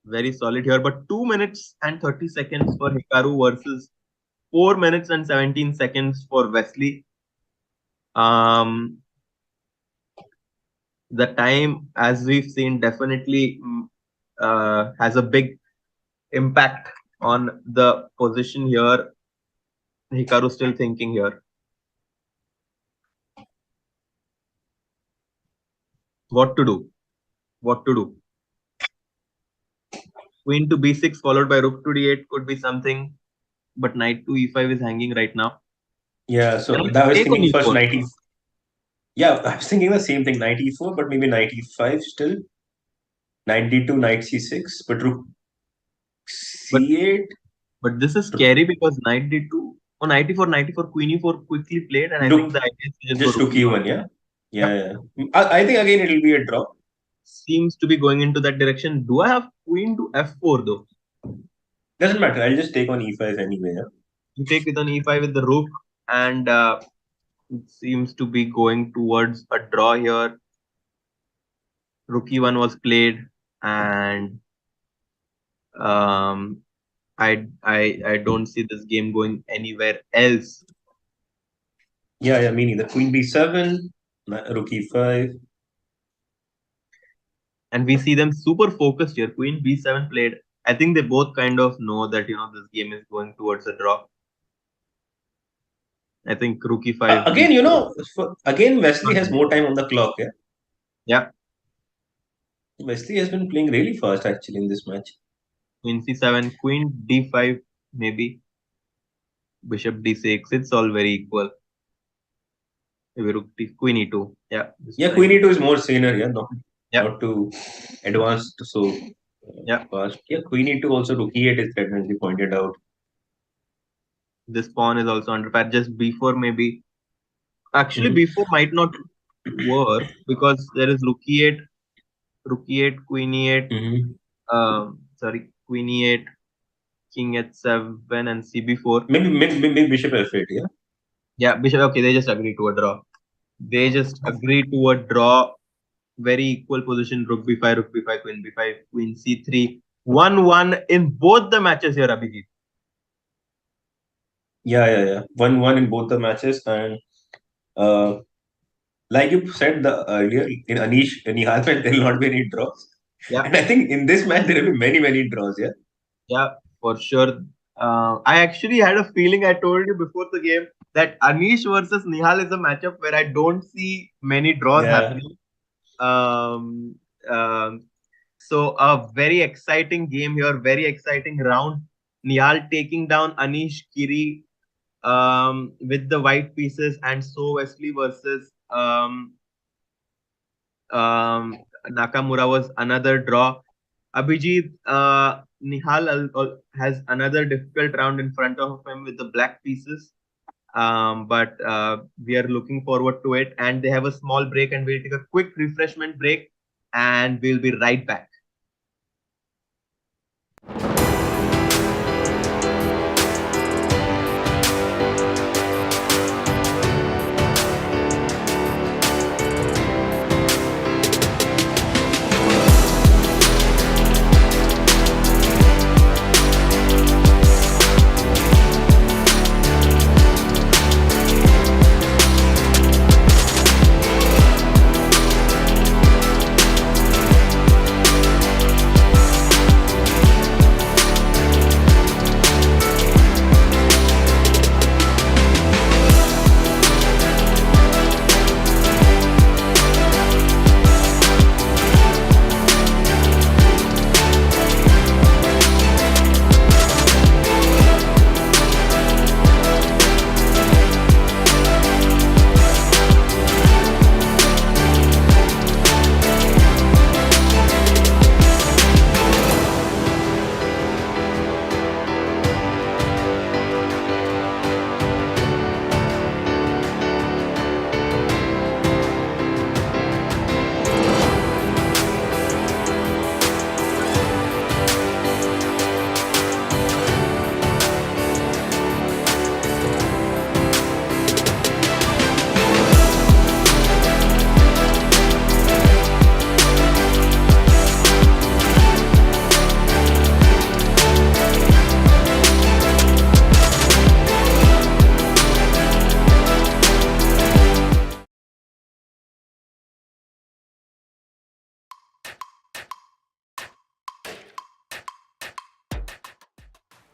B: Very solid here. But 2 minutes and 30 seconds for Hikaru versus 4 minutes and 17 seconds for Wesley. The time, as we've seen, definitely has a big impact on the position here. Hikaru still thinking here. What to do? What to do? Queen to b6 followed by rook to d8 could be something, but knight to e5 is hanging right now.
A: Yeah,
B: Can
A: so
B: I
A: that I was
B: take on
A: thinking first
B: e4?
A: 90. Yeah, I was thinking the same thing, 94, but maybe 95 still. 92, knight c6, but rook
B: But
A: c8.
B: but this is scary because knight d2 on 94, 94, queen e4 quickly played, and I think
A: Rook,
B: the idea is to just go
A: just
B: rook
A: rook
B: e1.
A: e1, yeah?
B: Yep.
A: Yeah. I think again it'll be a draw.
B: Seems to be going into that direction. Do I have queen to f4 though?
A: Doesn't matter, I'll just take on e5 anyway, yeah?
B: You take with an e5 with the rook, and it seems to be going towards a draw here. Rook e1 was played, and I don't see this game going anywhere else.
A: Yeah, me neither. Queen b7, rook e5.
B: And we see them super focused here. Queen b7 played. I think they both kind of know that this game is going towards a draw. I think rook e5.
A: Again, again Wesley has more time on the clock, yeah?
B: Yeah.
A: Wesley has been playing really fast actually in this match.
B: Queen c7, queen d5, maybe. Bishop d6. It's all very equal. Maybe rook queen e2. Yeah.
A: Yeah, queen e2 is more saner, yeah? Not too advanced, so fast. Yeah, queen e2 also, rook e8 is definitely pointed out.
B: This pawn is also under pair. Just b4 maybe. Actually, b4 might not work because there is rook e8. rook e8, queen e8, queen e8, king h7 and cb4.
A: Maybe bishop f8, yeah?
B: Yeah, bishop. Okay, they just agree to a draw. They just agree to a draw. Very equal position. Rook b5, rook b5, queen b5, queen c3. 1-1 in both the matches here, Abhijit.
A: Yeah. 1-1 in both the matches. And uh, like you said earlier, in Nihal match, there will not be any draws.
B: Yeah.
A: And I think in this match, there will be many draws, yeah?
B: Yeah, for sure. I actually had a feeling, I told you before the game, that Anish versus Nihal is a matchup where I don't see many draws
A: Yeah.
B: happening. Um, um, so a very exciting game here, very exciting round. Nihal taking down Anish Giri with the white pieces, and so Wesley versus Nakamura was another draw. Abhijit, Nihal has another difficult round in front of him with the black pieces. But we are looking forward to it. And they have a small break, and we'll take a quick refreshment break, and we'll be right back.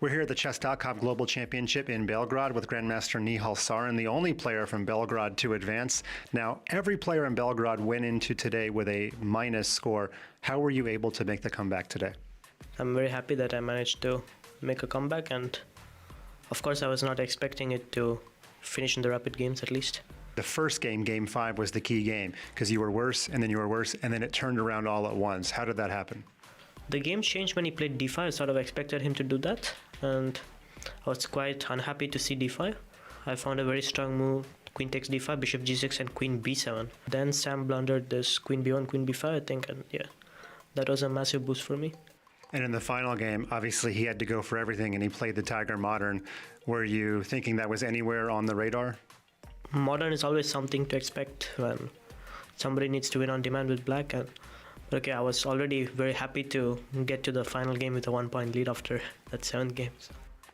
F: We're here at the Chess.com Global Championship in Belgrade with Grandmaster Nihal Sarin, the only player from Belgrade to advance. Now, every player in Belgrade went into today with a minus score. How were you able to make the comeback today?
G: I'm very happy that I managed to make a comeback, and of course I was not expecting it to finish in the rapid games at least.
F: The first game, Game 5, was the key game because you were worse and then you were worse and then it turned around all at once. How did that happen?
G: The game changed when he played d5. I sort of expected him to do that, and I was quite unhappy to see d5. I found a very strong move, queen takes d5, bishop g6 and queen b7. Then Sam blundered this queen b1, queen b5 I think, and yeah, that was a massive boost for me.
F: And in the final game, obviously he had to go for everything and he played the Tiger Modern. Were you thinking that was anywhere on the radar?
G: Modern is always something to expect when somebody needs to win on demand with black, and okay, I was already very happy to get to the final game with a 1-point lead after that 7th game.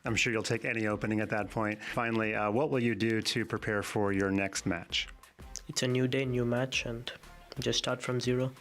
F: I'm sure you'll take any opening at that point. Finally, what will you do to prepare for your next match?
G: It's a new day, new match, and just start from zero.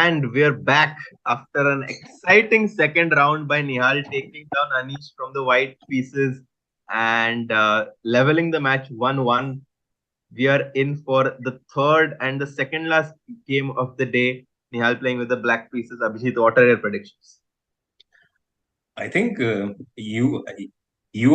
B: And we're back after an exciting second round by Nihal taking down Anish from the white pieces and leveling the match 1-1. We are in for the third and the second last game of the day. Nihal playing with the black pieces. Abhijit, what are your predictions?
A: I think you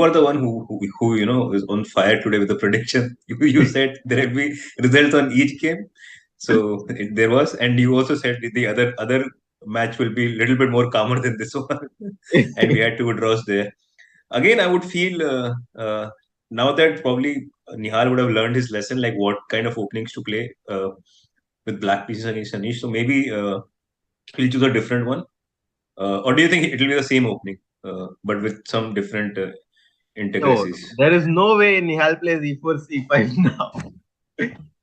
A: are the one who is on fire today with the prediction. You said there will be results on each game, so there was, and you also said the other match will be a little bit more calmer than this one, and we had two draws there. Again, I would feel now that probably Nihal would have learned his lesson, like what kind of openings to play with black pieces against Anish. So maybe he'll choose a different one. Or do you think it will be the same opening, but with some different
B: No,
A: intricacies?
B: there is no way Nihal plays e4, c5 now.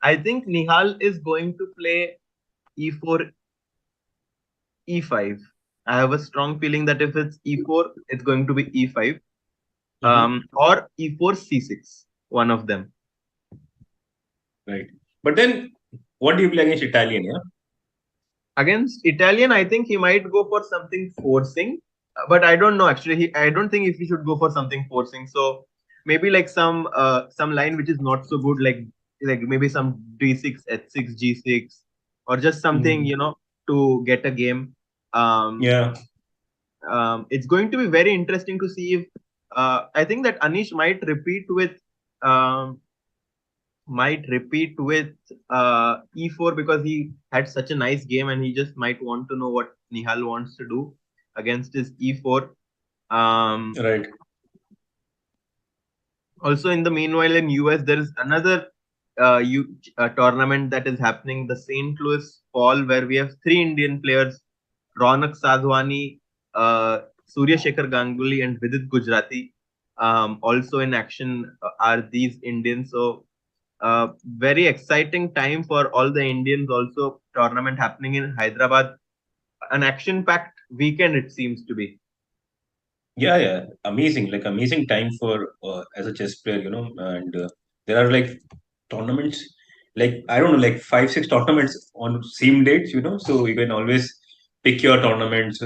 B: I think Nihal is going to play e4, e5. I have a strong feeling that if it's e4, it's going to be e5,
A: Hmm.
B: or e4, c6, one of them.
A: Right. But then, what do you play against Italian? Yeah.
B: Against Italian, I think he might go for something forcing, but I don't know actually. I don't think if he should go for something forcing. So maybe like some line which is not so good, like maybe some d6, h6, g6, or just something
A: Hmm.
B: to get a game. Um,
A: Yeah.
B: it's going to be very interesting to see if I think that Anish um, might repeat with e4 because he had such a nice game and he just might want to know what Nihal wants to do against his e4. Um,
A: Right.
B: Also, in the meanwhile, in US, there is another tournament that is happening, the St. Louis Fall, where we have three Indian players, Ronak Sadhwani, Surya Shekhar Ganguly, and Vidit Gujarati. Also in action are these Indians. So very exciting time for all the Indians. Also, tournament happening in Hyderabad. An action-packed weekend it seems to be.
A: Yeah, yeah, amazing, like amazing time for as a chess player, and there are like tournaments, like I don't know, like 5, 6 tournaments on same dates, so you can always pick your tournaments,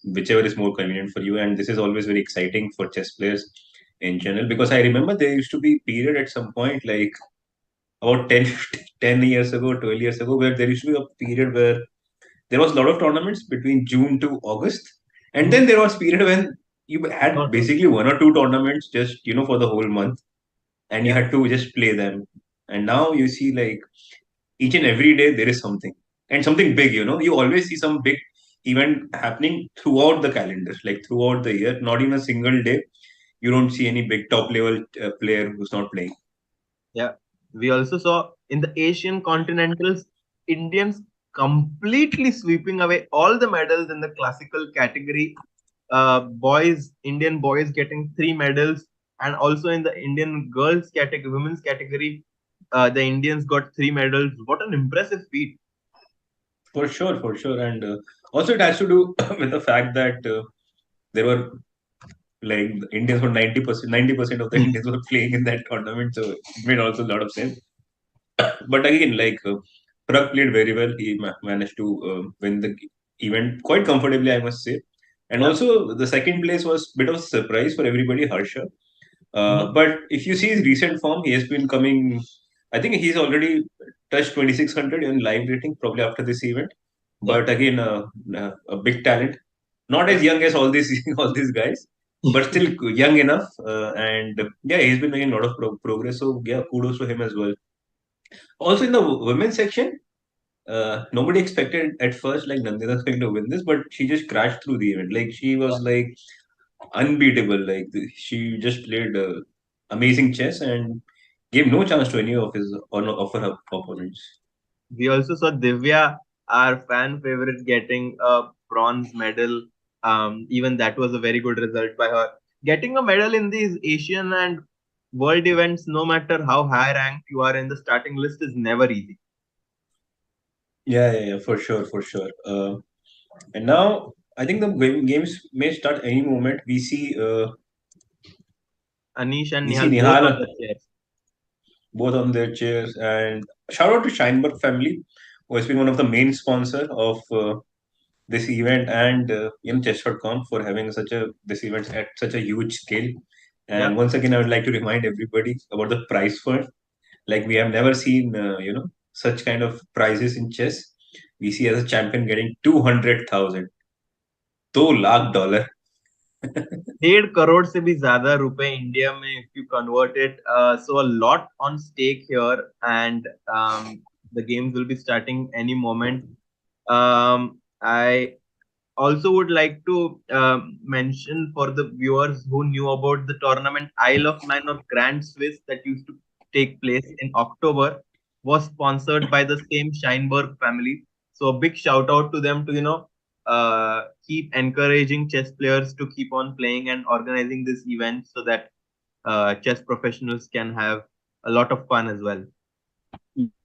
A: whichever is more convenient for you, and this is always very exciting for chess players in general because I remember there used to be period at some point, like about 10 years ago, 12 years ago, where there used to be a period where there was a lot of tournaments between June to August, and then
B: Mhm.
A: there was period when you had
B: Not only.
A: basically one or two tournaments just for the whole month, and you
B: Yeah.
A: had to just play them. And now you see like each and every day there is something and something big. You always see some big event happening throughout the calendar, like throughout the year. Not in a single day you don't see any big top level player who's not playing.
B: Yeah. We also saw in the Asian continentals, Indians completely sweeping away all the medals in the classical category. Indian boys getting 3 medals, and also in the Indian girls category, women's category, the Indians got 3 medals. What an impressive feat!
A: For sure, and also it has to do with the fact that there were like the Indians were 90% of the Indians were playing in that tournament, so it made also a lot of sense. But again, like Prag played very well. He managed to win the event quite comfortably, I must say. And
B: Yeah.
A: also, the second place was a bit of a surprise for everybody, Harsha.
B: Mhm.
A: But if you see his recent form, he has been coming. I think he's already touched 2600 in live rating, probably after this event.
B: Yeah.
A: But again, a big talent, not as
B: Yeah.
A: young as all these all these guys, but still young enough. And yeah, he's been making a lot of progress. So yeah, kudos to him as well. Also in the women's section, nobody expected at first like Nandita's going to win this, but she just crashed through the event. Like she was like unbeatable. Like she just played amazing chess and gave no chance to any of his of her opponents.
B: We also saw Divya, our fan favorite, getting a bronze medal. Even that was a very good result by her. Getting a medal in these Asian and world events, no matter how high ranked you are in the starting list, is never easy.
A: Yeah, yeah, yeah, for sure, for sure. And now I think the games may start any moment.
B: Anish and
A: We see
B: Nihal both on
A: Nihal
B: the chairs.
A: both on their chairs, and shout out to Scheinberg family who has been one of the main sponsor of this event, and Chess.com for having this event at such a huge scale.
B: Yeah.
A: And once again, I would like to remind everybody about the prize fund. Like we have never seen, such kind of prizes in chess. We see as a champion getting 200,000, $2 lakh.
B: 1.5 crore से भी ज्यादा रुपए India में if you convert it, so a lot on stake here, and the games will be starting any moment. I also would like to mention for the viewers who knew about the tournament, Isle of Man or Grand Swiss that used to take place in October was sponsored by the same Scheinberg family. So a big shout out to them to keep encouraging chess players to keep on playing and organizing this event so that chess professionals can have a lot of fun as well.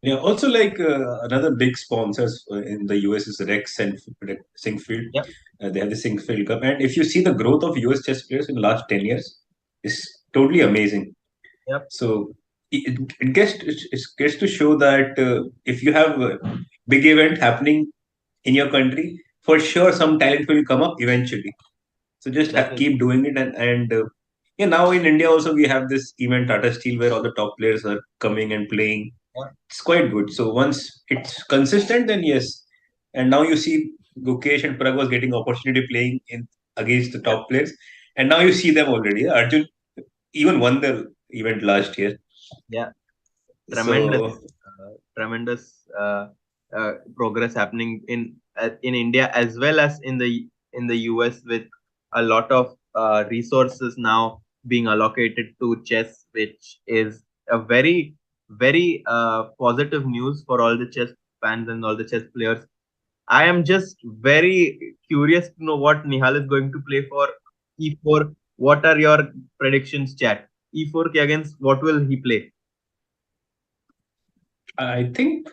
A: Yeah, also like another big sponsors in the US is Sinkfield.
B: Yep.
A: They have the Sinkfield Cup, and if you see the growth of US chess players in the last 10 years, is totally amazing.
B: Yep.
A: So it gets to show that if you have a big event happening in your country, for sure some talent will come up eventually. So just
B: That is,
A: keep doing it, and yeah, now in India also we have this event Tata Steel where all the top players are coming and playing.
B: yeah.
A: It's quite good. So once it's consistent, then yes. And now you see Gukesh and Parag was getting opportunity playing in against the
B: Yeah.
A: top players, and now you see them already. Arjun even won the event last year.
B: Yeah. Tremendous,
A: So
B: tremendous progress happening in India as well as in the US, with a lot of resources now being allocated to chess, which is a very very positive news for all the chess fans and all the chess players. I am just very curious to know what Nihal is going to play for E4. What are your predictions, chat? E4 ke against what will he play?
A: I think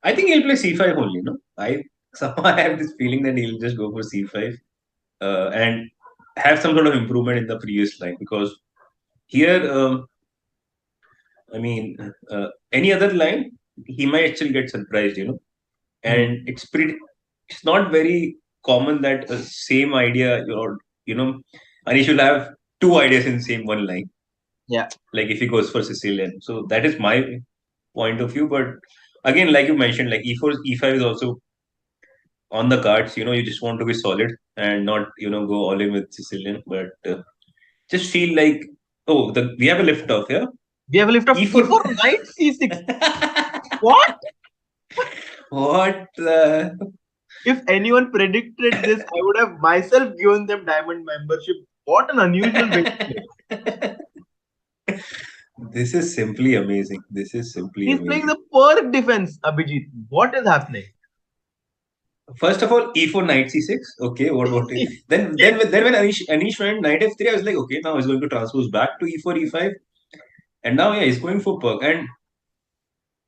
A: he'll play C5 only. No, I somehow I have this feeling that he'll just go for C5 and have some sort of improvement in the previous line, because here, I mean, any other line, he might still get surprised, and it's not very common that a same idea, Anish will have two ideas in same one line.
B: Yeah.
A: Like if he goes for Sicilian. So that is my point of view. But again, like you mentioned, like E4, E5 is also on the cards. You just want to be solid and not, go all in with Sicilian. But just feel like, oh, we have a lift off, yeah?
B: We have a lift of
A: E4.
B: E4 knight C6. What?
A: What?
B: If anyone predicted this, I would have myself given them diamond membership. What an unusual way to play.
A: This is simply amazing. This is simply
B: He's
A: amazing.
B: playing the Perk defense, Abhijit. What is happening?
A: First of all, E4 knight C6. Okay, what? Then when Anish went knight F3, I was like, okay, now he's going to transpose back to E4 E5, and now yeah, he's going for perk. And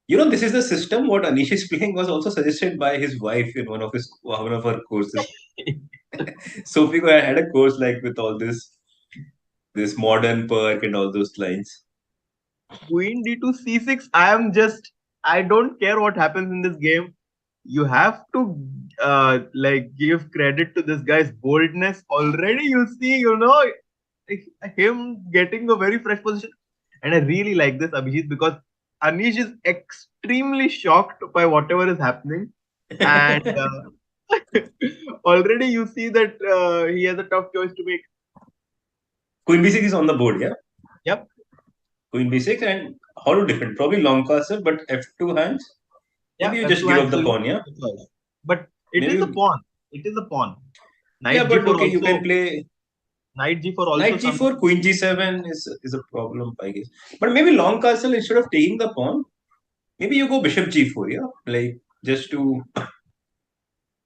A: this is the system. What Anish is playing was also suggested by his wife in one of her courses. Sophie had a course like with all this modern perk and all those lines.
B: Queen D2 C6. I don't care what happens in this game. You have to give credit to this guy's boldness. Already you see, him getting a very fresh position. And I really like this, Abhijit, because Anish is extremely shocked by whatever is happening. And already you see that he has a tough choice to make.
A: Queen B6 is on the board, yeah?
B: Yep.
A: Queen B6, and how to defend? Probably long castle, but F2 hands.
B: Yeah,
A: Maybe you just give up the pawn, yeah?
B: But it is a pawn. It is a pawn. Knight
A: yeah, but
B: G4
A: okay, you
B: also,
A: can play
B: Knight G4 also.
A: Knight G4, Queen G7 is a problem, I guess. But maybe long castle, instead of taking the pawn, maybe you go Bishop G4, yeah? Like, just to...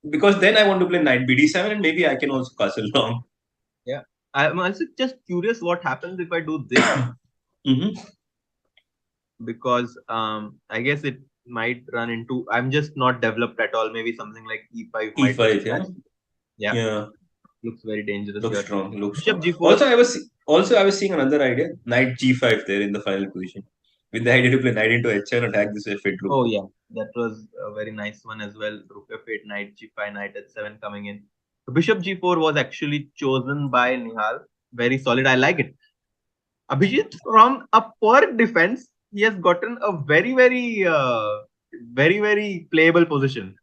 A: Because then I want to play Knight BD7 and maybe I can also castle long.
B: Yeah. I'm also just curious what happens if I do this. Because I guess it might run into... I'm just not developed at all. Maybe something like E5 might...
A: E5, yeah?
B: Yeah. Looks very dangerous.
A: Looks
B: here.
A: strong.
B: Bishop G4.
A: Also, I was seeing another idea. Knight G5 there in the final position. with the idea to play knight into h7, attack this f8 rook.
B: Oh yeah, that was a very nice one as well. Rook f8, knight g5, knight h7 coming in. So bishop g4 was actually chosen by Nihal. Very solid. I like it. Abhijit, from a per defense, he has gotten a very playable position.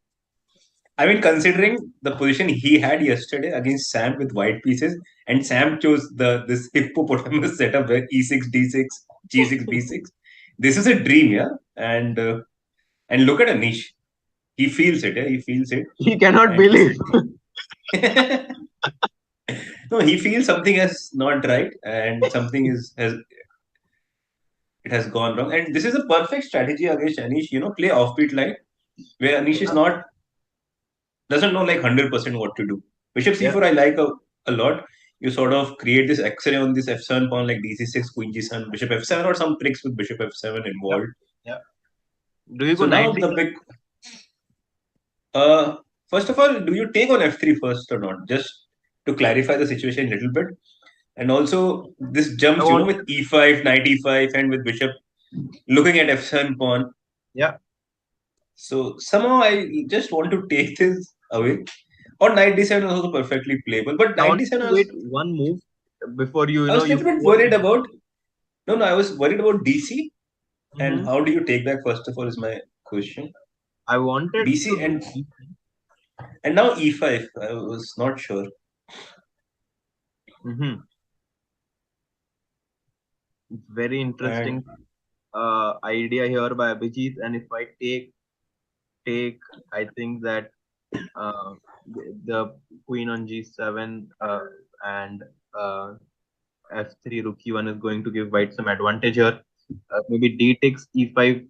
A: I mean, considering the position he had yesterday against Sam with white pieces, and Sam chose this hippopotamus setup where e6, d6, g6, b6. This is a dream, yeah. And look at Anish. He feels it, yeah. He feels it,
B: He cannot
A: and
B: believe.
A: no, he feels something is not right, and something is has it has gone wrong. And this is a perfect strategy against Anish. Play offbeat line where Anish is not doesn't know like 100% what to do. Bishop
B: Yeah,
A: c4 I like a lot. You sort of create this X-ray on this f7 pawn like dc6, queen g7, bishop f7, or some tricks with bishop f7
B: yeah,
A: involved.
B: yeah. Do you go
A: So now
B: knight
A: the
B: d7?
A: big uh first of all, do you take on f3 first or not? Just to clarify the situation a little bit. And also this
B: I
A: jumps,
B: want.
A: with e5, knight e5, and with bishop looking at f7 pawn.
B: Yeah,
A: So somehow I just want to take this away. Or knight d7 is also perfectly playable. But
B: I
A: knight
B: want
A: d7
B: to wait one move before
A: I was a
B: you
A: little bit
B: go on
A: worried
B: to
A: about. No, no, I was worried about DC. And
B: hmm
A: how do you take back, first of all, is my question.
B: I wanted
A: BC
B: to do.
A: and now E5. I was not sure.
B: Mm-hmm. Very
A: And
B: interesting idea here by Abhijit. And if I take, I think that uh, the queen on g7 and uh, f3 rook e1 is going to give white some advantage here. Maybe d takes e5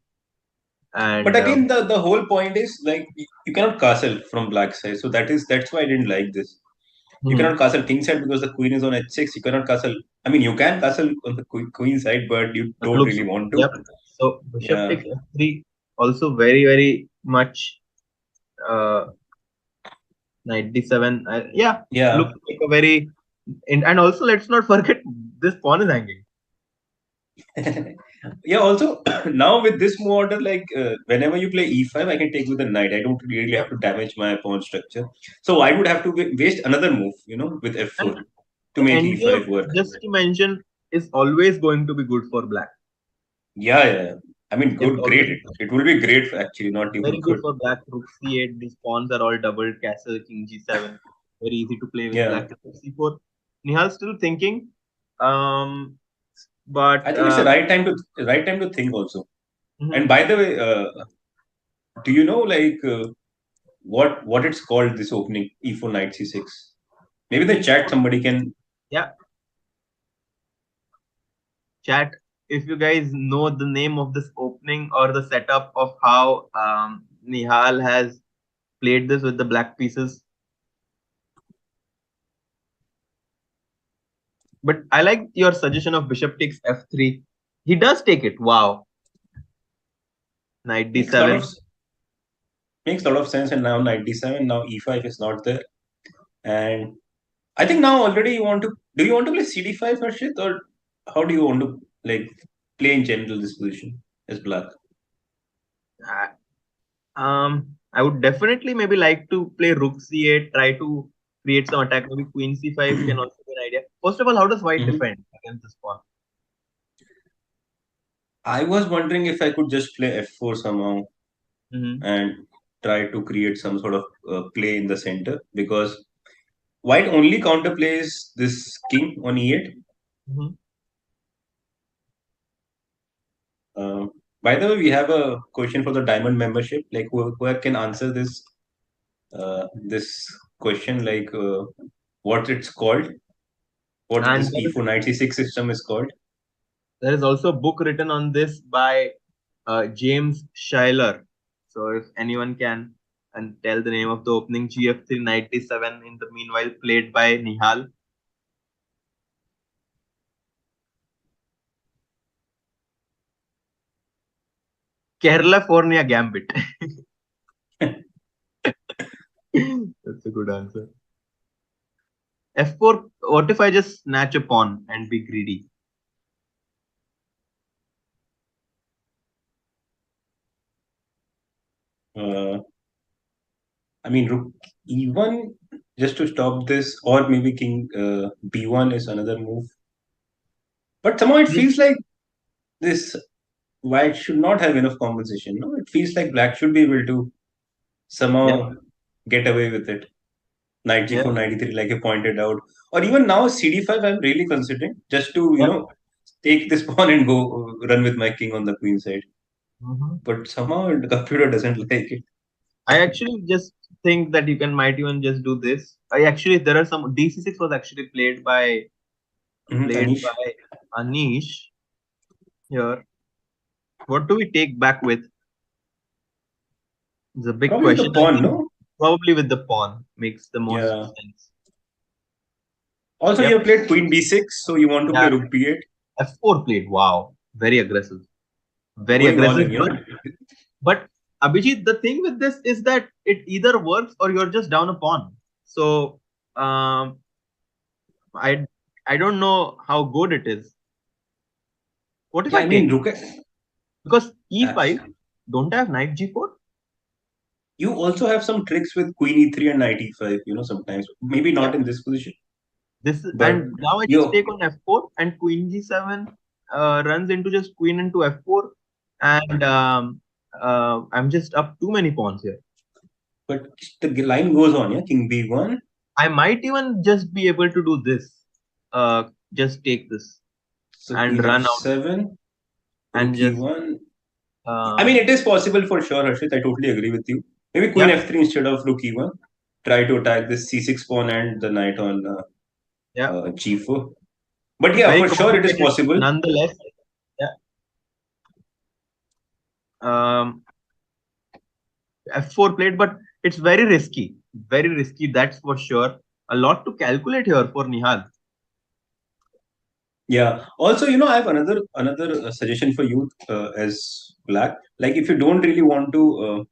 A: but
B: and
A: again, the whole point is like you cannot castle from black side. So that's why I didn't like this. You
B: hmm.
A: cannot castle king side because the queen is on h6. You cannot castle. I mean, you can castle on the queen side, but you
B: That
A: don't
B: looks
A: really want to.
B: yep. So bishop
A: Yeah,
B: takes f3 also very much uh, knight d7. Yeah,
A: yeah.
B: looks like a very and also let's not forget this pawn is hanging.
A: Yeah, also now with this move order, like whenever you play e5, I can take with a knight. I don't really have
B: Yep.
A: to damage my pawn structure. So I would have to waste another move, with f4
B: And
A: to
B: the
A: make
B: endgame,
A: e5 work.
B: just to mention, is always going to be good for black.
A: Yeah, yeah, yeah. I mean,
B: It's
A: good, great.
B: always
A: It will be great, actually, not even
B: very good
A: good.
B: for black. Rook c8. These pawns are all doubled. Castle, king g7. Very easy to play with
A: Yeah,
B: black. C4. Nihal's still thinking.
A: I
B: But
A: think it's the right time to think also. And
B: mhm.
A: by the way, do you know like what it's called, this opening e4 knight c6? Maybe the chat
B: E4.
A: somebody can.
B: Yeah, chat. If you guys know the name of this opening or the setup of how Nihal has played this with the black pieces. But I like your suggestion of bishop takes f3. He does take it. Wow. Knight
A: makes a lot of
B: d7.
A: makes a lot of sense. And now knight d7, now e5 is not there. And I think now already do you want to play cd5, Harshit, or how do you want to like play in general this position as black?
B: Uh, I would definitely maybe like to play rook c8, try to create some attack. Maybe queen c5 can also be an idea. First of all, how does white
A: Mhm.
B: defend against this pawn?
A: I was wondering if I could just play f4 somehow
B: Mm-hmm.
A: and try to create some sort of play in the center, because white only counterplays this king on e8.
B: Mm-hmm.
A: By the way, we have a question for the diamond membership. Like who can answer this question, like what it's called, what
B: And
A: this e4 knight c6 system is called.
B: there is also a book written on this by James Schuyler. So if anyone can and tell the name of the opening GF3 97 in the meanwhile played by Nihal. California Gambit. That's a good answer. F4, what if I just snatch a pawn and be greedy?
A: Uh, I mean, rook e1 just to stop this, or maybe king b1 is another move. But somehow it feels like this white should not have enough compensation. No, it feels like black should be able to
B: Yeah,
A: somehow get away with it. Knight
B: yeah,
A: g4, knight e3, like you pointed out, or even now cd5. I'm really considering just to
B: yeah.
A: take this pawn and go run with my king on the queen side.
B: Mhm.
A: But somehow the computer doesn't like it.
B: I actually just think that you can might even just do this. I actually there are some DC6 was actually played
A: Anish,
B: by Anish here. What do we take back with? It's a big
A: probably with the
B: question. I
A: pawn,
B: think
A: no?
B: probably with the pawn makes the most
A: Yeah.
B: sense.
A: Also, you
B: Yep.
A: have played queen b6, so you want to play
B: Yeah.
A: rook b8.
B: F4 played. Wow. Very aggressive. Very
A: Going all
B: aggressive.
A: in,
B: But Abhijit, the thing with this is that it either works or you're just down a pawn. So um, I I don't know how good it is. What if
A: Yeah,
B: I
A: I mean,
B: take?
A: rook.
B: Because E5
A: Abs-
B: don't have knight G4.
A: You also have some tricks with queen e3 and knight e5. Sometimes maybe
B: Yeah.
A: not in this position,
B: This
A: but
B: and now I just
A: you.
B: take on F4 and Queen G7 runs into just Queen into F4 and I'm just up too many pawns here.
A: But the line goes on, yeah. King b1.
B: I might even just be able to do this. Just take this
A: So
B: and
A: queen
B: run out
A: f7, rook
B: and just
A: e1. I mean,
B: um,
A: it is possible for sure, Harshit. I totally agree with you. Maybe queen
B: yeah,
A: f3 instead of rook e1. Try to attack this c6 pawn and the knight on
B: yeah,
A: g4. But yeah,
B: very
A: for sure it is
B: complicated
A: possible.
B: nonetheless. Yeah. F4 played, but it's very risky. Very risky, that's for sure. A lot to calculate here for Nihal.
A: Yeah. Also, I have another suggestion for you as black. Like, if you don't really want to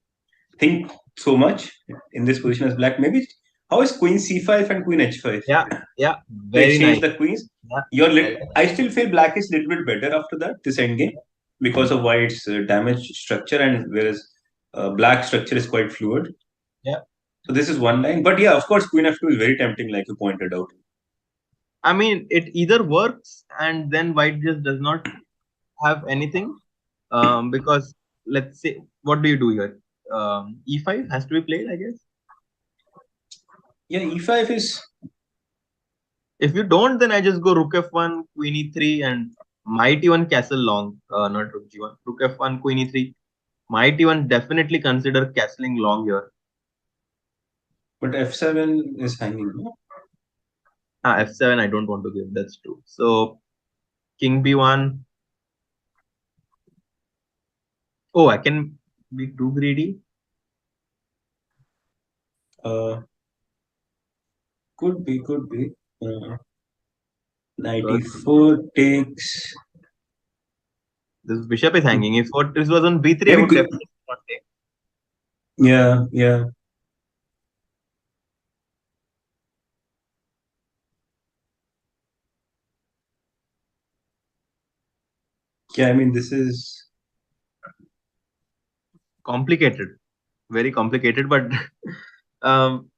A: think so much in this position as black, maybe how is queen c5 and queen h5
B: Yeah, yeah,
A: to
B: very
A: exchange
B: nice.
A: the queens?
B: Yeah, I like
A: I still feel black is a little bit better after that this endgame because of white's damaged structure, and whereas black structure is quite fluid.
B: yeah.
A: So this is one line. But yeah, of course, queen f2 is very tempting, like you pointed out.
B: I mean, it either works and then white just does not have anything. Because let's say, what do you do here? E5 has to be played, I guess.
A: Yeah, e5 is.
B: If you don't, then I just go rook f1, queen e3, and might even castle long. Not rook g1. Rook f1, queen e3. Might even definitely consider castling long here.
A: But f7 is hanging, no?
B: F7, I don't want to give. That's true. So king b1. Oh, I can be too greedy.
A: Uh, could be. Knight
B: Because
A: e4 takes.
B: this bishop is hanging. If this was on b3, I
A: Maybe
B: would
A: queen.
B: definitely not take.
A: Yeah, yeah. Yeah, I mean, this is.
B: Complicated, very complicated. But um,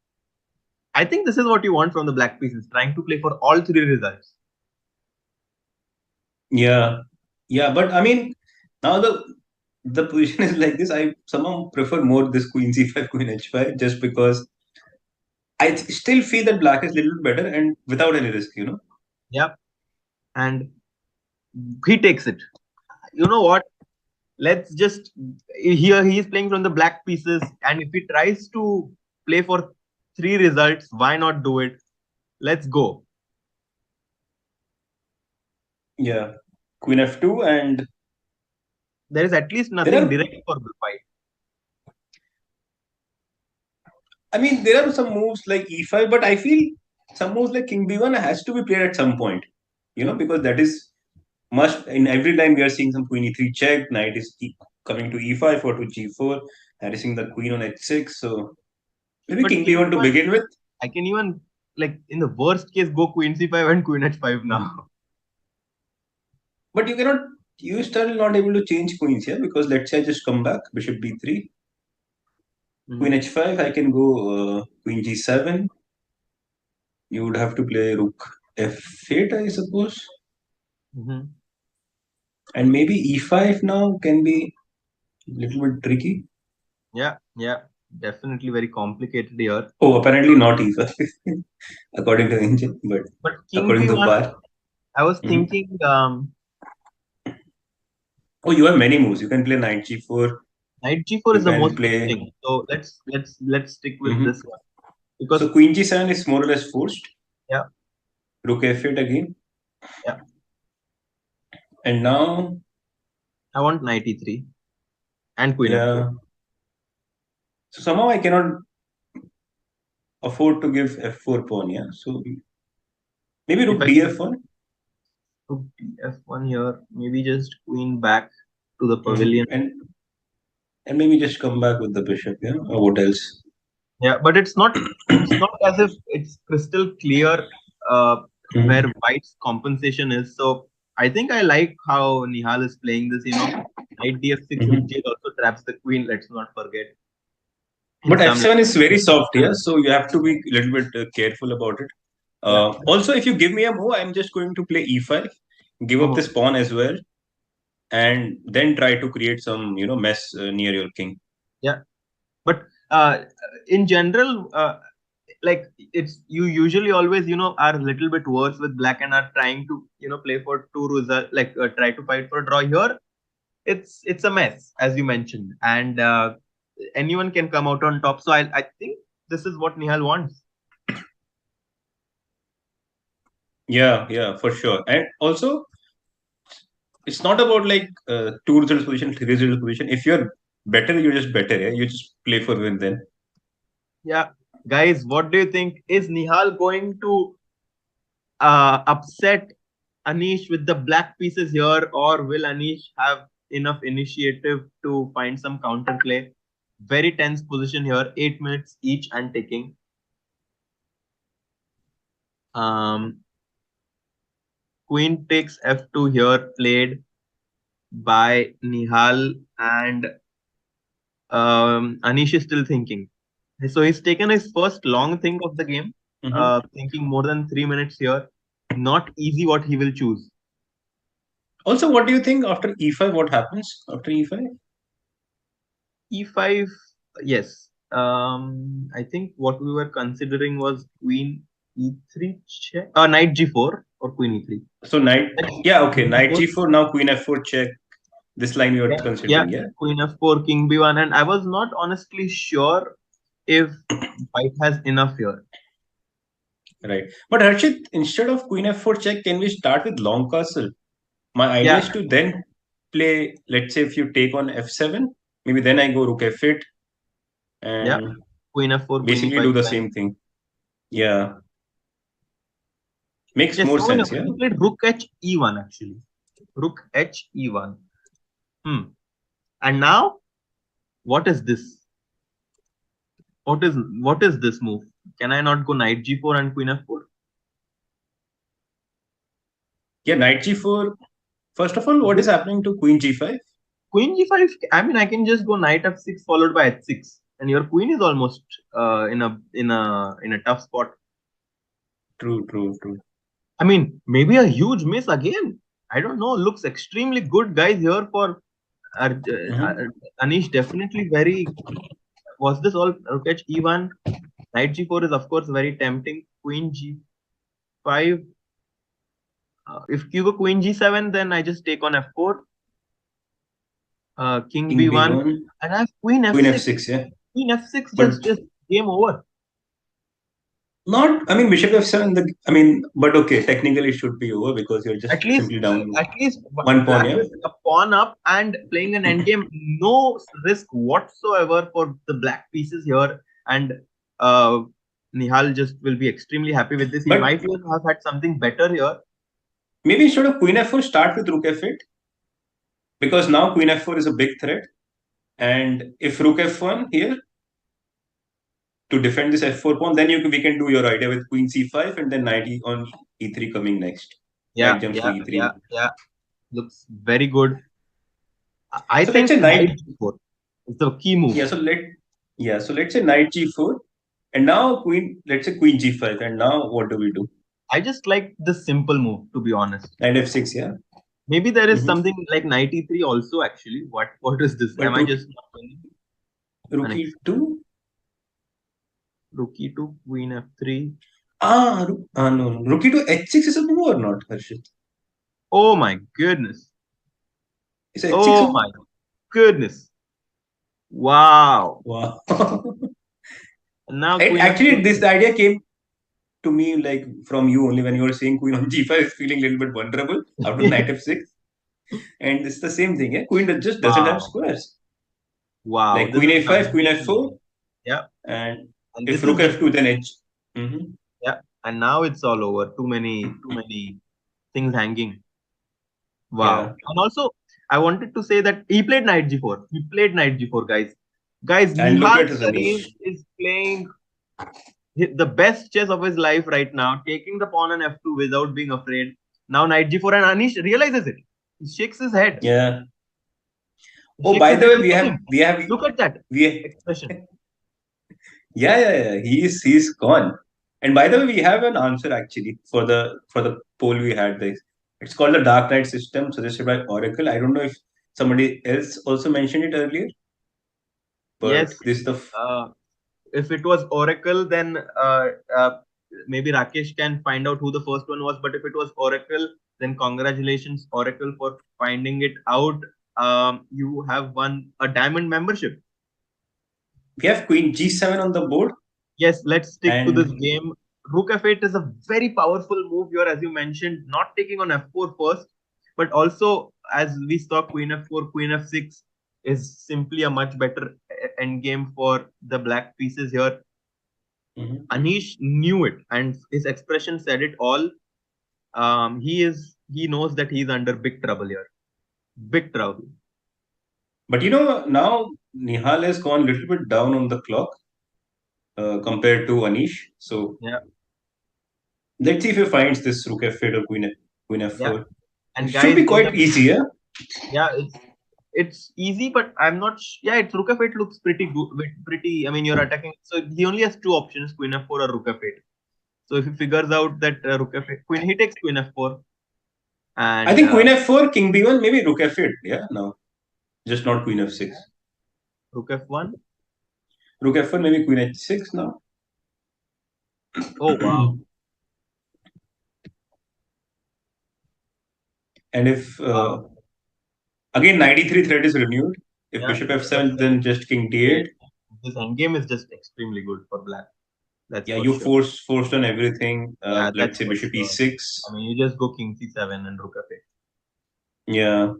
B: I think this is what you want from the black pieces, trying to play for all three results.
A: Yeah, yeah. But I mean, now the position is like this. I somehow prefer more this queen c5, queen h5, just because I still feel that black is a little better and without any risk.
B: Yep, and he takes it. You know what? Let's just here he is playing from the black pieces, and if he tries to play for three results, why not do it? Let's go.
A: Yeah, queen f2, and
B: There is at least
A: there
B: nothing
A: are.
B: direct for the fight.
A: I mean, there are some moves like e5, but I feel some moves like king b1 has to be played at some point. Because that is must in every line we are seeing some queen e3 check, knight is coming to e5 or to g4, harassing the queen on h6. So maybe
B: But
A: king
B: king
A: b1 to
B: b1,
A: begin with.
B: I can even like in the worst case go queen c5 and queen h5 now.
A: But you still not able to change queens here because let's say I just come back, bishop b3. Queen h5, I can go queen g7. You would have to play rook f8, I suppose. And maybe e5 now can be a little bit tricky.
B: Yeah, definitely very complicated here.
A: Oh, apparently not e5, according to the engine, but
B: King
A: according to the
B: b1,
A: bar.
B: I was
A: Mhm.
B: thinking
A: Oh, you have many moves. You can play knight g4.
B: knight g4
A: You
B: is the
A: can
B: most
A: play.
B: thing. So let's stick with
A: Mhm.
B: this one because
A: So queen g7 is more or less forced.
B: yeah,
A: Rook f8 again.
B: yeah,
A: And now,
B: I want knight e3 and queen f4.
A: yeah. So somehow I cannot afford to give f4 pawn. Yeah. So maybe
B: If
A: rook
B: I can
A: df1.
B: put f1 here, maybe just queen back to the
A: Mhm.
B: pavilion.
A: And maybe just come back with the bishop. Yeah. Or what else?
B: Yeah, but it's not as if it's crystal clear uh, where
A: Mhm.
B: white's compensation is. So I think I like how Nihal is playing this. Knight df6 rook
A: Mhm.
B: g also traps the queen. Let's not forget in
A: But
B: some.
A: f7 is very soft here, so you have to be a little bit careful about it.
B: Yeah.
A: Also, if you give me a move, I'm just going to play e5, give up
B: Mhm.
A: this pawn as well, and then try to create some mess near your king.
B: Yeah. But in general, like it's you usually always are a little bit worse with black and are trying to play for two result, like try to fight for a draw here. It's a mess as you mentioned, and anyone can come out on top. So I think this is what Nihal wants.
A: Yeah, for sure. And also, it's not about like two results position, three results position. If you're better, you're just better. Yeah, you just play for win then.
B: Yeah, guys, what do you think? Is Nihal going to upset Anish with the black pieces here, or will Anish have enough initiative to find some counterplay? Very tense position here, 8 minutes each and ticking. Um, Queen takes f2 here, played by Nihal, and Anish is still thinking. So he's taken his first long think of the game,
A: Mhm.
B: thinking more than 3 minutes here. Not easy what he will choose.
A: Also, what do you think after e5? What happens after e5?
B: E5, yes. I think what we were considering was queen e3 check. Knight g4 or queen e3.
A: So knight,
B: Let's
A: yeah, okay,
B: queen
A: knight
B: f4.
A: g4. Now queen f4 check. This line you are
B: Yeah, yeah.
A: considering, yeah,
B: Queen f4, king b1, and I was not honestly sure if white has enough here.
A: right. But Harshit, instead of queen f4 check, can we start with long castle? My idea
B: Yeah,
A: is to then play. Let's say if you take on f7, maybe then I go rook f8
B: yeah.
A: and
B: Queen f4, queen
A: basically
B: e5
A: do the
B: plan.
A: same thing. Yeah, makes
B: Yes,
A: more
B: so
A: sense. Yeah.
B: he played rook h e1 actually. Rook h e1. And now, what is this? What is this move? Can I not go knight g4 and queen f4?
A: Yeah, knight g4. First of all, what is happening to queen g5?
B: Queen g5. I mean, I can just go knight f6 followed by h6, and your queen is almost in a tough spot.
A: True.
B: I mean, maybe a huge miss again. I don't know. Looks extremely good, guys. Here for
A: Mhm.
B: Anish, definitely very. Was this all rook h e1? Knight g4 is of course very tempting. Queen g5. If you go queen g7, then I just take on f4. King
A: King
B: b1,
A: b1,
B: and I have queen
A: queen
B: f6.
A: f6. Yeah,
B: Queen f6
A: but
B: just game over.
A: not. I mean, bishop f7. I mean, but okay, technically it should be over because you're just
B: At least,
A: simply down one pawn.
B: black
A: Yeah.
B: with a pawn up and playing an endgame. No risk whatsoever for the black pieces here, and uh, Nihal just will be extremely happy with this. He
A: But
B: might even have had something better here.
A: maybe instead of queen f4, start with rook f8 because now queen f4 is a big threat. And if rook f1 here to defend this f4 pawn, then we can do your idea with queen c5 and then knight on e3 coming next.
B: Yeah,
A: Knight jumps to
B: yeah,
A: e3.
B: yeah, yeah. Looks very good. I
A: So let's
B: think
A: say knight.
B: knight g4 is the key move.
A: Yeah. So Yeah, so let's say knight g4, and now queen. Let's say queen g5, and now what do we do?
B: I just like the simple move, to be honest.
A: Knight f6, yeah.
B: Maybe there is
A: Mm-hmm.
B: something like knight e3 also. Actually, what is this? Am
A: But
B: I just not knowing?
A: rook
B: Anish,
A: e2.
B: rook e2, queen f3.
A: No. Rook e2 h6 is a move or not, Harshit?
B: Oh my goodness!
A: Is h6 a
B: Oh
A: move?
B: my goodness! Wow!
A: Wow.
B: And now
A: It,
B: queen
A: actually,
B: f4.
A: this idea came to me like from you only when you were saying queen on g5 is feeling a little bit vulnerable after knight f6. And it's the same thing, yeah. Queen just doesn't have
B: Wow!
A: squares.
B: Wow!
A: Like
B: This
A: queen
B: is an
A: a5, queen
B: amazing
A: f4,
B: idea. Yeah,
A: and
B: and
A: if
B: this
A: rook
B: is just
A: f2, then h. Mm-hmm.
B: yeah. And now it's all over. Too many things hanging.
A: Yeah.
B: Wow. And also, I wanted to say that he played knight g4. He played knight g4, guys. Guys,
A: And look
B: Nihal
A: at his
B: Sarin
A: Anish.
B: is playing the best chess of his life right now, taking the pawn on f2 without being afraid. Now knight g4, and Anish realizes it. He shakes his head.
A: Yeah.
B: He
A: Oh,
B: shakes
A: by
B: his
A: the
B: head.
A: way,
B: Look at him. Look at that
A: we
B: expression.
A: yeah. He's gone. And by the way, we have an answer actually for the poll we had. This it's called the Dark Knight system suggested by Oracle. I don't know if somebody else also mentioned it earlier, but
B: Yes.
A: this is the
B: Uh, if it was Oracle, then maybe Rakesh can find out who the first one was. But if it was Oracle, then congratulations, Oracle, for finding it out. You have won a diamond membership.
A: we have Queen G7 on the board,
B: Yes, let's stick to this
A: and
B: game. Rook f8 is a very powerful move here, as you mentioned, not taking on f4 first, but also as we saw, queen f4, queen f6 is simply a much better endgame for the black pieces here.
A: mhm.
B: Anish knew it, and his expression said it all. He knows that he's under big trouble here. Big trouble.
A: But now Nihal has gone a little bit down on the clock compared to Anish. So
B: Yeah,
A: let's see if he finds this Rook f8 or Queen
B: yeah.
A: f4. It
B: And
A: should
B: guys,
A: be
B: in the
A: quite easy, yeah.
B: yeah, it's easy, but I'm not. Yeah, it's rook f8 looks pretty good. Pretty. I mean, you're attacking. So he only has two options: queen f4 or rook f8. So if he figures out that rook f8, queen, he takes queen f4,
A: I
B: and
A: think Queen f4, King b1, maybe Rook f8. Yeah, no, just not Queen f6.
B: rook f1.
A: Rook f4, maybe Queen h6 now.
B: Oh wow,
A: And if
B: wow.
A: again 93 threat is renewed, if
B: Yeah,
A: Bishop
B: bishop
A: f7,
B: f7.
A: then just King
B: Great.
A: d8.
B: This endgame is just extremely good for black. That's
A: Yeah,
B: for
A: you
B: sure.
A: forced on everything.
B: Yeah,
A: Let's
B: that's
A: say
B: for
A: Bishop
B: sure.
A: e6.
B: I mean, you just go king c7 and rook f8.
A: Yeah.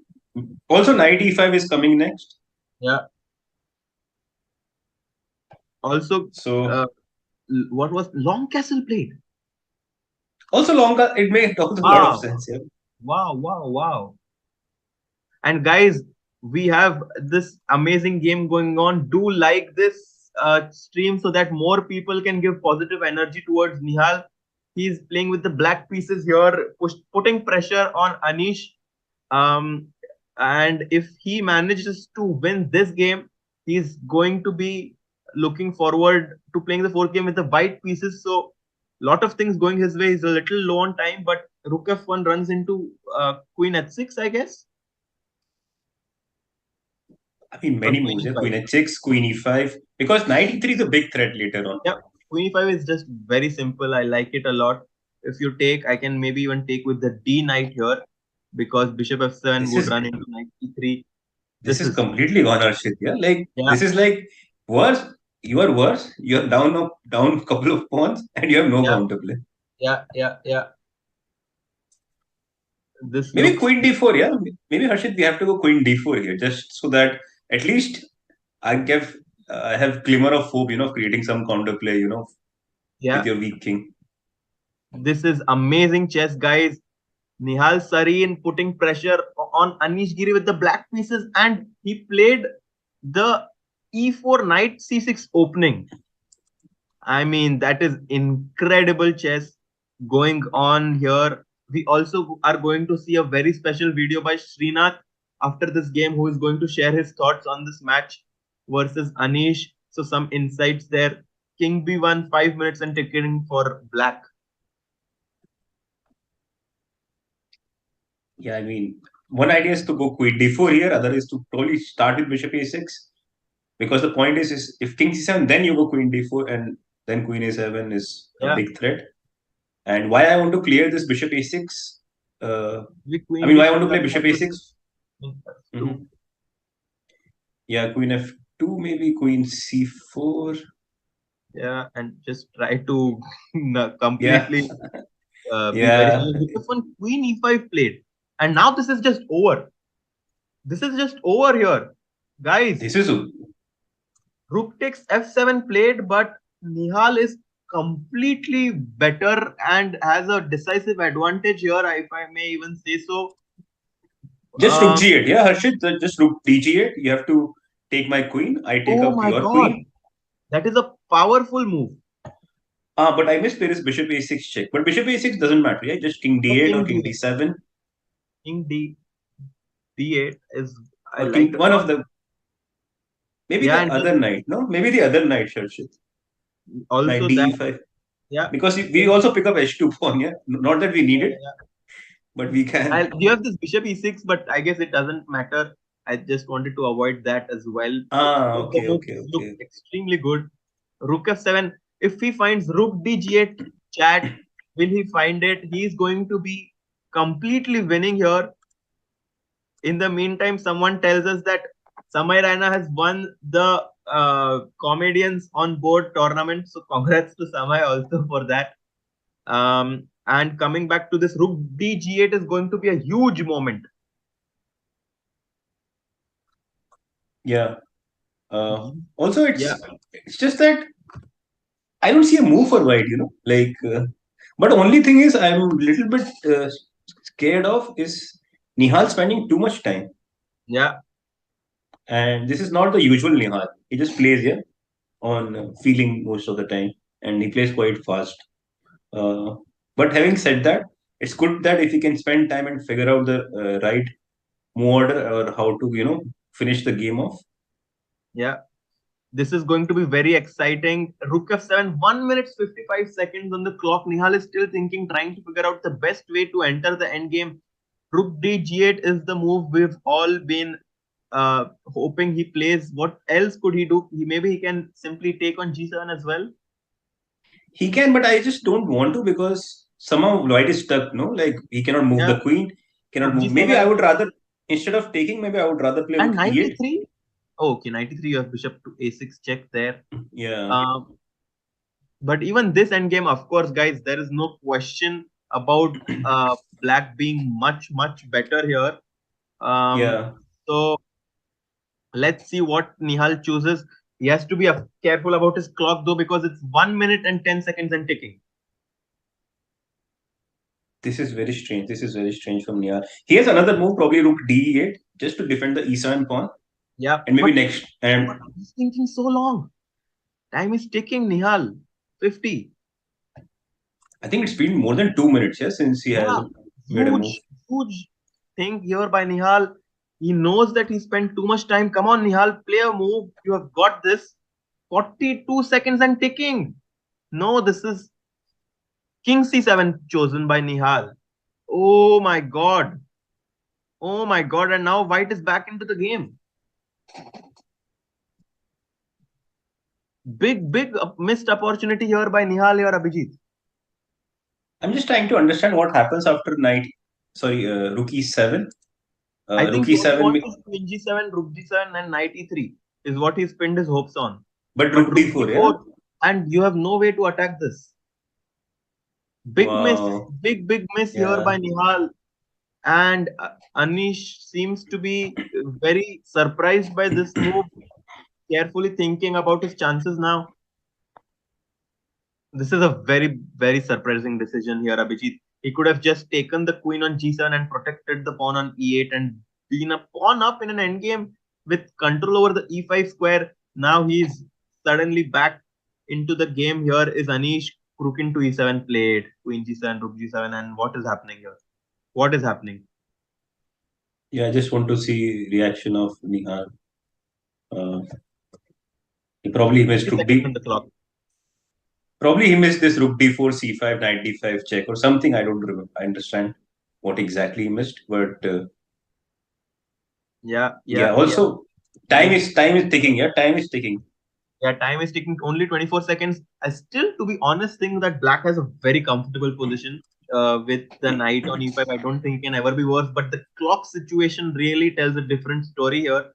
A: Also, knight e5 is coming next.
B: Yeah. Also,
A: So
B: uh, what was long castle played?
A: also longer, it made also a lot of
B: Wow,
A: sense. Yeah.
B: wow, wow, wow. And guys, we have this amazing game going on. Do like this stream so that more people can give positive energy towards Nihal. He's playing with the black pieces here, putting pressure on Anish. Um, and if he manages to win this game, he's going to be looking forward to playing the fourth game with the white pieces. So, lot of things going his way. He's a little low on time, but Rook f1 runs into Queen h6, I guess,
A: I mean,
B: or
A: many
B: Queen
A: moves. Yeah.
B: e5.
A: Queen h6, Queen e5. Because knight e3 is a big threat later on.
B: Yeah, Queen e5 is just very simple. I like it a lot. If you take, I can maybe even take with the D knight here because Bishop f7
A: This
B: would
A: is
B: run into knight e3.
A: this
B: This
A: is
B: is
A: completely gone Arshit. Yeah. Like
B: yeah,
A: this is like worse. You are worse. You're down a couple of pawns and you have no
B: yeah,
A: counterplay.
B: yeah. This
A: Maybe
B: looks
A: Queen d4, yeah. Maybe Harshit, we have to go Queen d4 here, just so that at least I have glimmer of hope, of creating some counterplay, with
B: yeah.
A: your weak king.
B: This is amazing chess, guys. Nihal Sarin putting pressure on Anish Giri with the black pieces, and he played the e4 knight c6 opening. I mean, that is incredible chess going on here. We also are going to see a very special video by Srinath after this game, who is going to share his thoughts on this match versus Anish. So some insights there. King B1, 5 minutes and ticking for black.
A: Yeah, I mean, one idea is to go queen d4 here. Other is to probably start with bishop a6. Because the point is if king c7, then you go queen d4, and then queen a7 is a
B: Yeah,
A: big threat. And why I want to clear this bishop a6?
B: with
A: I
B: queen
A: mean, why I want to
B: d7,
A: play
B: that
A: bishop
B: also
A: a6?
B: two.
A: Yeah, queen f2, maybe queen c4.
B: Yeah, and just try to
A: Yeah,
B: completely be very
A: yeah.
B: serious. Because one queen e5 played, and now this is just over. This is just over here, guys.
A: This is
B: Rook takes f7 played, but Nihal is completely better and has a decisive advantage here, if I may even say so.
A: just rook
B: Um,
A: g8. Yeah, Harshit, just rook dg8. You have to take my queen. I take
B: oh
A: up
B: my
A: your
B: god,
A: queen.
B: that is a powerful move.
A: But I missed there is bishop a6 check. But bishop a6 doesn't matter. Yeah, just king
B: The
A: d8 or
B: king
A: king
B: d8,
A: d7
B: king d8 is I
A: or
B: like
A: king
B: a
A: one
B: lot.
A: of the maybe
B: Yeah,
A: the
B: and
A: other knight. No, maybe the other knight, Harshit. Knight
B: also that.
A: d5.
B: Yeah,
A: Because we also pick up h2 pawn. Yeah, not that we need it,
B: yeah.
A: but we can.
B: You have this bishop e6, but I guess it doesn't matter. I just wanted to avoid that as well. Both the
A: Okay,
B: moves
A: okay,
B: look
A: okay.
B: extremely good. Rook f7. If he finds rook dg8, chat, will he find it? He is going to be completely winning here. In the meantime, someone tells us that Samay Raina has won the comedians on board tournament. So congrats to Samay also for that. And coming back to this, rook dg8 is going to be a huge moment.
A: Yeah. Also,
B: Yeah,
A: it's just that I don't see a move for white. But only thing is I'm a little bit scared of is Nihal spending too much time,
B: yeah.
A: and this is not the usual Nihal. He just plays here on feeling most of the time, and he plays quite fast. Uh, but having said that, it's good that if he can spend time and figure out the right move order or how to finish the game off.
B: Yeah, this is going to be very exciting. Rook f7, 1 minute 55 seconds on the clock. Nihal is still thinking, trying to figure out the best way to enter the endgame. Rook d8 is the move we've all been hoping he plays. What else could he do? Maybe he can simply take on g7 as well.
A: He can, but I just don't want to because somehow Lloyd is stuck. No, like he cannot move
B: Yeah,
A: the queen, cannot
B: rook
A: move. Maybe I
B: g7
A: would rather instead of taking, maybe I would rather play
B: and
A: rook e8.
B: 93. Oh, okay, 93. You have bishop to a6 check there.
A: Yeah,
B: Um, But even this endgame, of course, guys, there is no question about black being much, much better here. Um,
A: yeah.
B: so let's see what Nihal chooses. He has to be careful about his clock though, because it's 1 minute and 10 seconds and ticking.
A: This is very strange. This is very strange from Nia. He has another move, probably rook d8, just to defend the e7 pawn,
B: Yeah,
A: and maybe
B: but
A: next. And
B: he's thinking so long. Time is ticking, Nihal. 50.
A: I think it's been more than 2 minutes, yeah, since he has
B: Yeah,
A: made a move.
B: huge thing here by Nihal. He knows that he spent too much time. Come on, Nihal, play a move. You have got this. 42 seconds and ticking. No, this is King C7 chosen by Nihal. Oh my god. Oh my god. And now White is back into the game. Big missed opportunity here by Nihal or Abhijit.
A: I'm just trying to understand what happens after knight. Sorry, rook e7.
B: I
A: Rook
B: think what he
A: e7,
B: wants is Queen G7, Rook G7, and Knight E3 is what he's pinned his hopes on.
A: but
B: But
A: rook
B: Rook
A: d4, yeah.
B: D4, and you have no way to attack this. Big miss,
A: Wow.
B: big miss here
A: Yeah.
B: by Nihal. And Anish seems to be very surprised by this move, carefully thinking about his chances now. This is a very surprising decision here, Abhijit. He could have just taken the queen on g7 and protected the pawn on e8 and been a pawn up in an endgame with control over the e5 square. Now he's suddenly back into the game. Here is Anish. Rook into e7 played, queen g7, rook g7, and what is happening here? What is happening?
A: Yeah, I just want to see reaction of Nihal. Uh, He probably missed
B: 30
A: rook
B: seconds on
A: D.
B: the clock.
A: Probably he missed this rook d4, c5, knight d5 check or something. I don't remember. I understand what exactly he missed, but
B: Yeah,
A: yeah.
B: yeah, yeah.
A: Also,
B: Mhm.
A: time is ticking. Yeah, time is ticking.
B: Yeah, time is taking only 24 seconds. I still, to be honest, think that black has a very comfortable position with the knight on e5. I don't think it can ever be worse, but the clock situation really tells a different story here.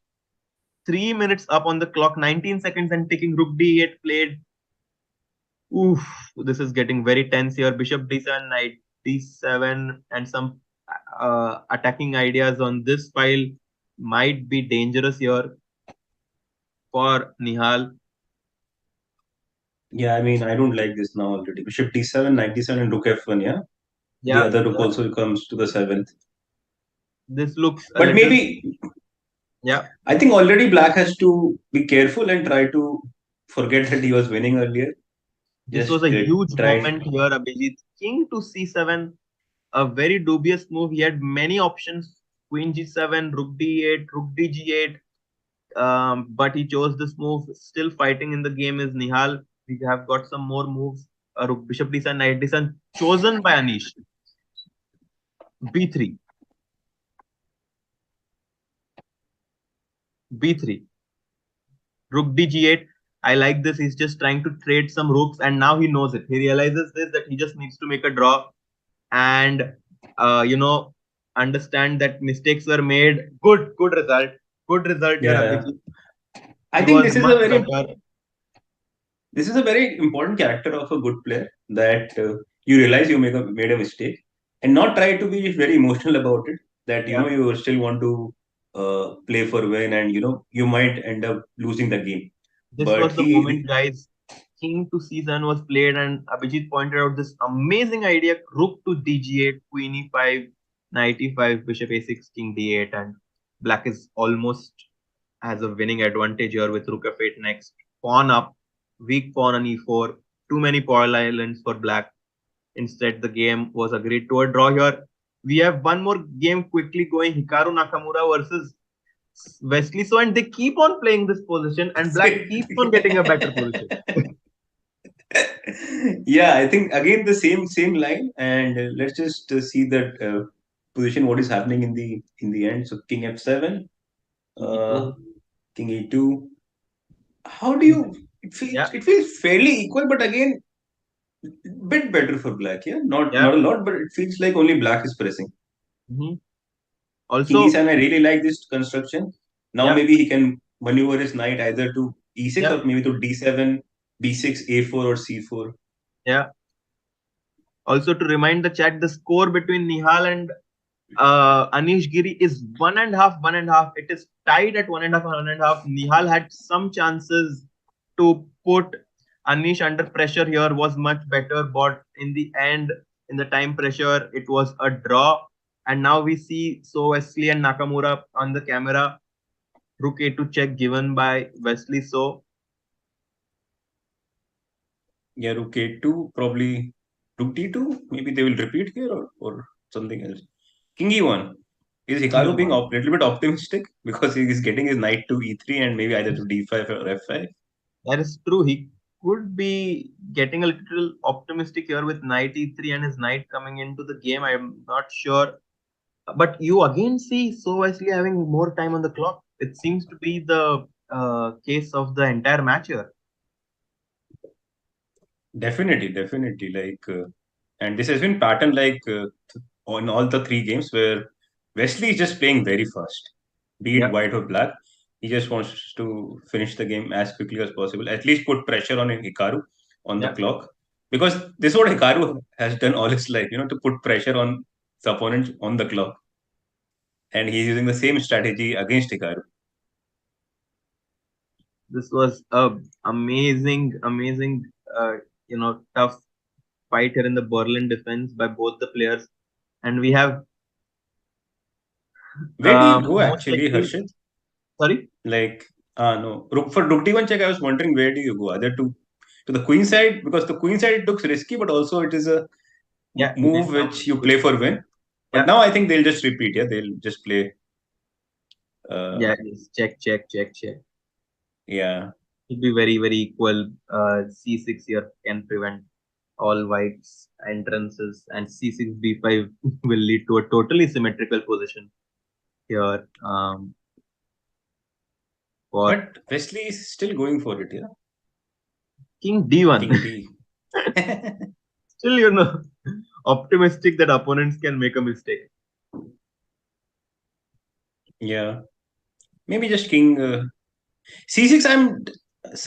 B: 3 minutes up on the clock, 19 seconds and taking rook d8 played. Oof, this is getting very tense here. Bishop d7, knight d7, and some attacking ideas on this file might be dangerous here for Nihal.
A: Yeah, I mean, I don't like this now already. Bishop d7, knight d7, and rook f1. Yeah, the
B: Yeah,
A: other rook
B: yeah.
A: also comes to the seventh.
B: This looks a
A: But
B: little.
A: maybe
B: Yeah,
A: I think already black has to be careful and try to forget that he was winning earlier.
B: this was
A: Just
B: a huge
A: try.
B: moment here, Abhijit. King to c7, a very dubious move. He had many options: queen g7, rook d8, rook dg8. But he chose this move. Still fighting in the game is Nihal. We have got some more moves. Rook, bishop d7, knight d7, chosen by Anish. b3, b3, rook dg8. I like this. He's just trying to trade some rooks, and now he knows it. He realizes this that he just needs to make a draw and you know understand that mistakes were made. Good result. Good result here,
A: Yeah,
B: Abhijit.
A: I
B: He
A: think
B: was much better.
A: this is a very important character of a good player that you realize you made a mistake and not try to be very emotional about it. That
B: Yeah.
A: you still want to play for win and you might end up losing the game.
B: This
A: But
B: was the moment, guys. King to c7 was played, and Abhijit pointed out this amazing idea: rook to dg8, queen e5, knight e5, bishop a6, king d8, and black is almost has a winning advantage here with rook f8 next. Pawn up, weak pawn on e4. Too many pawn islands for black. Instead, the game was agreed to a draw here. We have one more game quickly going: Hikaru Nakamura versus Wesley So, and they keep on playing this position, and black keeps on getting a better position.
A: yeah, I think again the same line, and let's just see that position. What is happening in the end? So king f7,
B: King
A: uh,
B: e2,
A: king e2. How do
B: king.
A: you?
B: Yeah,
A: It feels fairly equal, but again bit better for black. Yeah,
B: yeah.
A: not a lot, but it feels like only black is pressing.
B: hmm
A: King
B: Also,
A: e7, I really like this construction. Now
B: yeah,
A: maybe he can maneuver his knight either to e6
B: yeah,
A: or maybe to d7, b6, a4 or c4.
B: yeah. Also, to remind the chat, the score between Nihal and Anish Giri is one and a half, one and a half. It is tied at one and a half, one and a half. Nihal had some chances to put Anish under pressure here, was much better, but in the end, in the time pressure, it was a draw. And now we see So Wesley and Nakamura on the camera. Rook A2 check given by Wesley So.
A: Yeah, rook a2, probably rook d2. Maybe they will repeat here or something else. King e1. Is
B: King
A: Hikaru being
B: E1.
A: a little bit optimistic because he is getting his knight to e3 and maybe either to d5 or f5?
B: That is true. He could be getting a little optimistic here with knight e3 and his knight coming into the game. I'm not sure. But you again see So Wesley having more time on the clock. It seems to be the case of the entire match here.
A: Definitely. And this has been pattern on all the three games where Wesley is just playing very fast, be it
B: Yeah,
A: white or black. He just wants to finish the game as quickly as possible. At least put pressure on Hikaru on the
B: yeah.
A: clock, because this is what Hikaru has done all his life. To put pressure on the opponent on the clock, and he's using the same strategy against Hikaru.
B: This was a amazing, tough fight here in the Berlin defense by both the players. And we have
A: Where do you go
B: most
A: actually,
B: likely,
A: Harshit?
B: sorry,
A: Like, no. For Rook D1 check, I was wondering where do you go? Either to the queen side, because the queen side looks risky, but also it is a
B: yeah, it is
A: move which
B: some
A: you
B: good.
A: play for win. But
B: Yeah,
A: now I think they'll just repeat. Yeah, they'll just play. Uh,
B: yeah, yes. Check.
A: yeah.
B: It'll be very, very equal. C6 here can prevent all whites entrances, and C6 B5 will lead to a totally symmetrical position here. For
A: But Wesley is still going for it, yeah.
B: King D1.
A: King D.
B: Still, optimistic that opponents can make a mistake.
A: Yeah. Maybe just King C6. I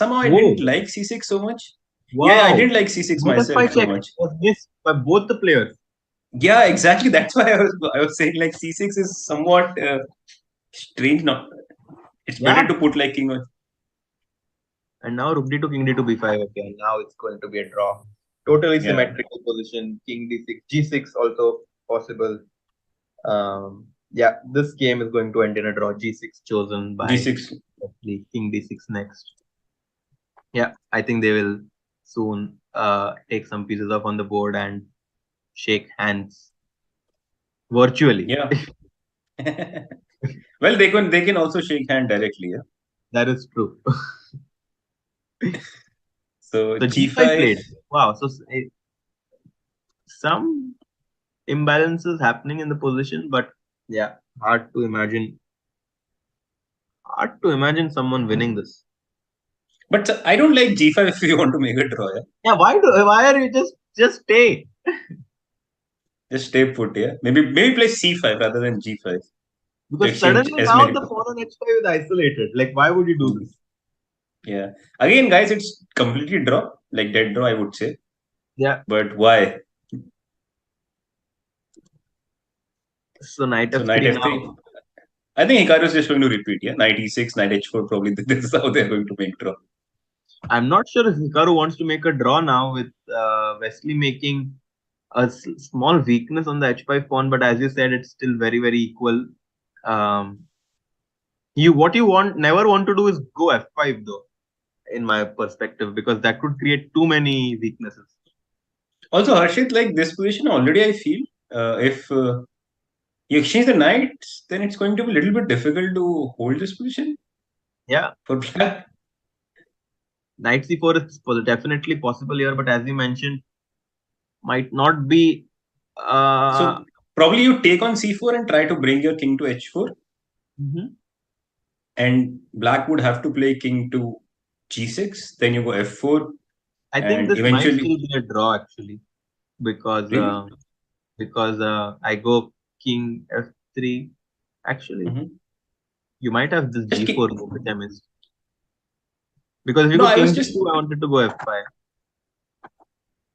B: Whoa!
A: didn't like C6 so much. Yeah, I
B: Wow!
A: didn't like C6
B: Knight
A: myself
B: F5
A: so
B: check
A: much.
B: was missed by both the players.
A: Yeah, exactly. That's why I was saying like C6 is somewhat strange. Not. It's better
B: Yeah.
A: to put like King on.
B: And now Rook D2, King D2, B5 again. Now it's going to be a draw. Totally
A: Yeah.
B: symmetrical position. King D6, G6 also possible. Yeah, this game is going to end in a draw. G6 chosen by
A: G6.
B: King D6 next. Yeah, I think they will soon take some pieces off on the board and shake hands virtually.
A: Yeah. Well, they can also shake hand directly. Yeah.
B: That is true.
A: So
B: So G5
A: G5.
B: played. Wow. So some imbalances happening in the position, but yeah, hard to imagine. Hard to imagine someone winning this.
A: But I don't like G5 if you want to make a draw. Yeah.
B: Yeah, why are you just stay?
A: Just stay put. Yeah. Maybe play C5 rather than G5 to
B: Because
A: exchange
B: suddenly
A: as
B: now
A: many.
B: the pawn on H5 is isolated. Like, why would you do
A: Mm.
B: this?
A: Yeah. Again, guys, it's completely draw, like dead draw, I would say.
B: Yeah.
A: But why?
B: So knight
A: So knight
B: F3
A: F3.
B: now.
A: I think Hikaru is just going to repeat. Yeah. Knight E6, knight H4. Probably this is how they're going to make draw.
B: I'm not sure if Hikaru wants to make a draw now with Wesley making a small weakness on the H5 pawn, but as you said, it's still very, very equal. Um, what you never want to do is go F5 though, in my perspective, because that could create too many weaknesses.
A: Also, Harshit, like this position already, I feel if you exchange the knights, then it's going to be a little bit difficult to hold this position
B: Yeah,
A: for black.
B: knight C4 is definitely possible here, but as you mentioned, might not be. Uh,
A: So probably you take on C4 and try to bring your king to H4,
B: mhm.
A: and black would have to play king to G6. Then you go F4,
B: I think
A: and
B: this might
A: eventually,
B: still be a draw actually, because
A: really.
B: I go king F3. Actually,
A: Hmm.
B: you might have this
A: Just
B: G4 move, which I missed. Because if you
A: no,
B: go
A: I
B: king
A: was just.
B: G2, I wanted to go F5.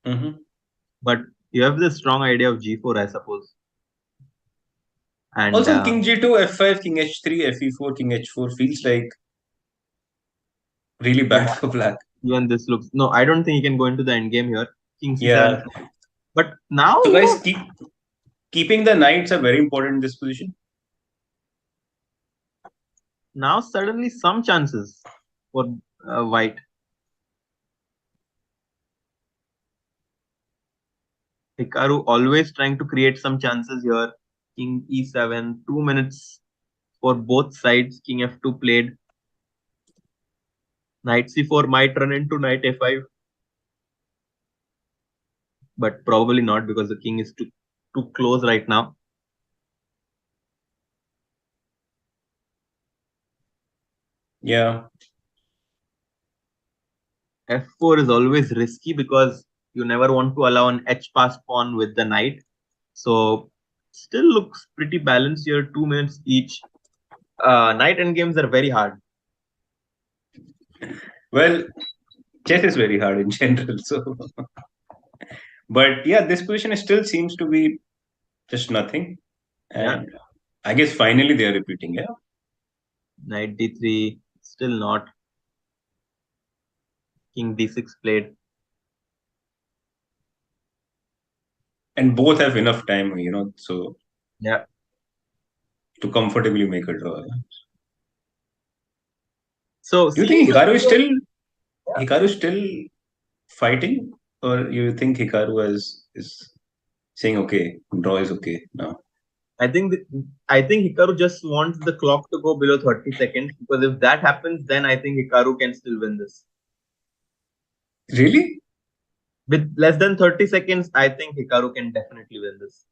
A: Mhm.
B: But you have this strong idea of G4, I suppose. And
A: Also, king G2, F5, king H3, Fe4, king H4 feels like really
B: yeah,
A: bad for black.
B: even this looks. No, I don't think he can go into the endgame here. King C7.
A: Yeah.
B: But now,
A: So guys, keeping the knights are very important in this position.
B: now suddenly some chances for white. Hikaru always trying to create some chances here. King E7, 2 minutes for both sides. King F2 played. Knight C4 might run into knight A5, but probably not because the king is too close right now.
A: Yeah.
B: F4 is always risky because you never want to allow an H pass pawn with the knight. So still looks pretty balanced here. 2 minutes each. Knight endgames are very hard.
A: Well, chess is very hard in general. So, but yeah, this position still seems to be just nothing.
B: Yeah.
A: And I guess finally they are repeating. Yeah.
B: Knight D3 still not. King D6 played.
A: And both have enough time, so
B: Yeah.
A: to comfortably make a draw. Yeah.
B: So
A: Do you
B: seeing
A: think
B: this video,
A: Hikaru is still fighting, or you think Hikaru is saying okay, draw is okay now?
B: I think Hikaru just wants the clock to go below 30 seconds, because if that happens, then I think Hikaru can still win this.
A: Really?
B: With less than 30 seconds, I think Hikaru can definitely win this.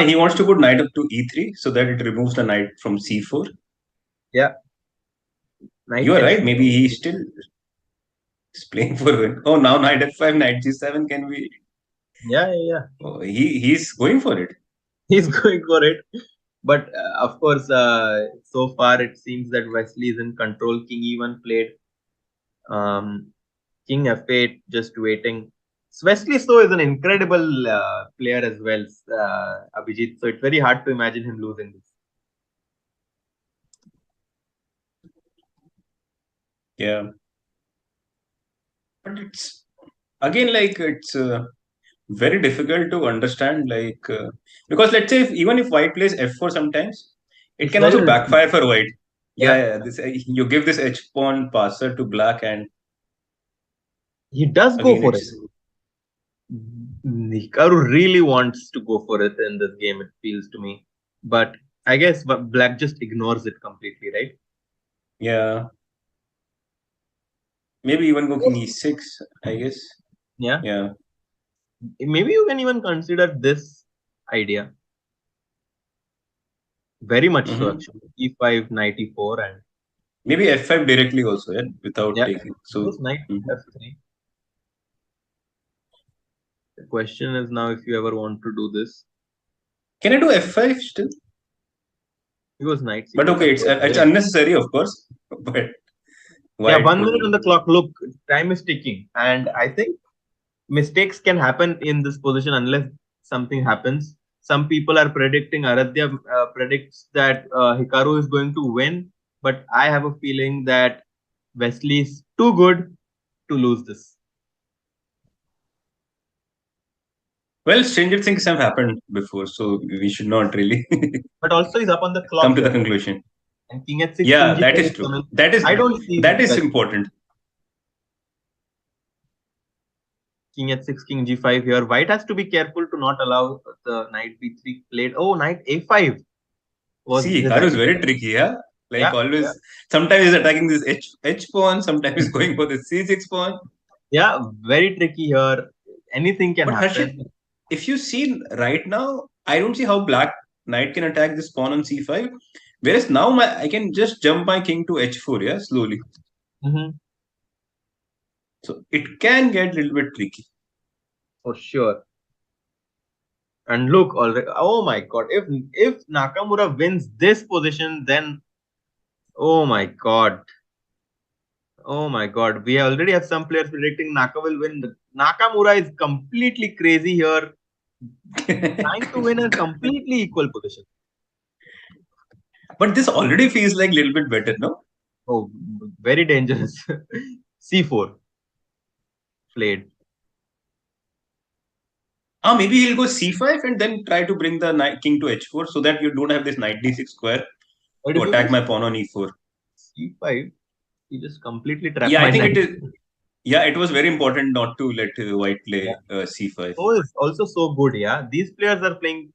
A: He wants to put knight up to e3 so that it removes the knight from c4.
B: Yeah. Knight
A: You are right.
B: H4.
A: Maybe he still is playing for win. Oh, now knight f5, knight g7 can be.
B: Yeah.
A: Oh, he's going for it.
B: He's going for it. But of course, so far it seems that Wesley is in control. King E1 played. King F8 just waiting. Wesley So is an incredible player as well, Abhijit. So it's very hard to imagine him losing this.
A: Yeah. But it's again like it's very difficult to understand because let's say even if white plays f4 sometimes it
B: It's
A: can
B: very
A: also
B: risky.
A: backfire for white.
B: Yeah,
A: Yeah, this you give this h pawn passer to black and
B: he does go
A: again
B: for it.
A: it's
B: Hikaru really wants to go for it in this game, it feels to me. But I guess Black just ignores it completely, right?
A: yeah, maybe even go king e6, I guess.
B: Yeah.
A: Yeah.
B: Maybe you can even consider this idea. Very much so,
A: Hmm.
B: actually. E5, knight E4, and
A: Maybe f5 directly also, yeah, without
B: yeah,
A: taking. So
B: goes knight
A: mhm.
B: F3. The question is now if you ever want to do this.
A: Can I do f5 still?
B: He goes knight
A: But
B: C4.
A: okay, it's unnecessary, of course. But
B: Yeah,
A: white
B: 1 minute
A: could.
B: on the clock. Look, time is ticking. And I think mistakes can happen in this position unless something happens. Some people are predicting, Aradhya predicts that Hikaru is going to win. But I have a feeling that Wesley is too good to lose this.
A: Well, stranger things have happened before, so we should not really
B: But also he's up on the
A: come
B: clock
A: to the
B: here.
A: conclusion.
B: And King H6, King
A: Yeah, that
B: G7
A: is
B: is
A: true.
B: coming.
A: That is
B: I don't see
A: that is
B: Wesley.
A: important.
B: King H6, King G5 here. White has to be careful to not allow the knight B3 played. Oh, knight A5 was
A: See,
B: his
A: Hikaru is
B: idea.
A: very tricky, yeah. Like
B: Yeah, yeah.
A: always, sometimes he's attacking this H pawn, sometimes he's going for the C6 pawn.
B: Yeah, very tricky here. Anything can
A: But Harshit,
B: happen.
A: if you see right now, I don't see how black knight can attack this pawn on C5. Whereas now I can just jump my king to H4, yeah, slowly.
B: Mm-hmm.
A: So it can get a little bit tricky.
B: For sure. And look, already. Oh my God! If Nakamura wins this position, then oh my God, oh my God, we already have some players predicting Naka will win. Nakamura is completely crazy here, trying to win a completely equal position.
A: But this already feels like a little bit better, no?
B: Oh, very dangerous. C4 played.
A: Maybe he'll go c5 and then try to bring the king to h4 so that you don't have this knight d6 square
B: But
A: to
B: if you
A: attack
B: go
A: my pawn on e4.
B: C5, you just completely trap
A: Yeah, I
B: my
A: think
B: knight.
A: it is. Yeah, it was very important not to let white
B: Yeah.
A: play c5.
B: So is also so good. Yeah, these players are playing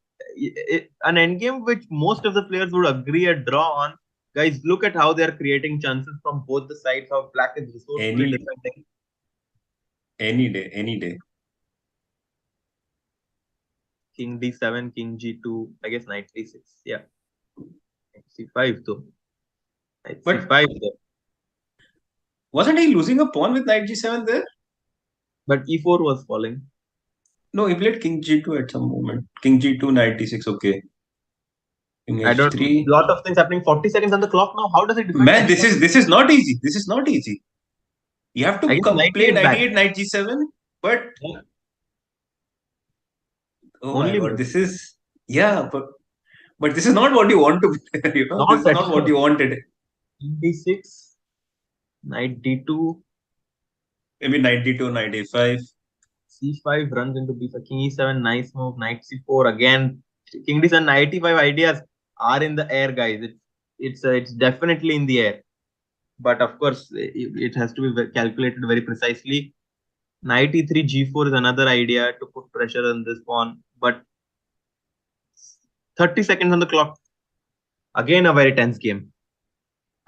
B: an endgame which most of the players would agree a draw on. Guys, look at how they are creating chances from both the sides. How black is resourcefully
A: Any
B: defending.
A: any day, any day.
B: King D7, King G2. I guess knight D6. Yeah, knight C5 though. Knight
A: But
B: C5 though.
A: wasn't he losing a pawn with knight g7 there?
B: But E4 was falling.
A: No, he played king g2 at some moment. King g2, knight d6. Okay. King
B: I don't.
A: h3.
B: Lot of things happening. 40 seconds on the clock now. How does he defend
A: Man,
B: that?
A: this is not easy. This is not easy. You have
B: I
A: to
B: guess knight
A: play
B: is
A: knight
B: back.
A: e8, knight g7. But
B: Yeah.
A: oh my
B: Only
A: god,
B: one.
A: this is yeah. But this is not what you want to play. This
B: Not
A: is
B: at
A: not what
B: all.
A: you wanted.
B: King D6, knight D2,
A: Maybe knight d2, knight a5.
B: C5 runs into B5, King E7, nice move, Knight C4 again. King D7, Knight E5 ideas are in the air, guys. It's definitely in the air, but of course it has to be calculated very precisely. Knight E3, G4 is another idea to put pressure on this pawn, but 30 seconds on the clock. Again a very tense game.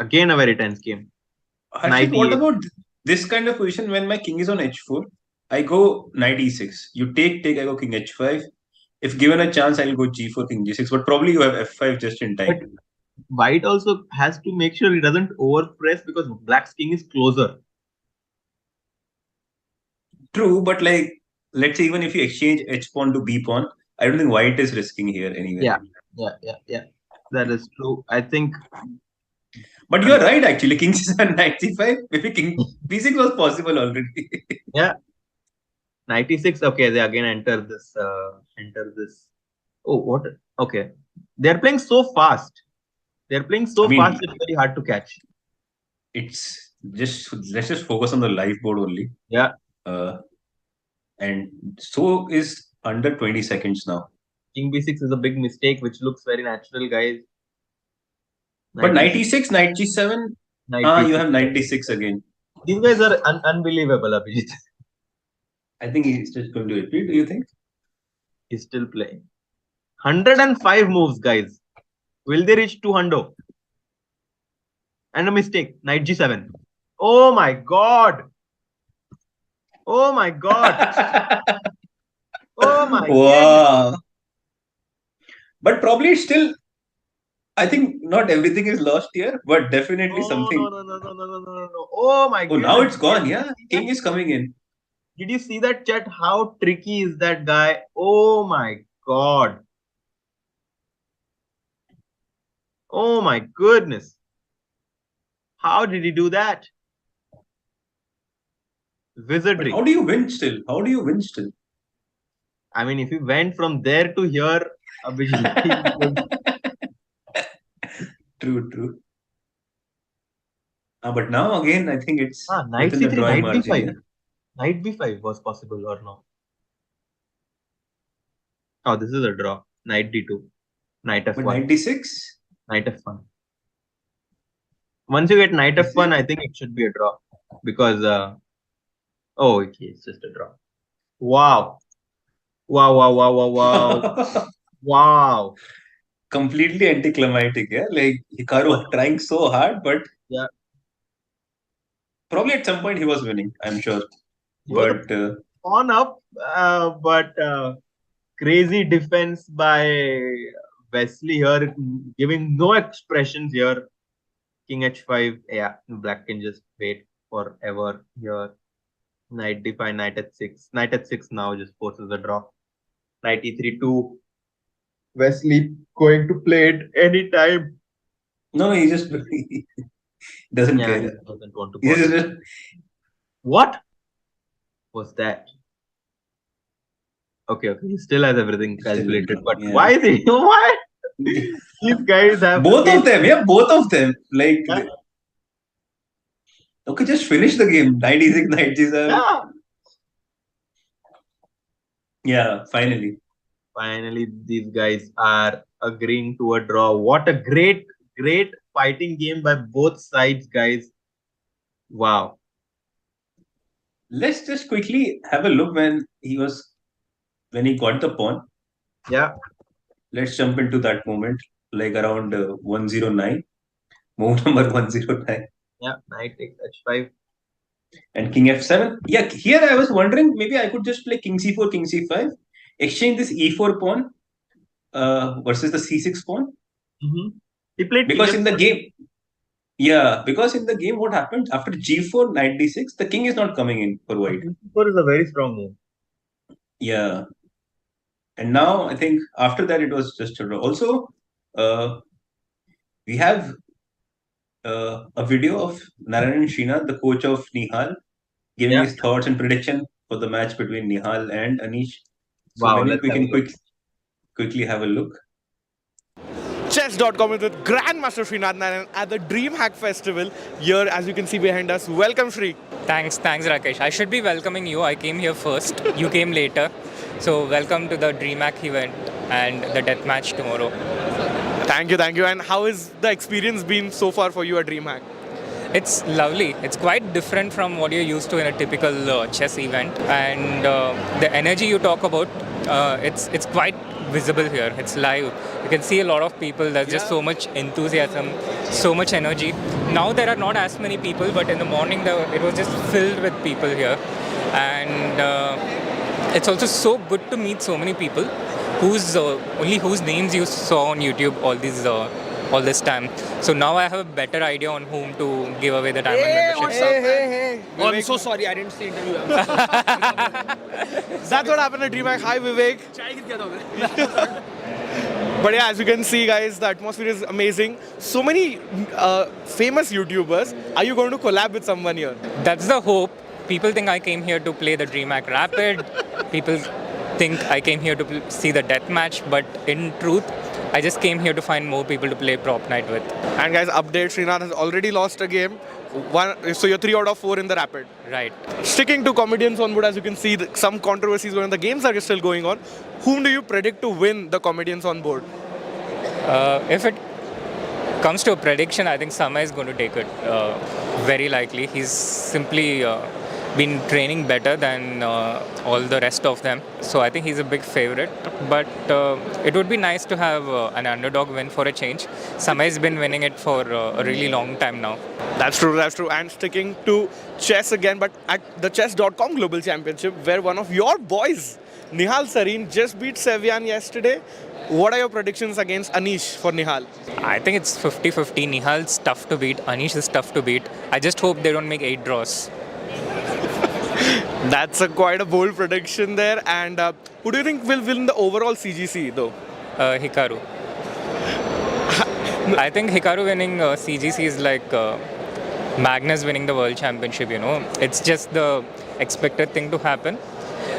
A: Harshit, what
B: 98.
A: about this kind of position when my king is on h4? I go knight e6. You take, I go king h5. If given a chance, I'll go g4, king g6. But probably you have f5 just in
B: But
A: time.
B: White also has to make sure he doesn't overpress because Black's king is closer.
A: True, but like, let's say even if you exchange h pawn to b pawn, I don't think white is risking here anyway.
B: Yeah. That is true. I think.
A: But you are right, actually. King c7, knight c5. Maybe king b6 was possible already.
B: Yeah. 96. Okay, they again enter this. Oh, what? Okay. They're playing so fast. It's very hard to catch.
A: It's just let's just focus on the live board only.
B: Yeah.
A: And so is under 20 seconds now.
B: King b6 is a big mistake, which looks very natural, guys.
A: But 96, knight g7. You have 96 again.
B: These guys are unbelievable, Abhijit.
A: I think he's just going to repeat. Do you think?
B: He's still playing. 105 moves, guys. Will they reach 200? And a mistake. Knight g7. Oh my god. Oh my
A: Wow.
B: god.
A: But probably still, I think not everything is lost here, but definitely something.
B: No. Oh my god.
A: Oh, now it's gone. Yeah. King is coming in.
B: Did you see that, chat? How tricky is that guy? Oh my god. Oh my goodness. How did he do that? Wizardry.
A: But how do you win still?
B: I mean, if you went from there to here,
A: True. But now again, I think it's
B: knight
A: within the
B: c3,
A: drawing
B: knight
A: margin.
B: b5.
A: Yeah?
B: Knight b5 was possible or no? Oh, this is a draw. Knight d2. Knight f1.
A: But knight d6?
B: Knight f1. Once you get knight f1, I think it should be a draw. Because, oh, okay, it's just a draw. Wow. Wow.
A: Completely anticlimactic, yeah? Like, Hikaru trying so hard, but
B: yeah,
A: probably at some point he was winning, I'm sure. But
B: on up, but crazy defense by Wesley here, giving no expressions here. King h5, yeah, Black can just wait forever here. Knight d5, knight h6. Knight h6 now just forces a draw. Knight e3 2. Wesley going to play it anytime.
A: No, he just doesn't care.
B: He doesn't want to. What was that? Okay. He still has everything calculated, but why is he? Why? These guys have
A: both of them. Like, okay, just finish the game. Knight e6, knight g7. Yeah, finally.
B: Finally, these guys are agreeing to a draw. What a great fighting game by both sides, guys. Wow.
A: Let's just quickly have a look when he got the pawn.
B: Yeah.
A: Let's jump into that moment, like around 109. Move number 109.
B: Yeah, knight takes h5.
A: And king f7. Yeah, here I was wondering, maybe I could just play king c4, king c5, exchange this e4 pawn versus the c6 pawn.
B: He played
A: because in the game, what happened after g4, knight d6, the king is not coming in for white.
B: G4 is a very strong move.
A: Yeah. And now I think after that it was just a draw. Also, we have a video of Narayan Srinath, the coach of Nihal, giving his thoughts and prediction for the match between Nihal and Anish. So maybe we can quickly have a look.
H: Chess.com is with Grandmaster Srinath Narayan at the DreamHack Festival. Here, as you can see behind us, welcome Sri.
I: Thanks Rakesh. I should be welcoming you. I came here first. You came later. So welcome to the DreamHack event and the death match tomorrow.
H: Thank you. And how has the experience been so far for you at DreamHack?
I: It's lovely. It's quite different from what you're used to in a typical chess event. And the energy you talk about, it's quite visible here. It's live. You can see a lot of people. There's just so much enthusiasm, so much energy. Now there are not as many people, but in the morning it was just filled with people here. And it's also so good to meet so many people whose names you saw on YouTube all this time. So now I have a better idea on whom to give away the diamond membership.
H: Oh, I'm so sorry, I didn't see interview. That's what happened at DreamHack. Hi, Vivek. But yeah, as you can see, guys, the atmosphere is amazing. So many famous YouTubers. Are you going to collab with someone here?
I: That's the hope. People think I came here to play the DreamHack Rapid. People think I came here to see the deathmatch. But in truth, I just came here to find more people to play Prop Night with.
H: And guys, update, Srinath has already lost a game. So you're 3 out of 4 in the Rapid.
I: Right.
H: Sticking to comedians on board, as you can see, some controversies going on. The games are still going on. Whom do you predict to win the comedians on board?
I: If it comes to a prediction, I think Sama is going to take it. Very likely. He's simply been training better than all the rest of them. So I think he's a big favorite. But it would be nice to have an underdog win for a change. Sama has been winning it for a really long time now.
H: That's true. And sticking to chess again, but at the Chess.com Global Championship, where one of your boys, Nihal Sarin, just beat Sevian yesterday. What are your predictions against Anish for Nihal?
I: I think it's 50-50. Nihal's tough to beat. Anish is tough to beat. I just hope they don't make 8 draws.
H: That's quite a bold prediction there. And who do you think will win the overall CGC though?
I: Hikaru. I think Hikaru winning CGC is like Magnus winning the World Championship, you know. It's just the expected thing to happen.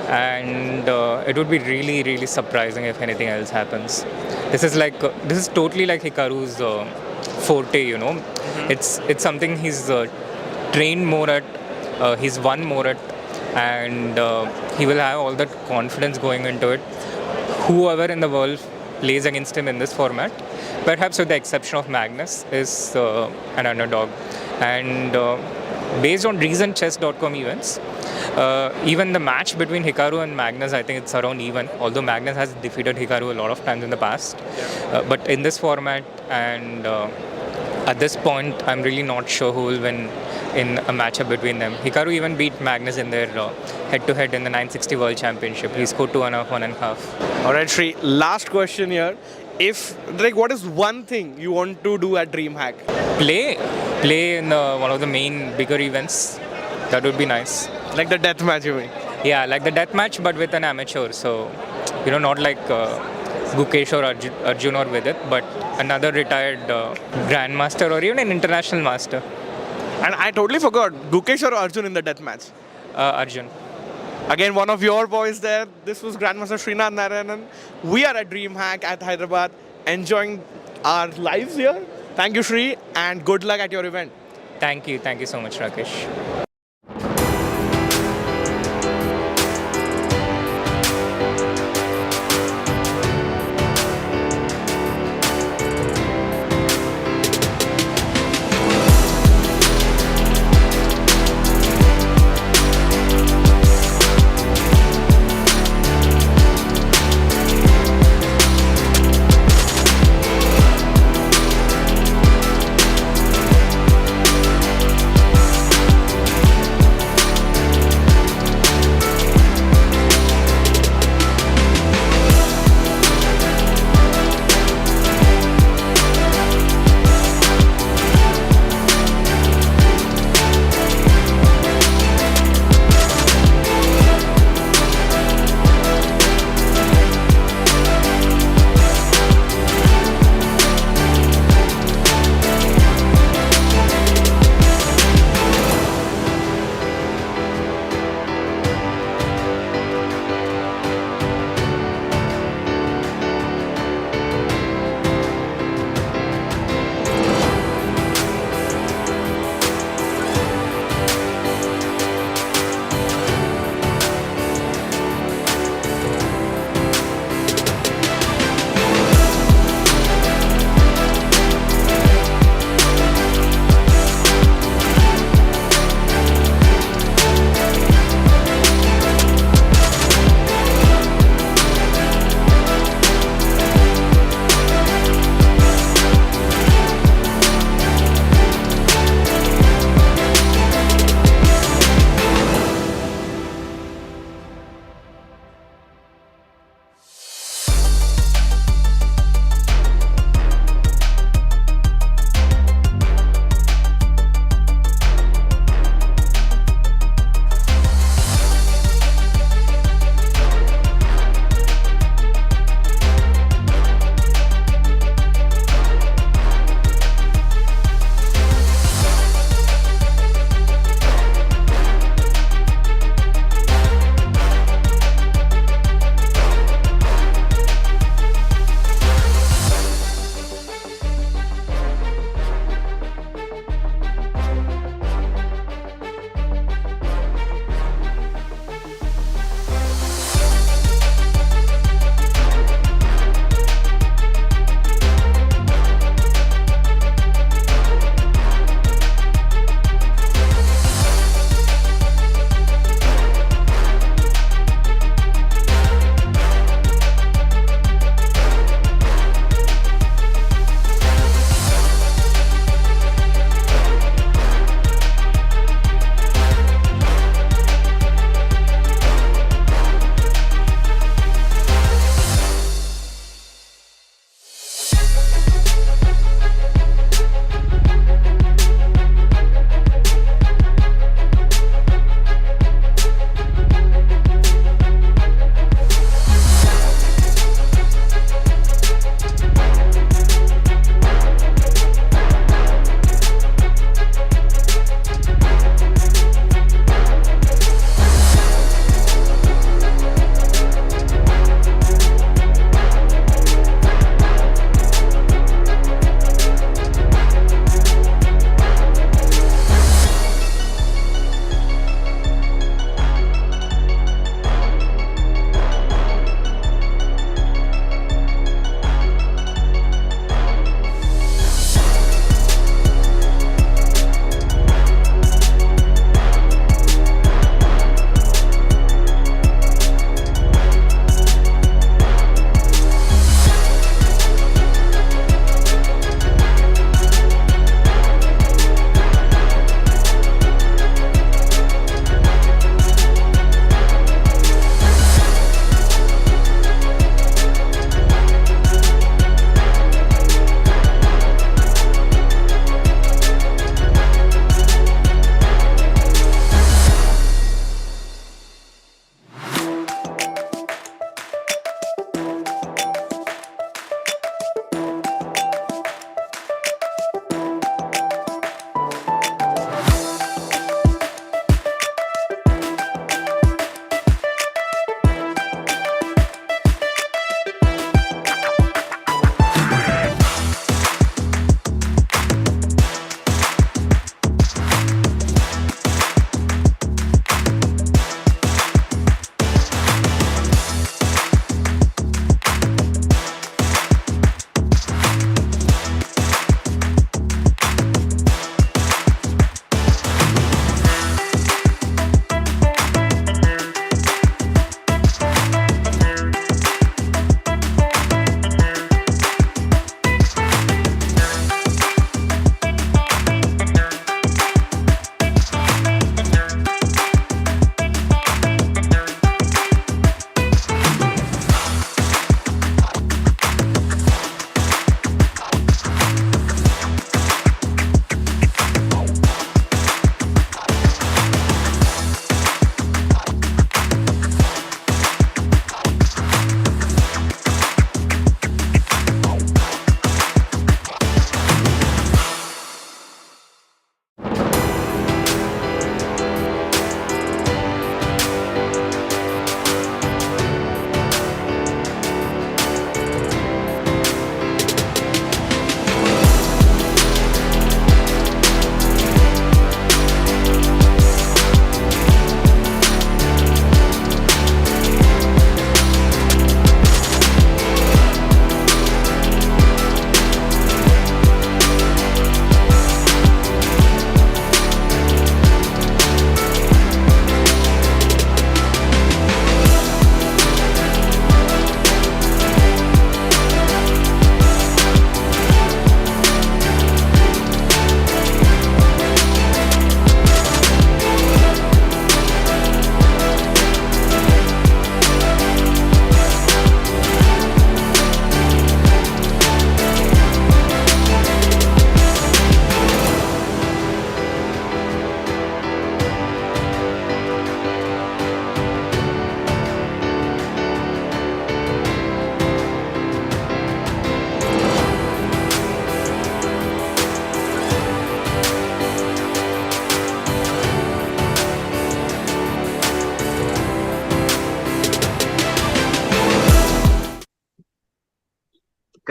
I: And it would be really, really surprising if anything else happens. This is totally like Hikaru's forte, you know. Mm-hmm. It's something he's trained more at, he's won more at, and he will have all that confidence going into it. Whoever in the world plays against him in this format, perhaps with the exception of Magnus, is an underdog. And based on recent Chess.com events, even the match between Hikaru and Magnus, I think it's around even, although Magnus has defeated Hikaru a lot of times in the past. But in this format and at this point, I'm really not sure who will win in a matchup between them. Hikaru even beat Magnus in their head-to-head in the 960 World Championship. He scored 1.5.
H: All right, Sri, last question here. What is one thing you want to do at DreamHack?
I: Play in one of the main bigger events. That would be nice.
H: Like the death match, you mean?
I: Yeah, like the death match, but with an amateur. So, you know, not like Gukesh or Arjun or Vidit, but another retired grandmaster or even an international master.
H: And I totally forgot, Gukesh or Arjun in the death match?
I: Arjun.
H: Again, one of your boys there. This was Grandmaster Srinath Narayanan. We are at DreamHack at Hyderabad, enjoying our lives here. Thank you, Sri, and good luck at your event.
I: Thank you so much, Rakesh.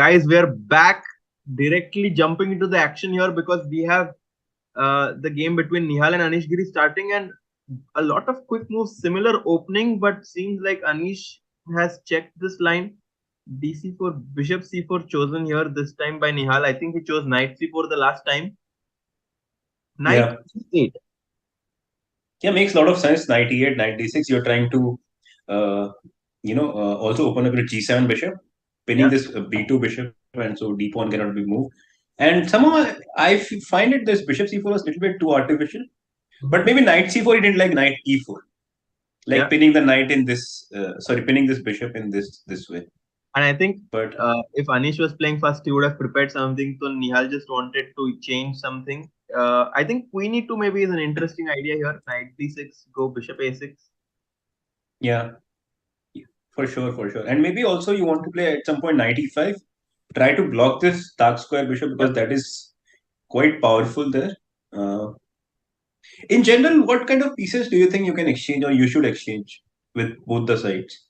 B: guys, we're back, directly jumping into the action here because we have the game between Nihal and Anish Giri starting, and a lot of quick moves, similar opening, but seems like Anish has checked this line. DC4, Bishop C4 chosen here this time by Nihal. I think he chose Knight C4 the last time. Knight
A: Yeah.
B: E8.
A: Yeah, makes a lot of sense. Knight e8, knight d6. You're trying to, also open up your g7 bishop, pinning
B: Yeah.
A: this b2 bishop, and so d pawn cannot be moved. And somehow I find it this bishop c4 was a little bit too artificial. But maybe knight c4 he didn't like knight e4, like
B: Yeah.
A: pinning the knight in this. Pinning this bishop in this way.
B: And I think
A: But
B: if Anish was playing first, he would have prepared something. So Nihal just wanted to change something. I think queen e2 maybe is an interesting idea here. Knight d6, go bishop a6.
A: yeah, for sure. And maybe also you want to play at some point knight e5. Try to block this dark square bishop because that is quite powerful there. Uh, in general, what kind of pieces do you think you can exchange or you should exchange with both the sides?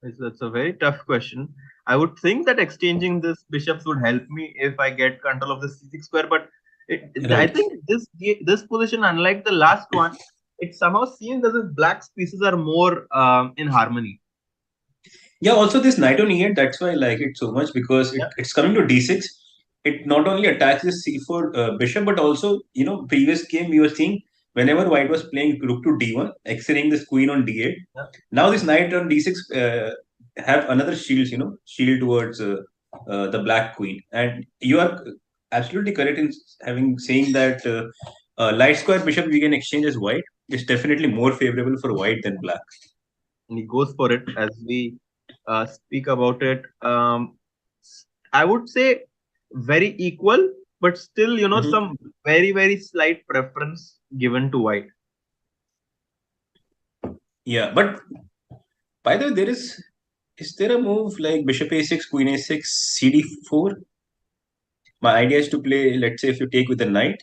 B: That's a very tough question. I would think that exchanging this bishops would help me if I get control of the c6 square, but I
A: Right.
B: think this position, unlike the last one, it somehow seems as if black's pieces are more in harmony.
A: Yeah, also this knight on e8, that's why I like it so much because it's coming to d6. It not only attacks this c4 bishop, but also, previous game we were seeing whenever white was playing rook to d1, extending this queen on d8.
B: Yeah.
A: Now this knight on d6 have another shield, shield towards the black queen. And you are absolutely correct in saying that light square bishop we can exchange as white is definitely more favorable for white than black.
B: And he goes for it as we speak about it. I would say very equal, but still,
A: Mhm.
B: some very, very slight preference given to white.
A: Yeah, but by the way, is there a move like bishop a6, queen a6, cd4? My idea is to play, let's say, if you take with the knight.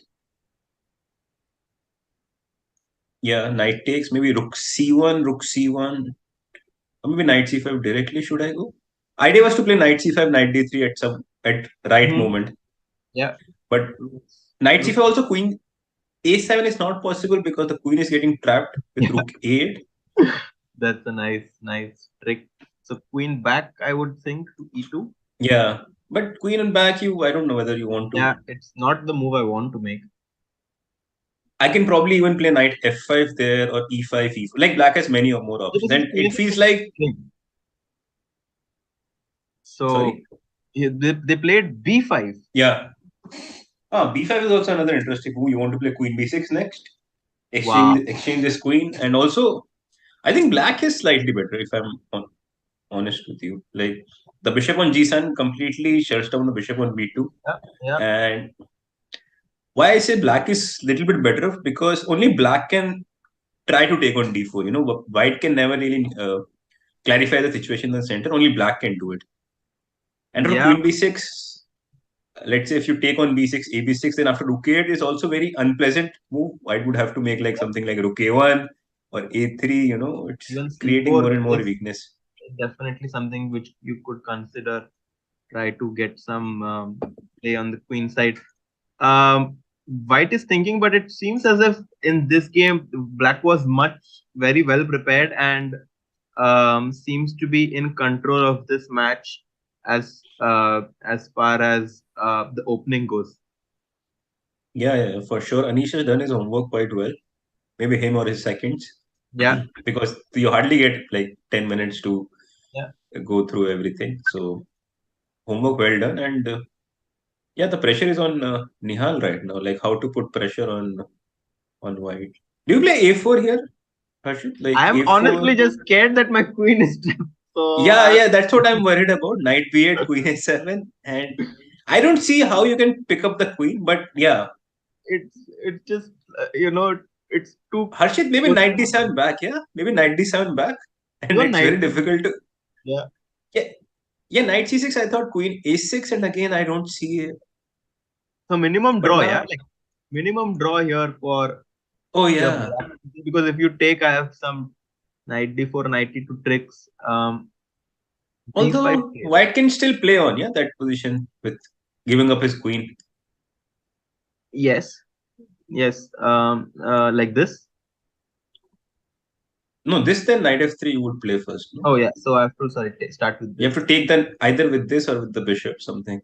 A: Yeah, knight takes, maybe rook c1, or maybe knight c5 directly. Should I go? Idea was to play knight c5, knight d3 at right
B: Mhm.
A: moment.
B: Yeah.
A: But knight c5 also queen a7 is not possible because the queen is getting trapped with rook a8.
B: That's a nice trick. So queen back, I would think, to e2.
A: Yeah, but queen and back, I don't know whether you want to.
B: Yeah, it's not the move I want to make.
A: I can probably even play knight f5 there or e5, e4. Like black has many or more
B: So
A: options.
B: this is
A: And it feels like.
B: So
A: Sorry?
B: they played b5.
A: Yeah. B5 is also another interesting move. You want to play queen b6 next,
B: Wow.
A: exchange this queen, and also I think black is slightly better if I'm honest with you. Like the bishop on g7 completely shuts down the bishop on b2,
B: Yeah.
A: and why I say black is little bit better because only black can try to take on d4. White can never really clarify the situation in the center. Only black can do it. And for
B: Yeah.
A: queen b6, let's say if you take on b6, a b6, then after rook a8 is also very unpleasant move. White would have to make like something like rook a1 or a3. It's
B: Even
A: creating more
B: c4
A: and more
B: is
A: weakness.
B: definitely something which you could consider. Try to get some play on the queen side. White is thinking, but it seems as if in this game, black was very well prepared and seems to be in control of this match as far as the opening goes.
A: Yeah, for sure. Anish has done his homework quite well. Maybe him or his seconds.
B: Yeah.
A: Because you hardly get like 10 minutes to
B: Yeah.
A: go through everything. So homework well done. And yeah, the pressure is on Nihal right now. Like how to put pressure on white. Do you play a4 here, Harshit? Like
B: I am
A: a4?
B: honestly just scared that my queen is trapped. So
A: Yeah, that's what I'm worried about. Knight b8, queen a7, and I don't see how you can pick up the queen. But yeah,
B: it's just it's too.
A: Harshit, maybe knight d7 back. Yeah, maybe knight d7 back, and
B: Even
A: it's very difficult to.
B: Yeah.
A: Yeah, knight c6. I thought queen a6, and again I don't see it.
B: So minimum
A: But
B: draw,
A: now,
B: yeah, like minimum draw here for
A: oh
B: the
A: yeah,
B: black, because if you take, I have some knight d4, knight e2 tricks. G5
A: Although White can still play on, yeah, that position with giving up his queen.
B: Yes, yes. Like this.
A: No, this then knight f3 you would play first. No?
B: Oh yeah. So I have to start with
A: You have
B: this.
A: to take then either with this or with the bishop, something.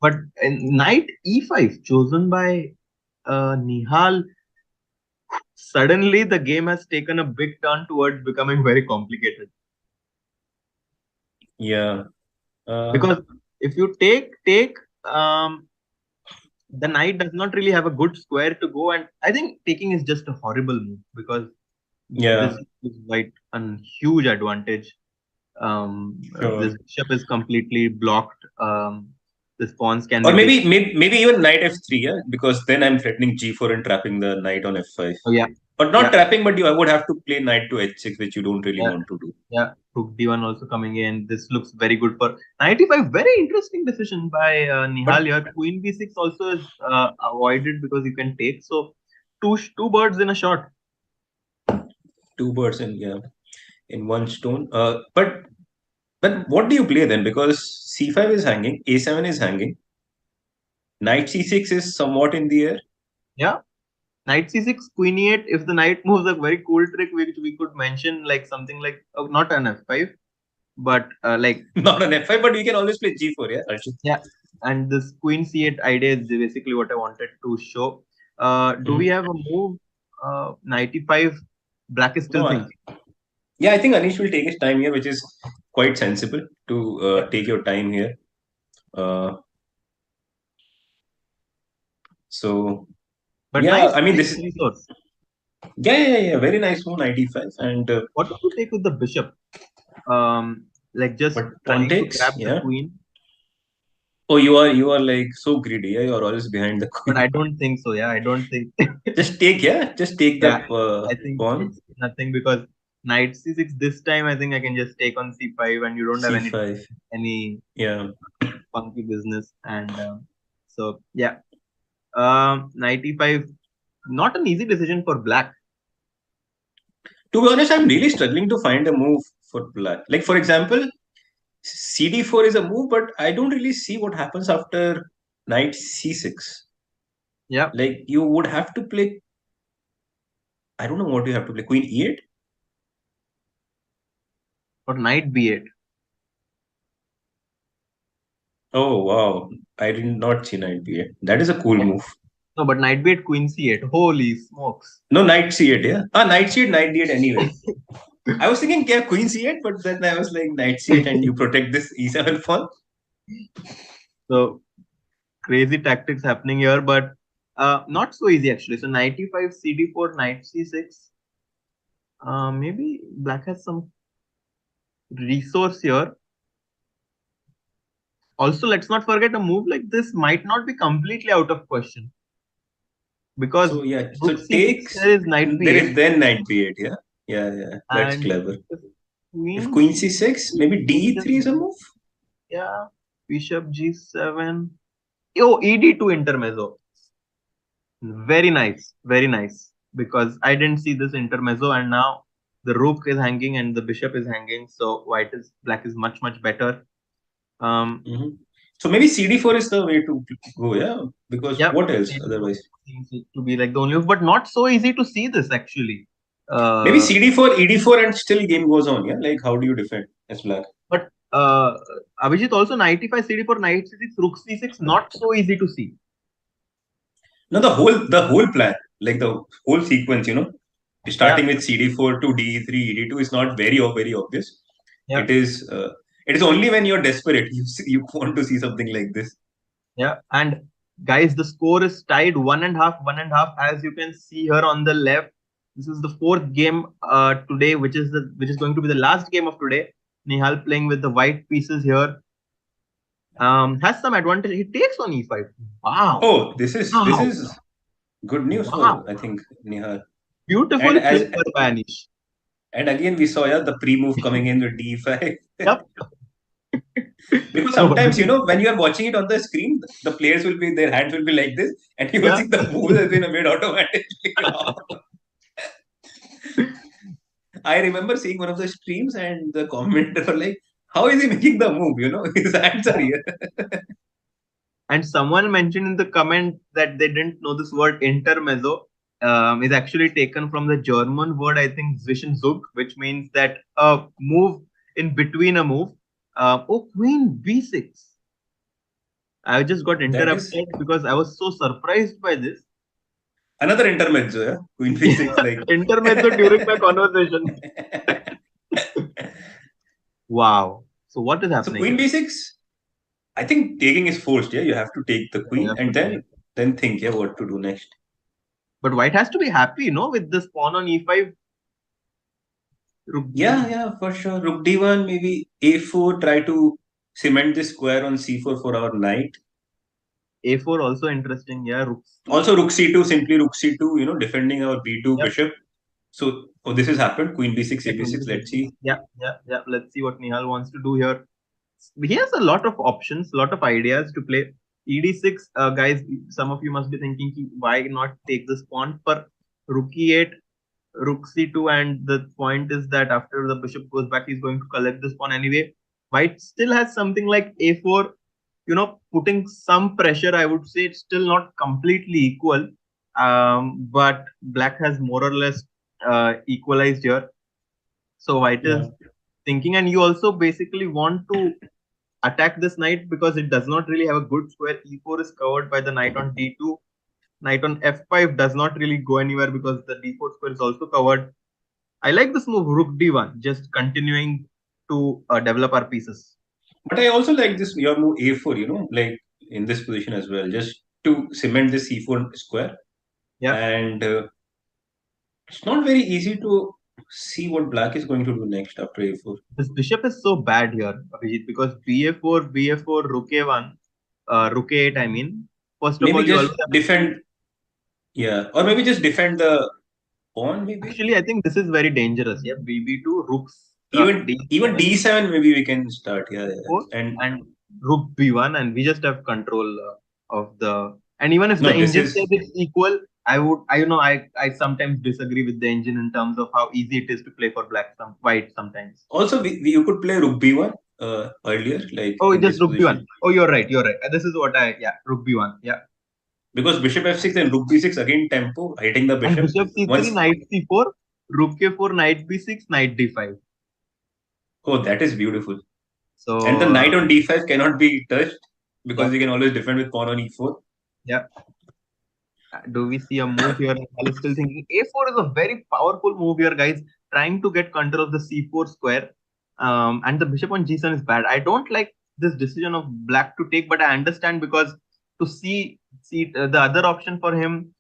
B: But knight e5 chosen by Nihal. Suddenly, the game has taken a big turn towards becoming very complicated.
A: Yeah.
B: Because if you take the knight does not really have a good square to go, and I think taking is just a horrible move because
A: Yeah.
B: this is quite a huge advantage.
A: Sure.
B: This bishop is completely blocked. This pawns can
A: Or
B: be
A: maybe even knight f3, yeah, because then I'm threatening g4 and trapping the knight on f5.
B: oh yeah,
A: But not
B: yeah,
A: trapping, but I would have to play knight to h6, which you don't really
B: yeah,
A: want to do.
B: yeah. Rook d1 also coming in. This looks very good for 95. Very interesting decision by
A: But
B: Nihal here. Queen b6 also is avoided because you can take. So two birds in a shot.
A: two birds in one stone. But what do you play then? Because c5 is hanging, a7 is hanging, knight c6 is somewhat in the air.
B: Yeah. Knight c6, queen e8. If the knight moves, a very cool trick which we could mention, like something like not an f5, but like
A: Not an f5, but we can always play g4, yeah, Arshit?
B: yeah. And this queen c8 idea is basically what I wanted to show. Do we have a move? 95. Black is still
A: No,
B: thinking.
A: yeah, I think Anish will take his time here, which is quite sensible to take your time here. So
B: But
A: yeah,
B: nice,
A: I mean
B: nice
A: this is
B: resource.
A: very nice move 95 and
B: What do you take with the bishop? Like just
A: but pawn
B: trying to
A: takes,
B: grab the
A: yeah.
B: queen.
A: Oh, you are like so greedy, yeah. You're always behind the
B: But
A: queen.
B: I don't think so. Yeah, I don't think.
A: Just take, yeah. Just take the
B: Yeah, I think
A: pawn.
B: it's nothing because knight c6 this time. I think I can just take on c5, and you don't have
A: C5,
B: any
A: yeah.
B: funky business. And so yeah, 95. Not an easy decision for black.
A: To be honest, I'm really struggling to find a move for black. Like for example, CD4 is a move, but I don't really see what happens after knight C6.
B: Yeah,
A: Like you would have to play. I don't know what you have to play. Queen E8.
B: or knight b8.
A: Oh wow, I did not see knight B8. That is a cool move.
B: No, but knight b8, queen c8. Holy smokes!
A: No, knight C8, yeah. Knight C8, knight D8 anyway. I was thinking, yeah, queen C8, but then I was like, knight C8 and you protect this E7 pawn.
B: So crazy tactics happening here, but not so easy actually. So 95 cd4, knight c6. Maybe black has some resource here. Also, let's not forget a move like this might not be completely out of question because
A: So yeah, so
B: rook c6
A: takes,
B: there is knight
A: there
B: b8
A: is then knight B8, yeah. Yeah, that's
B: and
A: clever. If
B: queen
A: queen C6, maybe D3 is a move.
B: yeah, bishop g7. Oh, ed2 intermezzo. Very nice, very nice. Because I didn't see this intermezzo, and now the rook is hanging and the bishop is hanging. So black is much better.
A: Mhm. So maybe CD4 is the way to go, yeah. Because
B: Yeah,
A: what else
B: CD4
A: otherwise?
B: seems to be like the only move, but not so easy to see this actually.
A: Maybe
B: Uh,
A: CD4, ED4, and still game goes on, yeah. Like how do you defend as black?
B: but Abhijit also 95 CD4 knight c6 rook c6 not so easy to see.
A: No, the whole plan, like the whole sequence,
B: Yeah,
A: starting with CD4 to D3, ED2 is not very obvious.
B: yeah,
A: It is only when you're desperate you want to see something like this.
B: yeah. And guys, the score is tied 1.5, as you can see here on the left. This is the fourth game today, which is going to be the last game of today. Nihal playing with the white pieces here. Has some advantage. He takes on e5. Wow.
A: Oh, this is good news
B: Wow.
A: for I think Nihal.
B: Beautiful
A: And
B: play
A: as
B: by Anish.
A: and again we saw the pre-move coming in with D5.
B: Yep.
A: Because sometimes when you are watching it on the screen, the players will be their hands will be like this, and you will
B: Yeah.
A: see the move has been made automatically. I remember seeing one of the streams, and the commenter were like, How is he making the move? His hands are here.
B: And someone mentioned in the comment that they didn't know this word intermezzo is actually taken from the German word, I think, Zwischenzug, which means that a move in between a move. Queen b6. I just got
A: That is
B: interrupted because I was so surprised by this.
A: another intermezzo, yeah? Queen b6, like.
B: Intermezzo during my conversation. Wow. So what is
A: So
B: happening?
A: Queen b6, I think taking is forced, yeah? You have to take the
B: You
A: queen
B: have to
A: and
B: take.
A: then think, yeah, what to do next.
B: But white has to be happy, with this pawn on e5. Rook
A: Yeah,
B: d.
A: yeah, for sure. Rook d1, maybe a4, try to cement the square on c4 for our knight.
B: A4 also interesting. Yeah, rook c.
A: Also, rook c2, simply rook c2, defending our b2
B: Yep.
A: bishop. So, this has happened. Queen b6,
B: Yeah,
A: a b6. Let's see.
B: yeah, yeah, yeah. Let's see what Nihal wants to do here. He has a lot of options, lot of ideas to play. ED6, guys, some of you must be thinking, why not take this pawn for rook e8, rook c2, and the point is that after the bishop goes back, he's going to collect this pawn anyway. White still has something like a4, putting some pressure. I would say it's still not completely equal, but black has more or less equalized here. So white
A: Yeah.
B: is thinking, and you also basically want to attack this knight because it does not really have a good square. E4 is covered by the knight on d2. Knight on f5 does not really go anywhere because the d4 square is also covered. I like this move, rook d1, just continuing to develop our pieces.
A: But I also like this, your move a4, like in this position as well, just to cement the c4 square.
B: Yeah,
A: And it's not very easy to see what black is going to do next after a4.
B: this bishop is so bad here, Abhijit, because ba4, rook a1, rook a8. I mean, first of
A: Maybe
B: all, you
A: just
B: always have
A: defend, yeah, or maybe just defend the pawn, maybe.
B: actually. I think this is very dangerous. Yeah, bb2, rooks
A: Even
B: d7,
A: d7, maybe we can start, yeah, yeah.
B: four,
A: And
B: and rook b1, and we just have control of the. And even if the
A: no, this
B: engine
A: is
B: says it's equal, I sometimes disagree with the engine in terms of how easy it is to play for white sometimes.
A: also you could play rook b1 earlier, like
B: Oh,
A: in
B: just
A: this
B: rook b1.
A: position,
B: Oh, you're right. You're right. This is what rook b1. Yeah,
A: because bishop f6 and rook b6 again tempo hitting the
B: and
A: bishop.
B: bishop c3,
A: Once,
B: knight c4, rook a4, knight b6, knight d5.
A: oh, that is beautiful. And the
B: So
A: knight on d5 cannot be touched because
B: yeah,
A: you can always defend with pawn on e4.
B: yeah. Do we see a move here? Nihal is still thinking. A4 is a very powerful move here, guys. Trying to get control of the c4 square. And the bishop on g7 is bad. I don't like this decision of black to take, but I understand because to see the other option for him,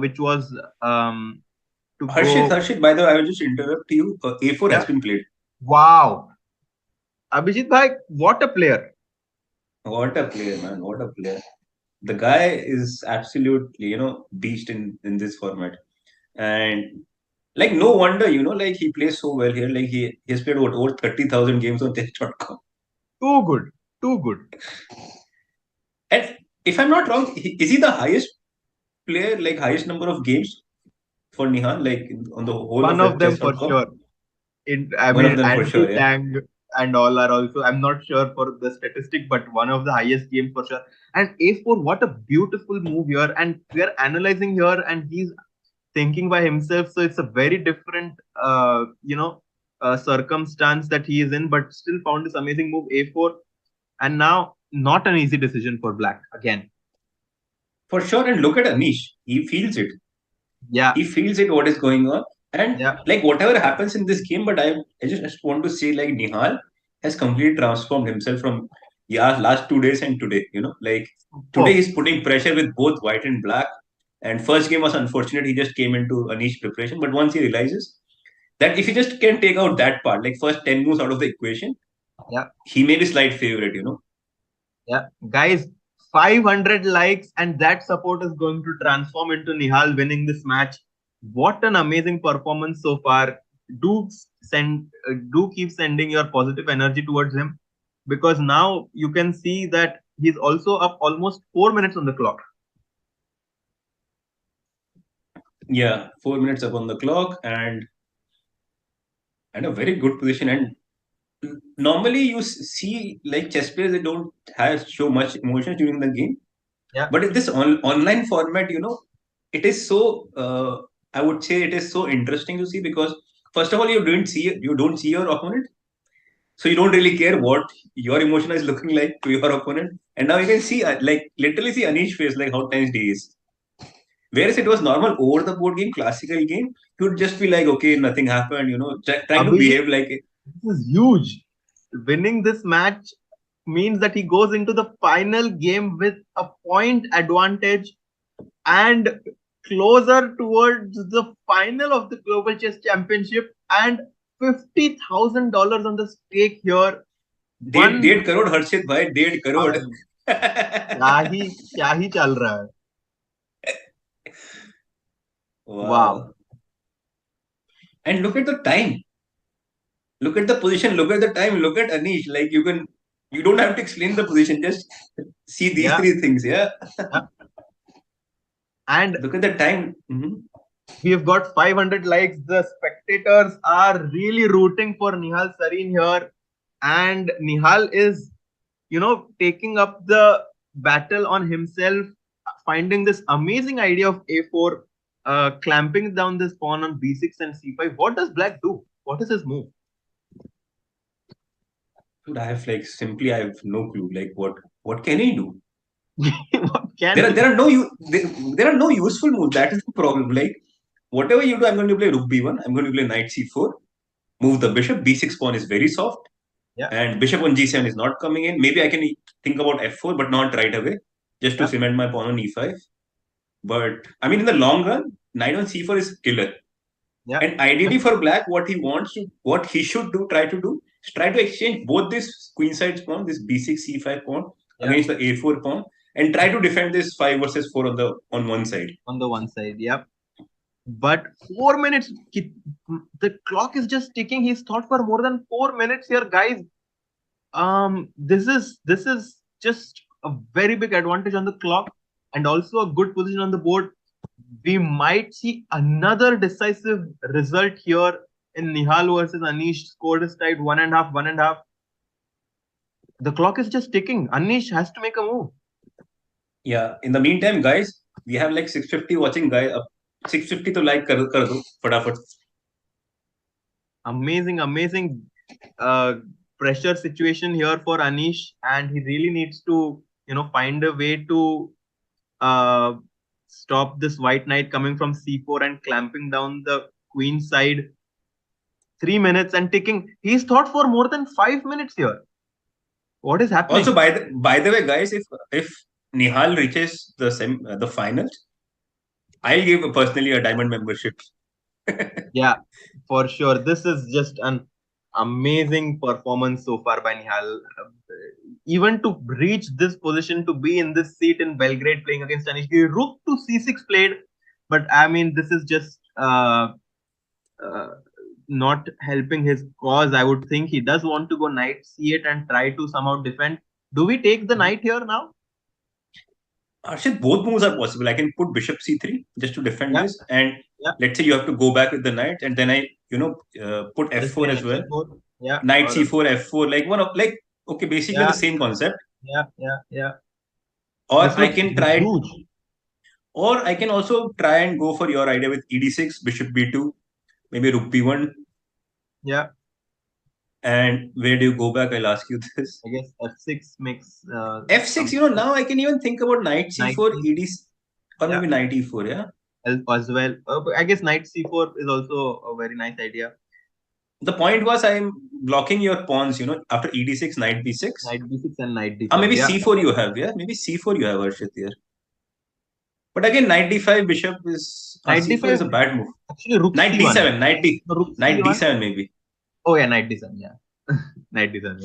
B: which was to go.
A: Harshit, by the way, I will just interrupt you. A4 has
B: Yeah.
A: been played.
B: Wow. Abhijit bhai, what a player.
A: What a player, man. What a player. The guy is absolutely, beast in this format. And like, no wonder, like he plays so well here. Like he has played over 30,000 games on chess.com.
B: Too good. Too good.
A: And if I'm not wrong, is he the highest player, like highest number of games for Nihal, like on the whole
B: One of
A: of
B: them for
A: chess.com?
B: sure. I
A: One
B: mean,
A: of them for
B: Andy
A: sure, yeah.
B: Tang and all are also. I'm not sure for the statistic, but one of the highest games for sure. And A4, what a beautiful move here. And we are analyzing here, and he's thinking by himself. So it's a very different, circumstance that he is in, but still found this amazing move A4. And now, not an easy decision for Black again.
A: For sure. And look at Anish. He feels it.
B: Yeah,
A: He feels it, what is going on. And
B: yeah,
A: like whatever happens in this game, but I just want to say like Nihal has completely transformed himself from last 2 days and today. Like today
B: superb.
A: he's putting pressure with both white and black. And first game was unfortunate. He just came into Anish preparation. But once he realizes that if he just can take out that part, like first 10 moves out of the equation,
B: Yeah.
A: he may be slight favorite.
B: Yeah, guys, 500 likes, and that support is going to transform into Nihal winning this match. What an amazing performance so far. Do keep sending your positive energy towards him because now you can see that he's also up almost 4 minutes on the clock.
A: Yeah, 4 minutes up on the clock and a very good position. And normally you see like chess players, they don't have show much emotions during the game.
B: Yeah.
A: But in this online format, it is so. I would say it is so interesting to see because first of all, you don't see your opponent, so you don't really care what your emotion is looking like to your opponent. And now you can see, like literally see Anish face, like how tense he is. Whereas it was normal over the board game, classical game, he would just be like, okay, nothing happened, trying to
B: Abhishek,
A: behave like it.
B: this is huge. Winning this match means that he goes into the final game with a point advantage and closer towards the final of the Global Chess Championship, and $50,000 on the stake here.
A: डेढ़ करोड़ हर्षित भाई, 1.5 करोड़.
B: क्या ही चल रहा है.
A: Wow. And look at the time. Look at the position. Look at the time. Look at Anish. Like you don't have to explain the position. Just see these three things. Yeah.
B: And
A: look at the time. Mm-hmm.
B: We have got 500 likes. The spectators are really rooting for Nihal Sarin here. And Nihal is, taking up the battle on himself, finding this amazing idea of A4, clamping down this pawn on B6 and C5. What does Black do? What is his move?
A: Dude, I have no clue. Like what can he do?
B: There
A: are no useful moves. That is the problem. Like whatever you do, I'm going to play Rook B1. I'm going to play Knight C4. Move the bishop. B6 pawn is very soft.
B: Yeah.
A: And bishop on G7 is not coming in. Maybe I can think about F4, but not right away, just to cement my pawn on E5. But I mean, in the long run, Knight on C4 is killer.
B: Yeah.
A: And ideally for Black, what he should try to exchange both this queenside pawn, this B6 C5 pawn against the A4 pawn, and try to defend this 5 versus 4 on one side.
B: On the one side, yeah. But 4 minutes, the clock is just ticking. He's thought for more than 4 minutes here, guys. This is just a very big advantage on the clock, and also a good position on the board. We might see another decisive result here in Nihal versus Anish. Scored is tied 1.5, 1.5. The clock is just ticking. Anish has to make a move.
A: Yeah. In the meantime, guys, we have like 650 watching, guys. 650 to like kar do, fatafat.
B: Amazing pressure situation here for Anish, and he really needs to find a way to stop this white knight coming from C4 and clamping down the queen side. 3 minutes and ticking. He's thought for more than 5 minutes here. What is happening?
A: Also, by the way, guys, if Nihal reaches the finals, I'll give personally a diamond membership.
B: Yeah, for sure. This is just an amazing performance so far by Nihal. Even to reach this position, to be in this seat in Belgrade playing against Anish Giri, Rook to C6 played, but I mean, this is just not helping his cause. I would think he does want to go Knight C8 and try to somehow defend. Do we take the knight here now?
A: Actually, both moves are possible. I can put bishop C3 just to defend this, and let's say you have to go back with the knight, and then I, put F4 as well.
B: F4. Yeah.
A: Knight C4, F4, okay, basically the same concept.
B: Yeah.
A: Or I can try, or I can also try and go for your idea with ED6, bishop B2, maybe Rook B1.
B: Yeah.
A: And where do you go back? I'll ask you this.
B: I guess F6 makes.
A: F6, now I can even think about Knight C4, ED, or maybe Knight E4, yeah?
B: As well. I guess Knight C4 is also a very nice idea.
A: The point was I'm blocking your pawns, after ED6, Knight B6.
B: Knight B6 and Knight D5.
A: Maybe C4 you have, yeah? Maybe C4 you have, Arshit, here. But again, Knight D5, bishop is...
B: Knight
A: C4
B: D5
A: is a bad move.
B: Actually, Rook
A: Knight
B: C1.
A: D7, Knight D7 maybe.
B: Oh yeah, Knight D7, yeah. Knight D7,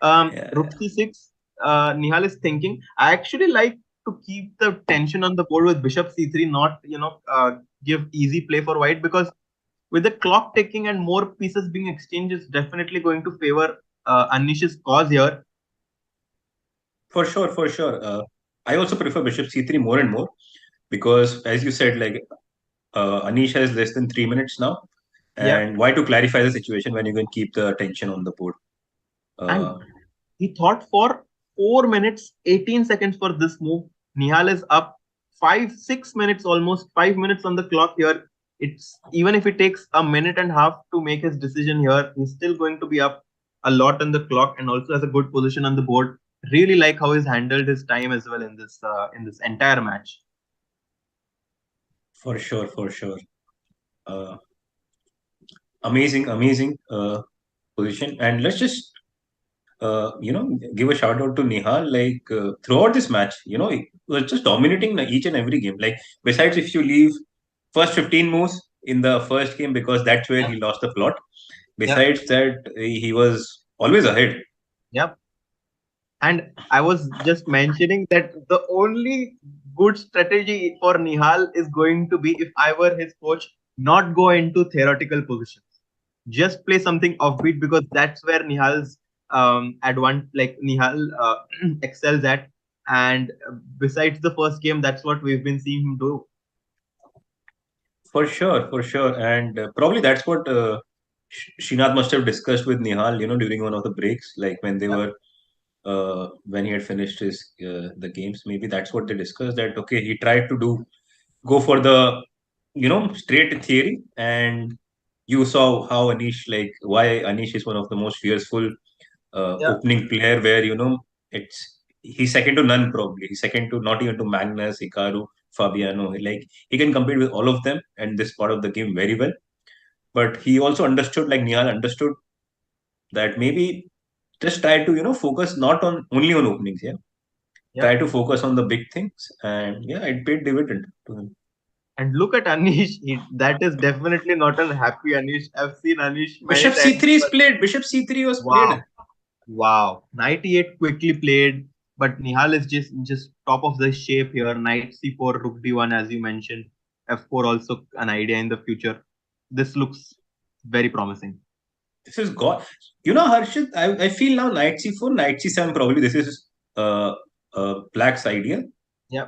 B: yeah. Rook C6, Nihal is thinking. I actually like to keep the tension on the board with bishop C3, not, give easy play for white, because with the clock ticking and more pieces being exchanged, is definitely going to favor Anish's cause here.
A: For sure. I also prefer bishop C3 more and more, because as you said, like Anish has less than 3 minutes now. and why to clarify the situation when you can keep the attention on the board.
B: And he thought for 4 minutes, 18 seconds for this move. Nihal is up 6 minutes, almost 5 minutes on the clock here. It's even if it takes a minute and a half to make his decision here, he's still going to be up a lot on the clock and also has a good position on the board. Really like how he's handled his time as well in this entire match.
A: For sure. Uh, amazing position. And let's just give a shout out to Nihal. Like throughout this match, he was just dominating each and every game. Like besides, if you leave first 15 moves in the first game, because that's where he lost the plot. Besides that, he was always ahead.
B: Yep. And I was just mentioning that the only good strategy for Nihal is going to be, if I were his coach, not go into theoretical positions. Just play something offbeat, because that's where Nihal's Nihal excels at. And besides the first game, that's what we've been seeing him do.
A: For sure. And probably that's what Srinath must have discussed with Nihal, during one of the breaks, like when they were when he had finished his the games. Maybe that's what they discussed. That okay, he tried to go for the straight theory, and you saw how Anish, like why Anish is one of the most fearful opening player, where he's second to none. Probably he's second to not even to Magnus, Hikaru, Fabiano. Like he can compete with all of them and this part of the game very well. But he also understood, like Nihal understood, that maybe just try to focus not on only on openings. Try to focus on the big things, and it paid dividend to him.
B: And look at Anish. That is definitely not a happy Anish. I've seen Anish many
A: Bishop
B: times.
A: C3 is played. Bishop C3 was played.
B: Wow. Knight E8 quickly played, but Nihal is just top of the shape here. Knight C4, Rook D1, as you mentioned. F4 also an idea in the future. This looks very promising.
A: This is God. Harshit, I feel now Knight C4, Knight C7, probably this is Black's idea.
B: Yeah.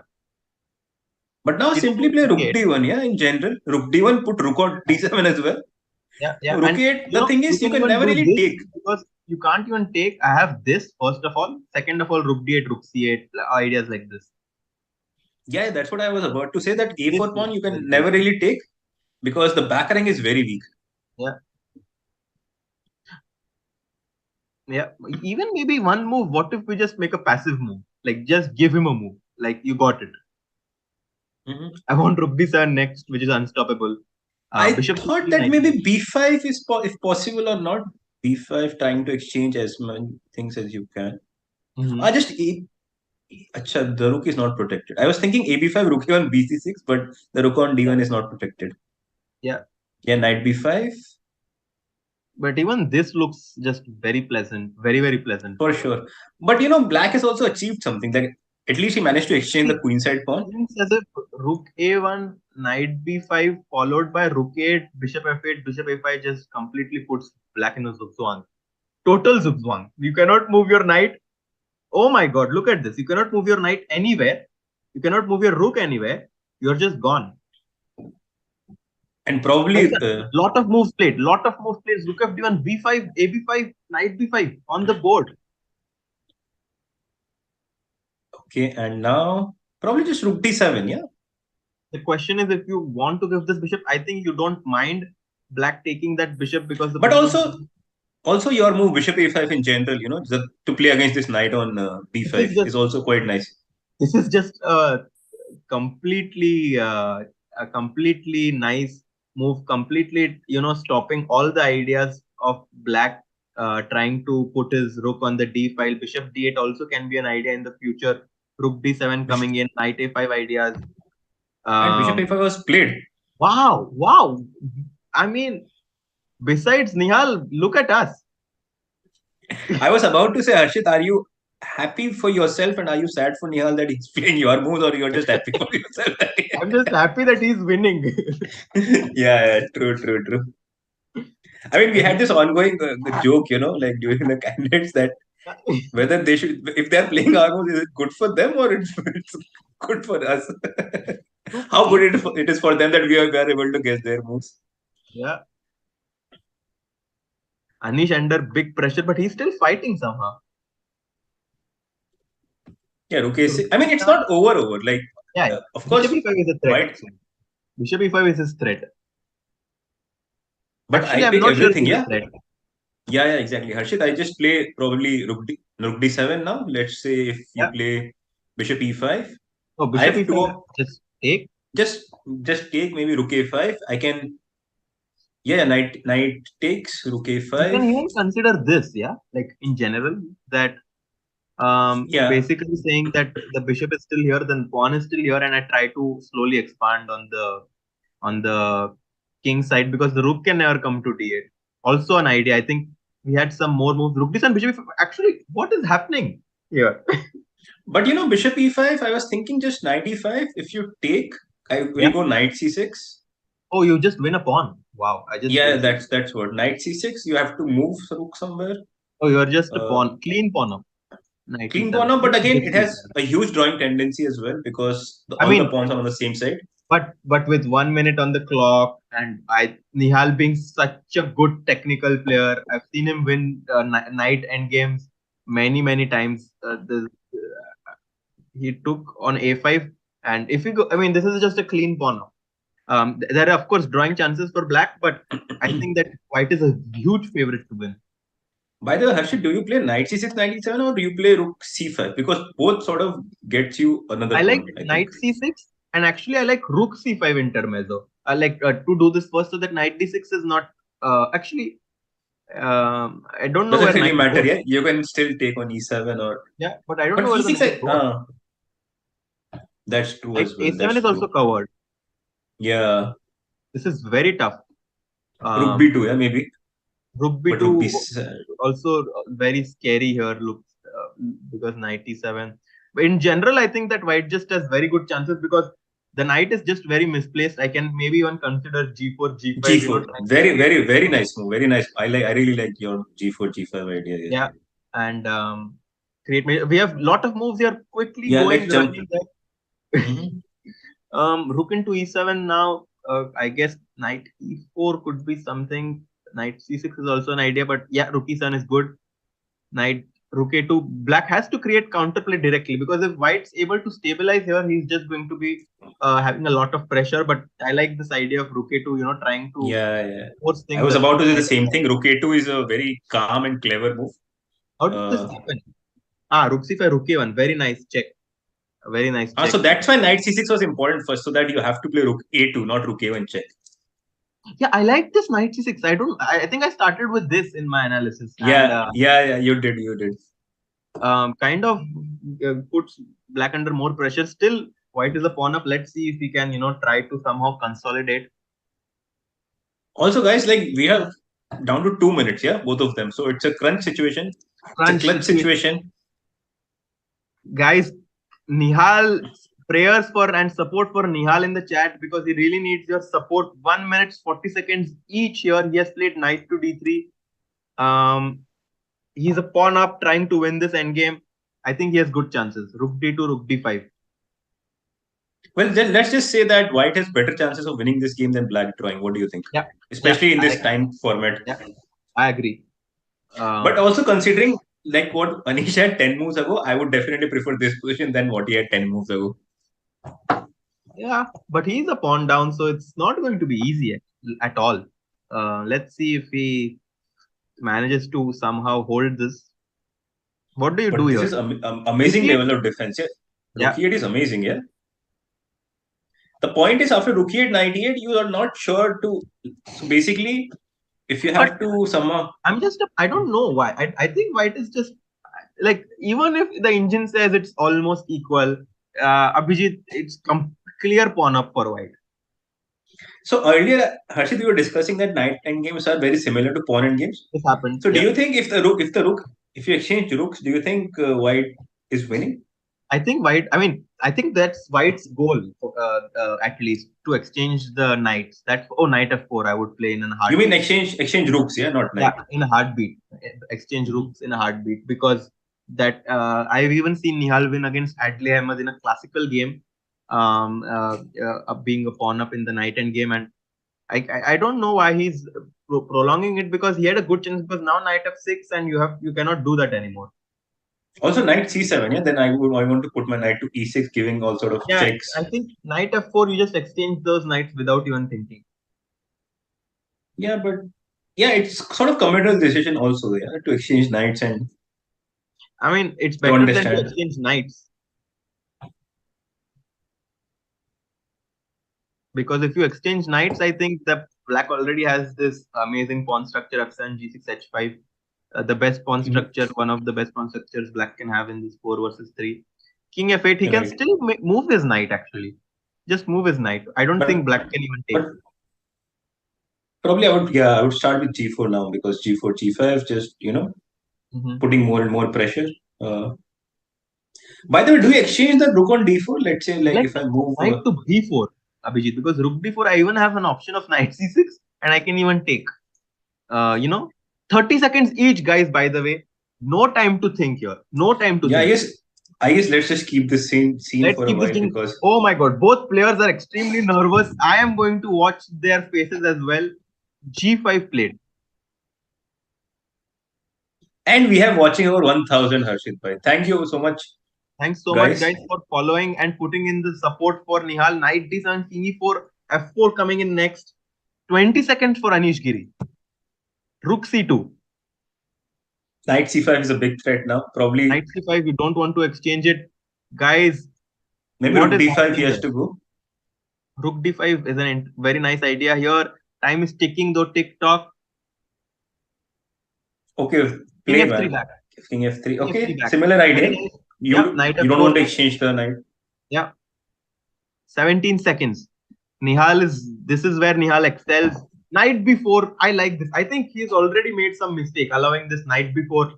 A: But now simply play Rook D1, in general. Rook D1, put Rook on D7 as well.
B: Yeah.
A: Rook E8, the thing is, you can never really take.
B: Because you can't even take. I have this, first of all. Second of all, Rook D8, Rook C8, ideas like this.
A: Yeah, that's what I was about to say, that A4 pawn you can never really take, because the back rank is very weak.
B: Yeah. Yeah. Even maybe one move. What if we just make a passive move? Like just give him a move. Like you got it. I want Rook D7 next, which is unstoppable.
A: I thought that maybe B5 is if possible or not. B5, trying to exchange as many things as you can. I just the Rook is not protected. I was thinking AB5, Rook A1, BC6, but the Rook on D1 is not protected.
B: Yeah.
A: Yeah, Knight B5.
B: But even this looks just very pleasant. Very, very pleasant.
A: For sure. But Black has also achieved something. Like at least he managed to exchange the queenside pawn.
B: Seems as if Rook A1, Knight B5, followed by Rook 8, Bishop F8, Bishop A5 just completely puts Black in a zugzwang. Total zugzwang. You cannot move your knight. Oh my god, look at this. You cannot move your knight anywhere. You cannot move your rook anywhere. You're just gone.
A: And probably
B: lot of moves played. Rook F1, B5, AB5, Knight B5 on the board.
A: Okay, and now probably just Rook D7, yeah?
B: The question is, if you want to give this bishop, I think you don't mind Black taking that bishop, because the
A: But also your move Bishop A5 in general, to play against this knight on B5 is also quite nice.
B: This is just a completely nice move, completely stopping all the ideas of Black trying to put his rook on the D file. Bishop D8 also can be an idea in the future. Rook D7 coming in, Knight A5 ideas.
A: And Bishop A5 was played.
B: Wow. I mean, besides Nihal, look at us.
A: I was about to say, Harshit, are you happy for yourself and are you sad for Nihal that he's playing your moves, or you're just happy for yourself?
B: I'm just happy that he's winning.
A: Yeah, true. I mean, we had this ongoing joke, like during the candidates, that whether they should, if they're playing our moves, is it good for them or it's good for us? How good it is for them that we are able to guess their moves.
B: Yeah. Anish under big pressure, but he's still fighting somehow.
A: Yeah, rook a6. I mean, it's not over. Like,
B: Yeah.
A: of
B: Bishop
A: course,
B: e5 is a threat.
A: white.
B: Bishop e5 is his threat.
A: But
B: Actually,
A: I
B: I'm
A: pick
B: not sure if
A: everything.
B: he's a
A: Yeah,
B: threat.
A: yeah, exactly. Harshit, I just play probably rook d7 now. Let's say if you
B: Yeah.
A: play bishop e5,
B: Oh,
A: I
B: bishop
A: have to
B: e5,
A: go
B: just take.
A: just just take maybe rook a5. I can knight takes rook
B: You can
A: a5.
B: even consider this, yeah, like in general, that
A: Yeah,
B: basically saying that the bishop is still here, then pawn is still here, and I try to slowly expand on the king side because the rook can never come to d8. Also, an idea. I think we had some more moves. Rook d7, bishop. Actually, what is happening here?
A: but bishop e5. I was thinking just knight e5. If you take, I will
B: Yeah.
A: go knight c6.
B: Oh, you just win a pawn. Wow, I just
A: Yeah,
B: realized.
A: that's what knight c6. You have to move rook somewhere.
B: Oh, you're just a
A: Uh,
B: pawn, clean pawn up. Knight
A: Clean
B: e7.
A: pawn up, but again,
B: Bishop
A: it has
B: e7.
A: a huge drawing tendency as well because
B: I
A: all the
B: mean,
A: pawns are on the same side.
B: but with 1 minute on the clock, and Nihal being such a good technical player, I've seen him win night end games many times. He took on a5, and if you go, I mean, this is just a clean pawn. There are of course drawing chances for black, but I think that white is a huge favorite to win.
A: By the way, Harshit, do you play knight c6, knight e7, or do you play rook c5? Because both sort of gets you
B: I
A: another
B: like
A: pawn, I think.
B: knight c6, and actually I like rook c5 intermezzo. I like to do this first so that knight d6 is not actually. I don't know
A: Doesn't
B: where
A: really
B: knight
A: matter,
B: goes.
A: yeah? You can still take on e7 or.
B: Yeah, but I don't
A: But
B: know where the
A: e6,
B: knight goes.
A: that's true
B: Knight
A: as well.
B: a7
A: That's
B: is also
A: true.
B: covered.
A: Yeah.
B: This is very tough.
A: Rook
B: Um,
A: b2, yeah, maybe.
B: Rook
A: But rook
B: b2
A: b7.
B: also very scary here. Looks because knight e7. But in general, I think that white just has very good chances because the knight is just very misplaced. I can maybe even consider g4, g5.
A: G4.
B: Trying to
A: Very,
B: create
A: very, very
B: space.
A: nice move. Very nice. I really like your G4, G5 idea. Yeah.
B: Yeah, and create. We have lot of moves here. Quickly
A: Yeah,
B: going,
A: let's jump.
B: running there.
A: Mhm.
B: Rook into e7 now. I guess knight e4 could be something. Knight c6 is also an idea, but yeah, rook e7 is good. Knight rook a2. Black has to create counterplay directly because if white's able to stabilize here, he's just going to be having a lot of pressure. But I like this idea of rook a2. Trying to
A: Yeah, yeah.
B: force
A: I
B: things
A: was
B: at
A: about to say the
B: right
A: same
B: side.
A: thing. Rook A2 is a very calm and clever move.
B: How did this
A: Uh,
B: happen? Rook c5, rook a1. Very nice check. Very nice check.
A: so that's why knight c6 was important first, so that you have to play rook a2, not rook a1 check.
B: Yeah, I like this knight c6. I don't. I think I started with this in my analysis, and
A: Yeah, you did.
B: kind of puts black under more pressure. Still, white is a pawn up. Let's see if we can, try to somehow consolidate.
A: Also, guys, like we have down to 2 minutes, yeah, both of them. So it's a crunch situation. It's a
B: Crunch
A: clutch
B: situation,
A: situation.
B: guys. Nihal, prayers for and support for Nihal in the chat because he really needs your support. 1 minute 40 seconds each here. He has played knight to d3. Um, he's a pawn up trying to win this endgame. I think he has good chances. Rook d2, rook d5.
A: Well, then let's just say that white has better chances of winning this game than black drawing. What do you think?
B: Yeah, yeah,
A: Especially in this time format.
B: yeah, I agree.
A: But also considering like what Anish had 10 moves ago, I would definitely prefer this position than what he had 10 moves ago.
B: Yeah, but he's a pawn down, so it's not going to be easy at all. Let's see if he manages to somehow hold this. What do you do
A: But this
B: here?
A: is amazing
B: Rook
A: level of defense. Yeah. Rook
B: Yeah,
A: e8 is amazing. Yeah. The point is after rook e8, knight e8, you are not sure to. So basically, if you
B: but
A: have to somehow.
B: I don't know why. I think white is just like, even if the engine says it's almost equal, Abhijit, it's clear pawn up for white.
A: So earlier, Harshit, we were discussing that knight endgames are very similar to pawn endgames.
B: This happened.
A: So do
B: Yeah.
A: you think if you exchange rooks, do you think white is winning?
B: I think that's White's goal, at least, to exchange the knights. Knight f4. I would play in a
A: You mean
B: heartbeat.
A: exchange rooks, yeah, not
B: Yeah,
A: knight.
B: in a heartbeat. Exchange
A: Mhm.
B: rooks in a heartbeat because that I've even seen Nihal win against Adley Ahmed in a classical game, being a pawn up in the night end game, and I don't know why he's prolonging it, because he had a good chance, because now knight f6 and you cannot do that anymore.
A: Also, knight c7. Yeah, then I want to put my knight to e6, giving all sort of
B: Yeah,
A: checks.
B: I think knight f4, you just exchange those knights without even thinking.
A: Yeah, but yeah, it's sort of committal decision also. Yeah, to exchange knights and
B: I mean, it's
A: to
B: better than to
A: understand.
B: exchange knights. Because if you exchange knights, I think the black already has this amazing pawn structure f7, g6, h5. The best pawn
A: Mhm.
B: structure, one of the best pawn structures black can have in this 4 versus 3. King f8, he can
A: Right.
B: still move his knight actually. Just move his knight. I don't
A: But
B: think black can even
A: but
B: take.
A: probably I would start with g4 now, because g4 g5 just
B: Mhm.
A: putting more and more pressure. Uh, by the way, do you exchange the rook on d4? Let's say like
B: Let's
A: if I move.
B: knight to b4, Abhijit, because rook d4, I even have an option of knight c6 and I can even take. 30 seconds each, guys, by the way. No time to think here. No time to
A: Yeah,
B: think.
A: I guess let's just keep this scene
B: Let's
A: for a
B: keep this
A: while,
B: thing.
A: because
B: Oh my god, both players are extremely nervous. I am going to watch their faces as well. g5 played.
A: and we have watching over 1,000, Harshit bhai. Thank you so much,
B: Thanks so much,
A: guys.
B: guys, for following and putting in the support for Nihal. Knight d7, king e4, f4 coming in next. 20 seconds for Anish Giri. Rook c2.
A: Knight c5 is a big threat now. Probably
B: Knight c5, you don't want to exchange it. Guys,
A: maybe
B: what
A: rook
B: is
A: d5 he
B: happening
A: has
B: here?
A: to go.
B: Rook d5 is a very nice idea here. Time is ticking though, tick tock.
A: Okay,
B: King
A: play
B: f3
A: man.
B: back.
A: King f3.
B: King f3
A: Okay,
B: back.
A: similar
B: Very
A: idea.
B: nice.
A: You
B: Yeah, knight
A: you don't
B: f4
A: want to
B: back.
A: exchange the knight.
B: Yeah. 17 seconds. This is where Nihal excels. Knight b4, I like this. I think he's already made some mistake allowing this knight b4.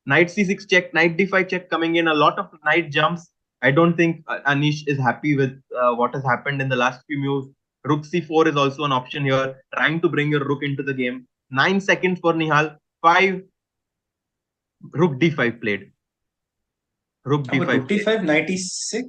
B: Knight c6 check, knight d5 check coming in. A lot of knight jumps. I don't think Anish is happy with what has happened in the last few moves. Rook c4 is also an option here, trying to bring your rook into the game. 9 seconds for Nihal. 5. Rook d5 played. Rook
A: But
B: d5
A: rook
B: played.
A: d5, knight e6.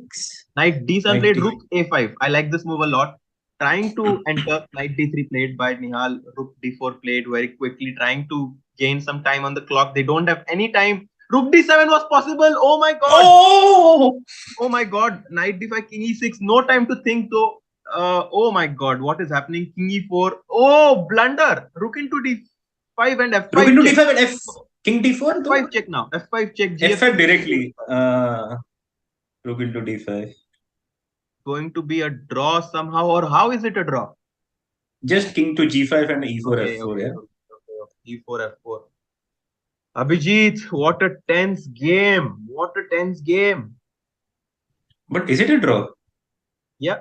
B: Knight d7
A: Knight
B: played.
A: d.
B: Rook a5. I like this move a lot. Trying to enter. Knight d3 played by Nihal. Rook d4 played very quickly, trying to gain some time on the clock. They don't have any time. Rook d7 was possible. Oh my god.
A: Oh!
B: Oh my god. Knight d5, king e6. No time to think though. Oh my god. What is happening? King e4. Oh, blunder. Rook into d5 and
A: Rook
B: f5
A: into
B: check.
A: d5 and king d4 though.
B: F5 check now. F5 check.
A: F5
B: gf3.
A: directly. Rook into d5.
B: Going to be a draw somehow, or how is it a draw?
A: Just king to g5 and e4
B: Okay,
A: f4.
B: okay,
A: Yeah.
B: okay. E4, F4. Abhijit, what a tense game. What a tense game.
A: But is it a draw?
B: Yeah,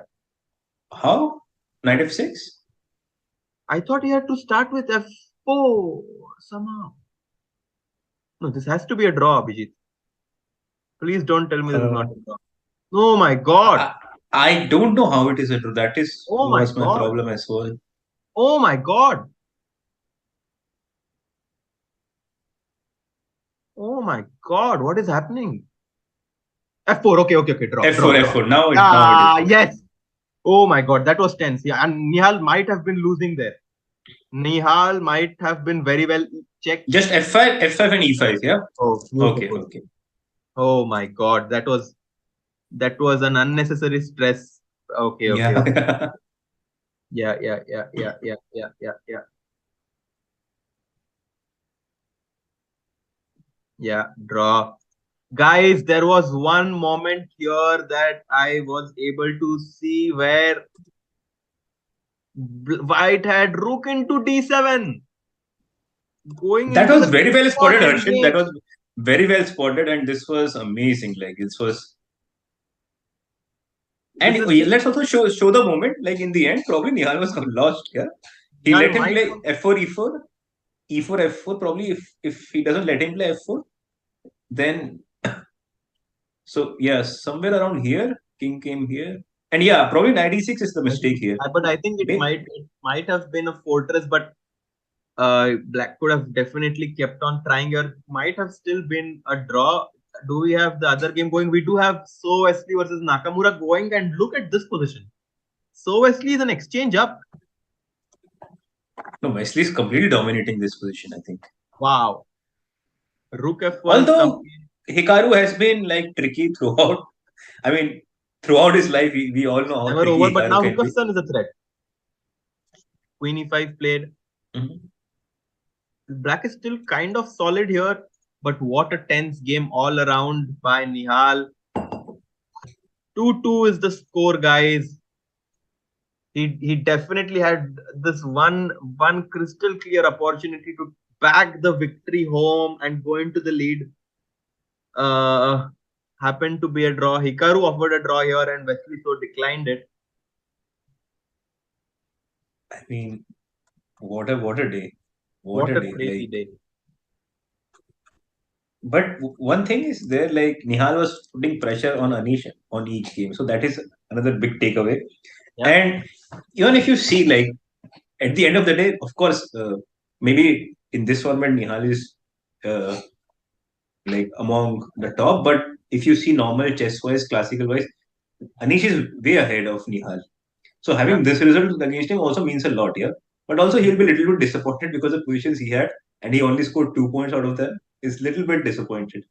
A: How? Knight f6.
B: I thought he had to start with F4 somehow. No, this has to be a draw, Abhijit. Please don't tell me this is not
A: Uh,
B: a draw. Oh my god.
A: I don't know how it is a draw. That is
B: Oh my
A: was my
B: god.
A: problem as well.
B: Oh my god. Oh my god. What is happening? F4. Okay, okay, okay. Draw.
A: F4,
B: Draw.
A: F4. Now
B: Ah,
A: it is.
B: yes. Oh my god. That was tense. Yeah, and Nihal might have been losing there. Nihal might have been very well checked.
A: Just F5, F5 and E5, yeah?
B: Oh,
A: Okay,
B: beautiful.
A: okay.
B: Oh my god, that was an unnecessary stress. Okay, okay, okay.
A: Yeah.
B: Yeah, yeah, yeah, yeah, yeah, yeah, yeah, yeah. Yeah, draw. Guys, there was one moment here that I was able to see where White had rook into d7. Going
A: That
B: into
A: was
B: the
A: very well spotted,
B: important
A: Harshit. That
B: game.
A: was very well spotted, and this was amazing. Like this was, and
B: This is the
A: let's also show the moment. Like in the end, probably Nihal was lost. Yeah, he
B: Nihal
A: let him
B: might
A: play
B: have.
A: F4, E4, E4, F4. Probably if he doesn't let him play F4, then so yeah, somewhere around here, King came here, and yeah, probably knight E6 is the mistake here.
B: But I think
A: Maybe
B: it might have been a fortress, but Black could have definitely kept on trying. Or might have still been a draw. Do we have the other game going? We do have So Wesley versus Nakamura going, and look at this position. So Wesley is an exchange up.
A: No, Wesley is completely dominating this position, I think.
B: Wow. Rook F1
A: Although Hikaru has been like tricky throughout. I mean, throughout his life, we all know how
B: never
A: tricky
B: over, but
A: Hikaru
B: now Rook
A: can be.
B: F7 is a threat. Queen E5 played.
A: Mhm.
B: Black is still kind of solid here, but what a tense game all around by Nihal. 2-2 is the score, guys. He definitely had this one crystal clear opportunity to back the victory home and go into the lead. Happened to be a draw. Hikaru offered a draw here and Wesley So declined it.
A: I mean, what a day. What
B: What
A: a
B: a
A: day.
B: crazy
A: Like,
B: day.
A: but one thing is there, like Nihal was putting pressure on Anish on each game. So that is another big takeaway.
B: Yeah.
A: And even if you see, like, at the end of the day, of course, maybe in this format, Nihal is uh, like among the top. But if you see normal chess wise, classical wise, Anish is way ahead of Nihal. So
B: Yeah.
A: having this result against him also means a lot here. But also he'll be a little bit disappointed because the positions he had and he only scored 2 points out of them is little bit disappointed.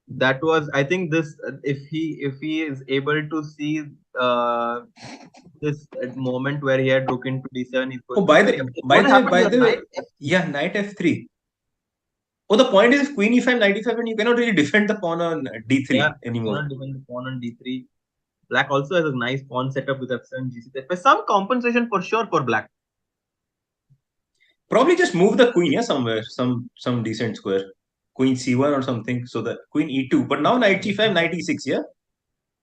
B: That was, I think, this if he is able to see uh, this moment where he had rook into d7, he's
A: Oh,
B: going to be very upset. What happened
A: by
B: here?
A: the way,
B: Knight
A: yeah, knight f3. Oh, the point is queen e5, knight e5, and you cannot really defend the pawn on
B: Yeah,
A: d3 anymore.
B: cannot defend the pawn on d3. Black also has a nice pawn setup with f7, g6. F5. Some compensation for sure for black.
A: Probably just move the queen, yeah, somewhere, some decent square. Queen c1 or something, so that queen e2. But now knight g5, knight e6, yeah.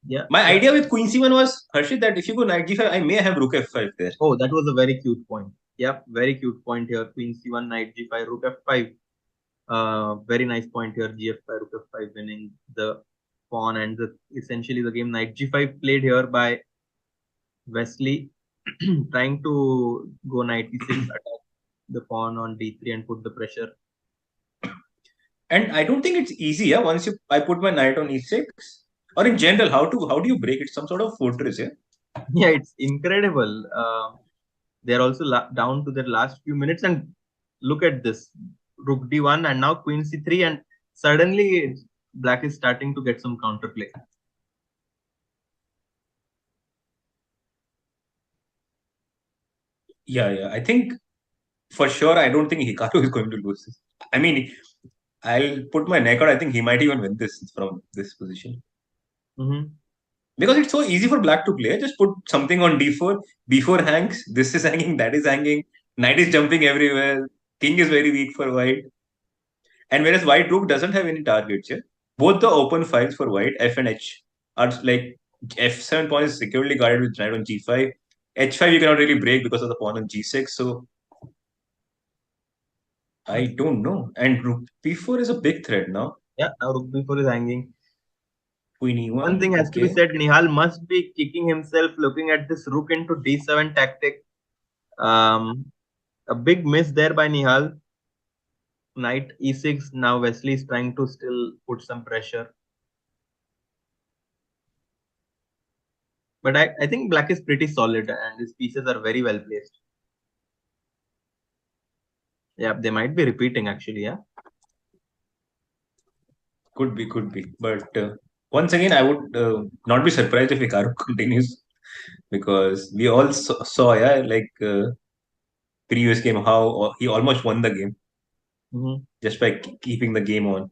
B: Yeah,
A: My
B: yeah.
A: idea with queen c1 was, Harshit, that if you go knight g5, I may have rook f5 there.
B: Oh, that was a very cute point. Yep, very cute point here. Queen c1, knight g5, rook f5. Very nice point here. G5, rook f5, winning the pawn, and essentially the game knight g5 played here by Wesley, trying to go knight e6, attack the pawn on d3 and put the pressure.
A: And I don't think it's easy, yeah. Once I put my knight on e6, or in general, how do you break it? Some sort of fortress, yeah.
B: Yeah, it's incredible. They're also down to their last few minutes, and look at this: rook d1 and now queen c3, and suddenly black is starting to get some counterplay.
A: Yeah. I think for sure, I don't think Hikaru is going to lose this. I mean, I'll put my neck out. I think he might even win this from this position.
B: Mm-hmm.
A: Because it's so easy for black to play. Just put something on d4, b4 hangs, this is hanging, that is hanging, knight is jumping everywhere, king is very weak for white. And whereas white rook doesn't have any targets, yeah? Both the open files for white, f and h, are like f7 pawn is securely guarded with knight on g5. h5 you cannot really break because of the pawn on g6. So I don't know. And rook b4 is a big threat now.
B: Yeah, now rook b4 is hanging.
A: Queen e1.
B: One thing has to be said: Nihal must be kicking himself looking at this rook into d7 tactic. A big miss there by Nihal. Knight e6. Now Wesley is trying to still put some pressure. But I think black is pretty solid and his pieces are very well placed. Yeah, they might be repeating actually, yeah.
A: Could be. But once again, I would not be surprised if Hikaru continues because we all saw, yeah, like previous game, how he almost won the game just by keeping the game on.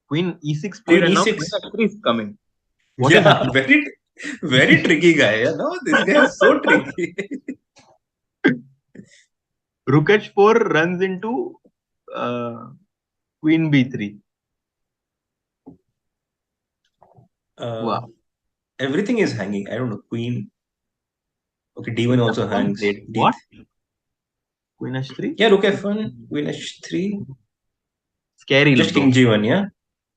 B: Queen e6 played
A: Queen
B: and now
A: e6.
B: queen f3 is coming. What is
A: Yeah,
B: happening?
A: very tricky guy. Yeah, no, this guy is so tricky.
B: Rook h4 runs into queen b3. Wow.
A: Everything is hanging. I don't know. Queen. Okay, d1
B: Queen
A: also
B: f1
A: hangs.
B: played. What? Queen h3?
A: Yeah, rook f1, queen h3.
B: Scary
A: Just
B: look
A: king
B: though.
A: g1, yeah.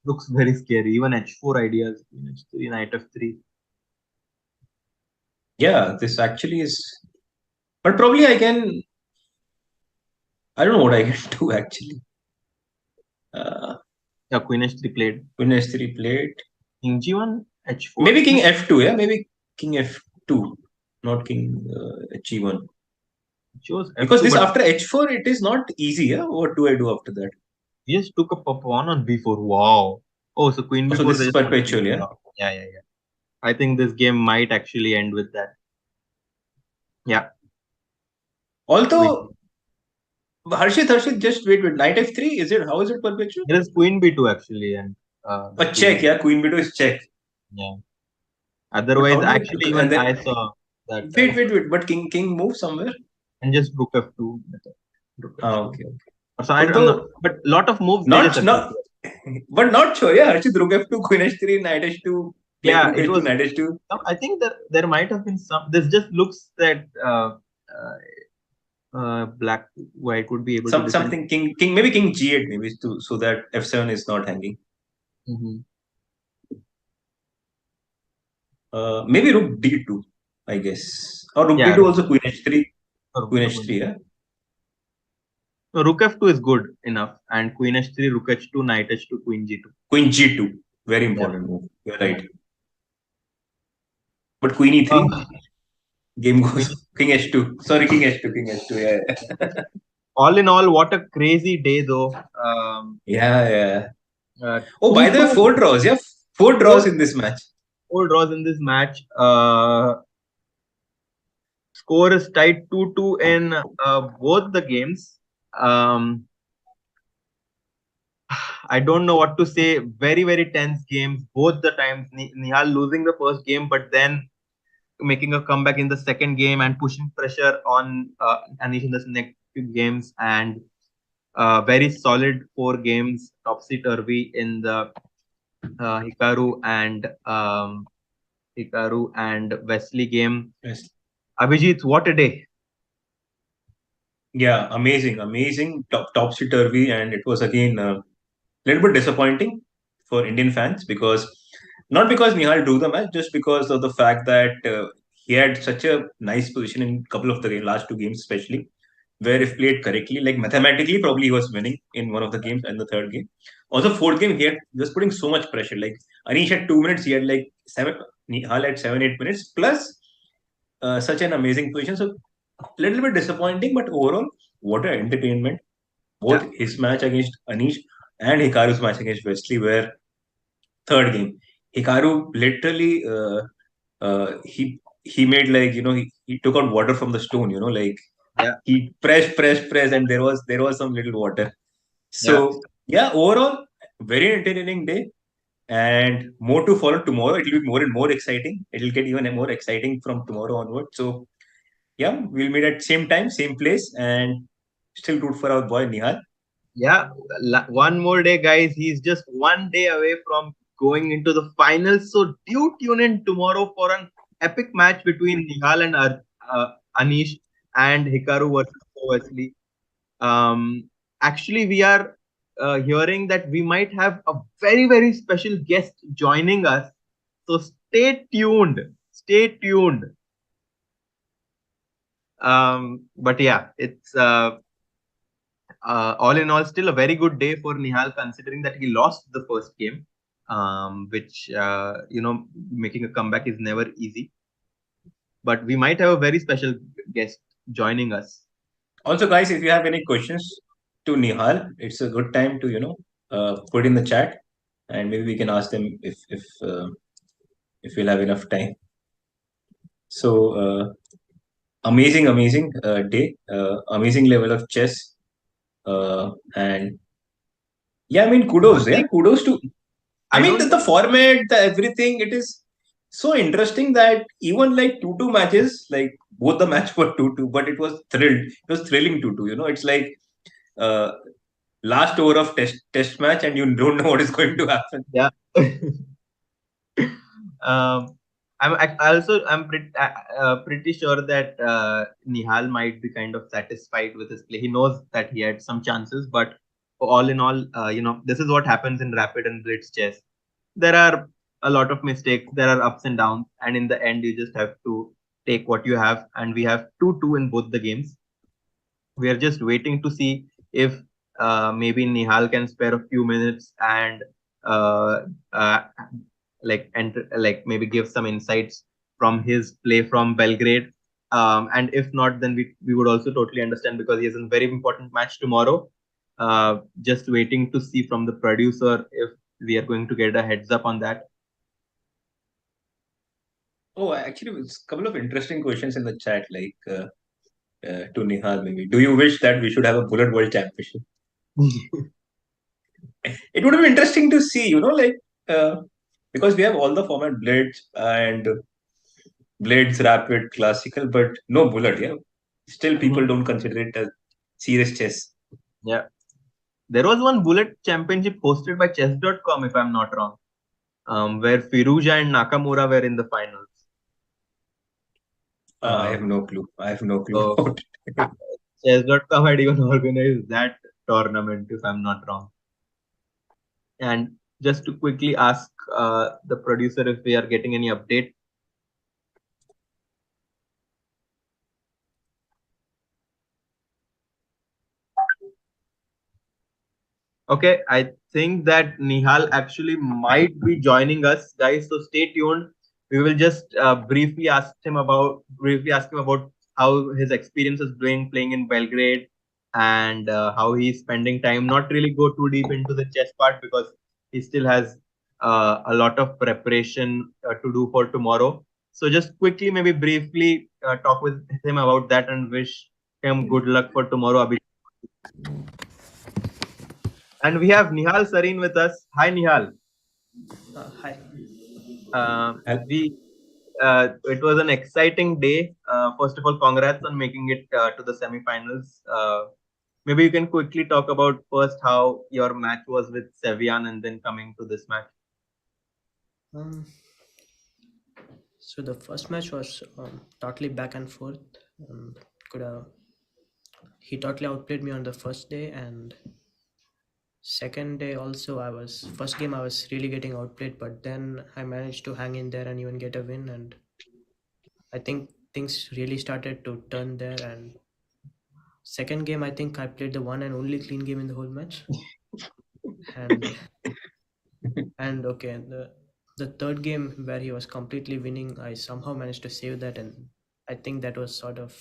B: Looks very scary. Even h4 ideas. Queen h3, knight f3.
A: Yeah, this actually is. But probably I can. I don't know what I can do actually.
B: Yeah, queen h3 played.
A: Queen h3 played.
B: King g1, h4.
A: Maybe king f2, yeah? Maybe king f. H2, not king H1.
B: Chose
A: Because
B: F2,
A: this
B: but
A: after H4, it is not easy. Yeah? What do I do after that?
B: he just took a pawn on B4. Wow. Oh, so queen
A: So
B: B4.
A: this
B: They
A: is
B: just want to
A: perpetual,
B: finish it
A: yeah.
B: off. Yeah, yeah, yeah. I think this game might actually end with that. Yeah. Queen.
A: Although Harshit, just wait. Knight F3, is it? How is it perpetual?
B: There is queen B2 actually, and the
A: A check,
B: queen.
A: yeah. Queen B2 is check.
B: Yeah.
A: But
B: Otherwise,
A: how do
B: actually,
A: you?
B: even
A: And then
B: I saw that.
A: wait. But king move somewhere.
B: And just rook F2. Rook H2.
A: Okay.
B: So I'm not.
A: Although
B: But lot of moves they just
A: not
B: appear.
A: not, but not sure. Yeah, Harshit, Rook F2, Queen H3, Knight H2, like
B: Yeah,
A: Rook
B: it
A: H2,
B: was.
A: Knight H2.
B: I think there might have been some. This just looks that black white would be able to defend.
A: Something king maybe king G8 maybe to so that F7 is not hanging.
B: Mm-hmm.
A: Maybe Rook D2, I guess, or Rook
B: Yeah,
A: D2 also Queen H3,
B: rook,
A: Queen
B: rook,
A: H3. Yeah.
B: no, rook F2 is good enough, and queen H3, rook H2, knight H2, queen G2.
A: Queen G2, very
B: Yeah,
A: important move. You're
B: yeah.
A: right. But Queen E3,
B: Uh,
A: game
B: queen.
A: goes King H2. Sorry, King H2, King H2. Yeah.
B: All in all, what a crazy day though.
A: Yeah. Oh, by
B: Two
A: the way,
B: two
A: four draws. Yeah, four draws
B: four
A: in this match.
B: four draws in this match. Score is tied 2-2 in both the games. Um, I don't know what to say. Very, very tense games both the times. Nihal losing the first game, but then making a comeback in the second game and pushing pressure on Anish in the next few games. And very solid 4 games, topsy turvy in the Hikaru and Wesley game.
A: Yes.
B: Abhijit, what a day!
A: Yeah, amazing, topsy turvy, and it was again a little bit disappointing for Indian fans because not because Nihal drew the match, just because of the fact that he had such a nice position in a couple of the last 2 games, especially where if played correctly, like mathematically, probably he was winning in one of the games and the third game. Also, fourth game, he was putting so much pressure. Like Anish had 2 minutes, he had like seven. Nihal had 7-8 minutes plus such an amazing position. So little bit disappointing, but overall, what an entertainment. Both
B: Yeah,
A: his match against Anish and Hikaru's match against Wesley were third game. Hikaru literally he made like he took out water from the stone, like
B: yeah,
A: he pressed and there was some little water.
B: yeah.
A: So yeah, overall, very entertaining day. And more to follow tomorrow. It will be more and more exciting. It will get even more exciting from tomorrow onward. So yeah, we'll meet at same time, same place, and still root for our boy Nihal.
B: Yeah, one more day, guys. He's just one day away from going into the finals. So do tune in tomorrow for an epic match between Nihal and Anish and Hikaru versus Wesley. Actually, we are hearing that we might have a very, very special guest joining us. So stay tuned. Stay tuned. But yeah, it's all in all, still a very good day for Nihal, considering that he lost the first game, which, making a comeback is never easy. But we might have a very special guest joining us.
A: Also, guys, if you have any questions to Nihal, it's a good time to put in the chat, and maybe we can ask them if we'll have enough time. So amazing day, amazing level of chess, and yeah, I mean kudos, yeah, kudos to. I
B: I
A: mean
B: don't
A: the format, the everything, it is so interesting that even like 2-2 matches, like both the match were 2-2, but it was thrilled. It was thrilling 2-2. It's like uh, last over of test match, and you don't know what is going to happen.
B: Yeah. um, I'm pretty sure that Nihal might be kind of satisfied with his play. He knows that he had some chances, but all in all, this is what happens in rapid and blitz chess. There are a lot of mistakes. There are ups and downs, and in the end, you just have to take what you have. And we have 2-2 in both the games. We are just waiting to see if maybe Nihal can spare a few minutes and uh, uh, like maybe give some insights from his play from Belgrade. And if not, then we would also totally understand because he has a very important match tomorrow. Just waiting to see from the producer if we are going to get a heads up on that.
A: Oh, actually, it's a couple of interesting questions in the chat, to Nihal maybe. Do you wish that we should have a Bullet World Championship? It would be interesting to see, because we have all the format Blades and Blades, Rapid, Classical, but no Bullet, yeah. Still, people don't consider it as serious chess.
B: Yeah. There was one Bullet Championship hosted by Chess.com, if I'm not wrong, where Firuja and Nakamura were in the finals.
A: I have no clue. I have no clue
B: So,
A: about it.
B: Chess.com had even organized that tournament, if I'm not wrong. And just to quickly ask the producer if we are getting any update. Okay, I think that Nihal actually might be joining us, guys. So stay tuned. We will just briefly ask him about how his experience is doing playing in Belgrade and how he's spending time. Not really go too deep into the chess part because he still has a lot of preparation to do for tomorrow. So just quickly, maybe briefly talk with him about that and wish him good luck for tomorrow. And we have Nihal Sarin with us. Hi, Nihal.
G: Hi.
B: We It was an exciting day. First of all, congrats on making it to the semifinals. Maybe you can quickly talk about first how your match was with Sevian and then coming to this match.
G: So the first match was totally back and forth. Could have He totally outplayed me on the first day, and second day also first game I was really getting outplayed, but then I managed to hang in there and even get a win, and I think things really started to turn there. And second game I think I played the one and only clean game in the whole match. and and okay, the third game where he was completely winning, I somehow managed to save that, and I think that was sort of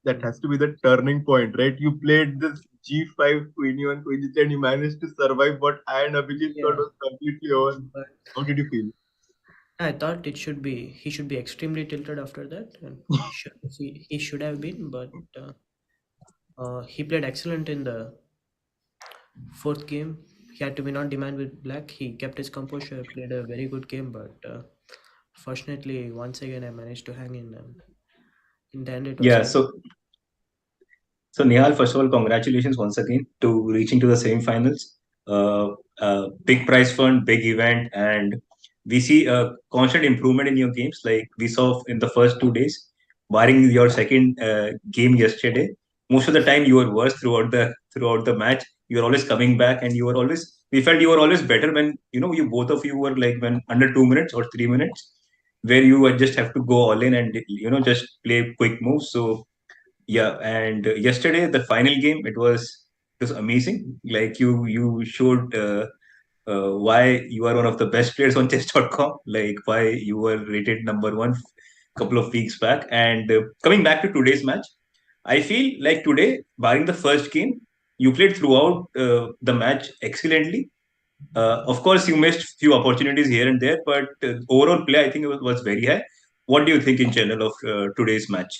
B: That has to be the turning point, right? You played this G5, Queen E1, Queen G3, and you managed to survive what I and Abhijit thought was completely over.
G: but
B: How did you feel?
G: I thought he should be extremely tilted after that, and he should have been, but he played excellent in the fourth game. He had to be not demand with black. He kept his composure, played a very good game, but fortunately, once again, I managed to hang in, and in the end, it was
A: Yeah,
G: a
A: so Nihal, first of all, congratulations once again to reaching to the semifinals. Big prize fund, big event, and we see a constant improvement in your games. Like we saw in the first 2 days, barring your second game yesterday. Most of the time, you were worse throughout the match. You were always coming back, and you were always. We felt you were always better when you both of you were like when under 2 minutes or 3 minutes, where you would just have to go all in and just play quick moves. So yeah, and yesterday the final game it was amazing. Like you showed why you are one of the best players on chess.com, like why you were rated number one couple of weeks back. And coming back to today's match, I feel like today, barring the first game, you played throughout the match excellently. Of course, you missed few opportunities here and there, but overall play I think was very high. What do you think in general of today's match?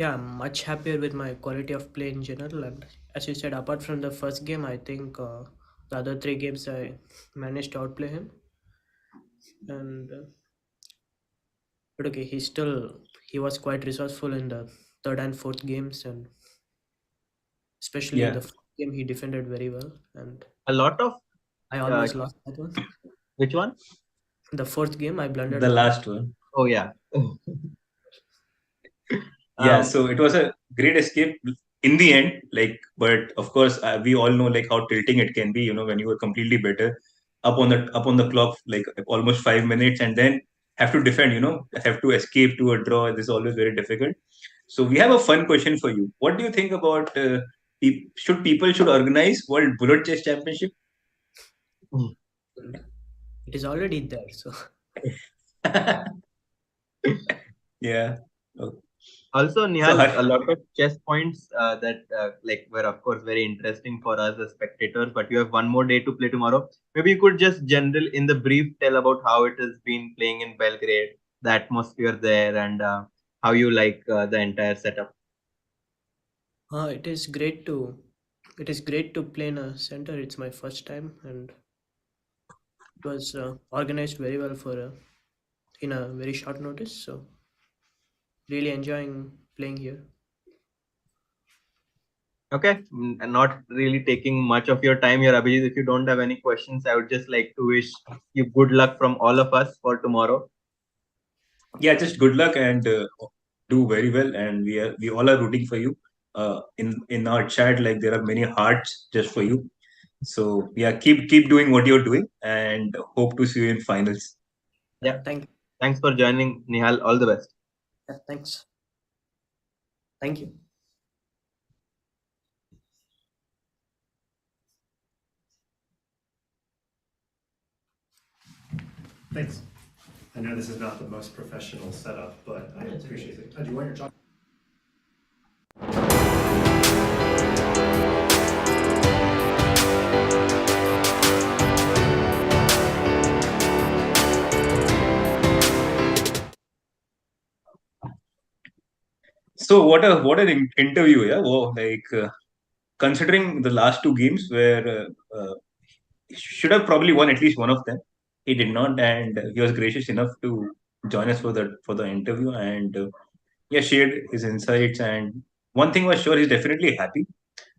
G: yeah, I'm much happier with my quality of play in general. And as you said, apart from the first game, I think the other three games I managed to outplay him. And but okay, he was quite resourceful in the third and fourth games, and especially in
A: Yeah,
G: the fourth game, he defended very well, and
B: A lot of
G: I
B: uh,
G: almost lost that one.
B: which one?
G: The fourth game, I blundered
A: the
G: a pawn.
A: last one.
B: Oh yeah.
A: Yeah,
B: um,
A: so it was a great escape in the end. Like, but of course, we all know like how tilting it can be. When you were completely better, up on the clock, like almost 5 minutes, and then have to defend. Have to escape to a draw. This is always very difficult. So we have a fun question for you. What do you think about should organize World Bullet Chess Championship?
G: It is already there, so
A: Yeah. Oh.
B: Also,
A: So
B: Nihal, a lot of chess points that like were of course very interesting for us as spectators. But you have one more day to play tomorrow. Maybe you could just general in the brief tell about how it has been playing in Belgrade, the atmosphere there, and how you like the entire setup.
G: It is great to play in a center. It's my first time, and it was organized very well for in a very short notice. So really enjoying playing here.
B: Okay, and not really taking much of your time here, Abhijit. If you don't have any questions, I would just like to wish you good luck from all of us for tomorrow.
A: yeah, just good luck and do very well. And we all are rooting for you. In our chat, like there are many hearts just for you. So yeah, keep doing what you're doing, and hope to see you in finals.
B: Yeah,
G: Thank
B: thanks for joining, Nihal. All the best.
G: thanks. Thank you.
F: Thanks. I know this is not the most professional setup, but I appreciate it. Do you want your job?
A: So what an interview, yeah. Wow, like considering the last two games where should have probably won at least one of them. He did not, and he was gracious enough to join us for the interview and yeah, shared his insights. And one thing was sure, he's definitely happy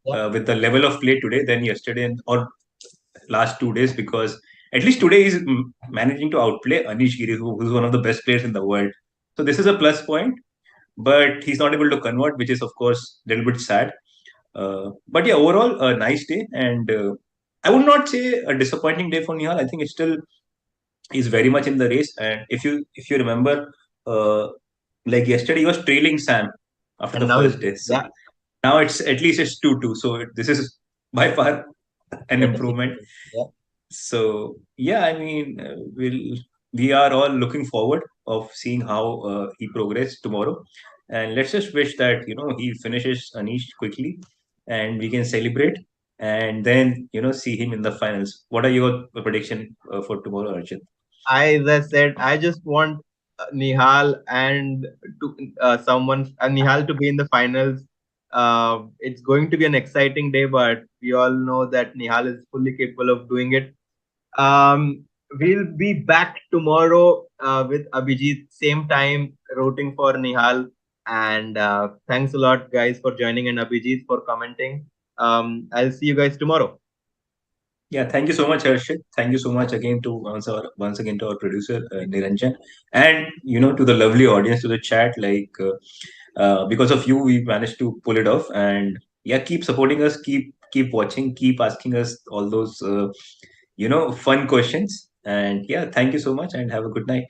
A: with the level of play today than yesterday or last 2 days, because at least today he's managing to outplay Anish Giri, who's one of the best players in the world. So this is a plus point, but he's not able to convert, which is of course a little bit sad. But yeah, overall a nice day, and I would not say a disappointing day for Nihal. I think it's still is very much in the race. And if you remember, uh, like yesterday he was trailing Sam after
B: And
A: the
B: now,
A: first day. So
B: yeah,
A: now it's at least it's 2-2. So this is by far an
B: better
A: improvement.
B: situation. Yeah.
A: So yeah, I mean, we are all looking forward of seeing how he progresses tomorrow, and let's just wish that he finishes Anish quickly, and we can celebrate, and then see him in the finals. What are your prediction for tomorrow, Arjun?
B: As I said, I just want Nihal and to Nihal to be in the finals. It's going to be an exciting day, but we all know that Nihal is fully capable of doing it. Um, we'll be back tomorrow with Abhijit, same time, rooting for Nihal. And thanks a lot, guys, for joining, and Abhijit for commenting. I'll see you guys tomorrow.
A: Yeah, thank you so much, Harshit. Thank you so much again to once again to our producer Niranjan, and to the lovely audience, to the chat. Like because of you, we managed to pull it off, and yeah, keep supporting us, keep watching, keep asking us all those fun questions, and yeah, thank you so much, and have a good night.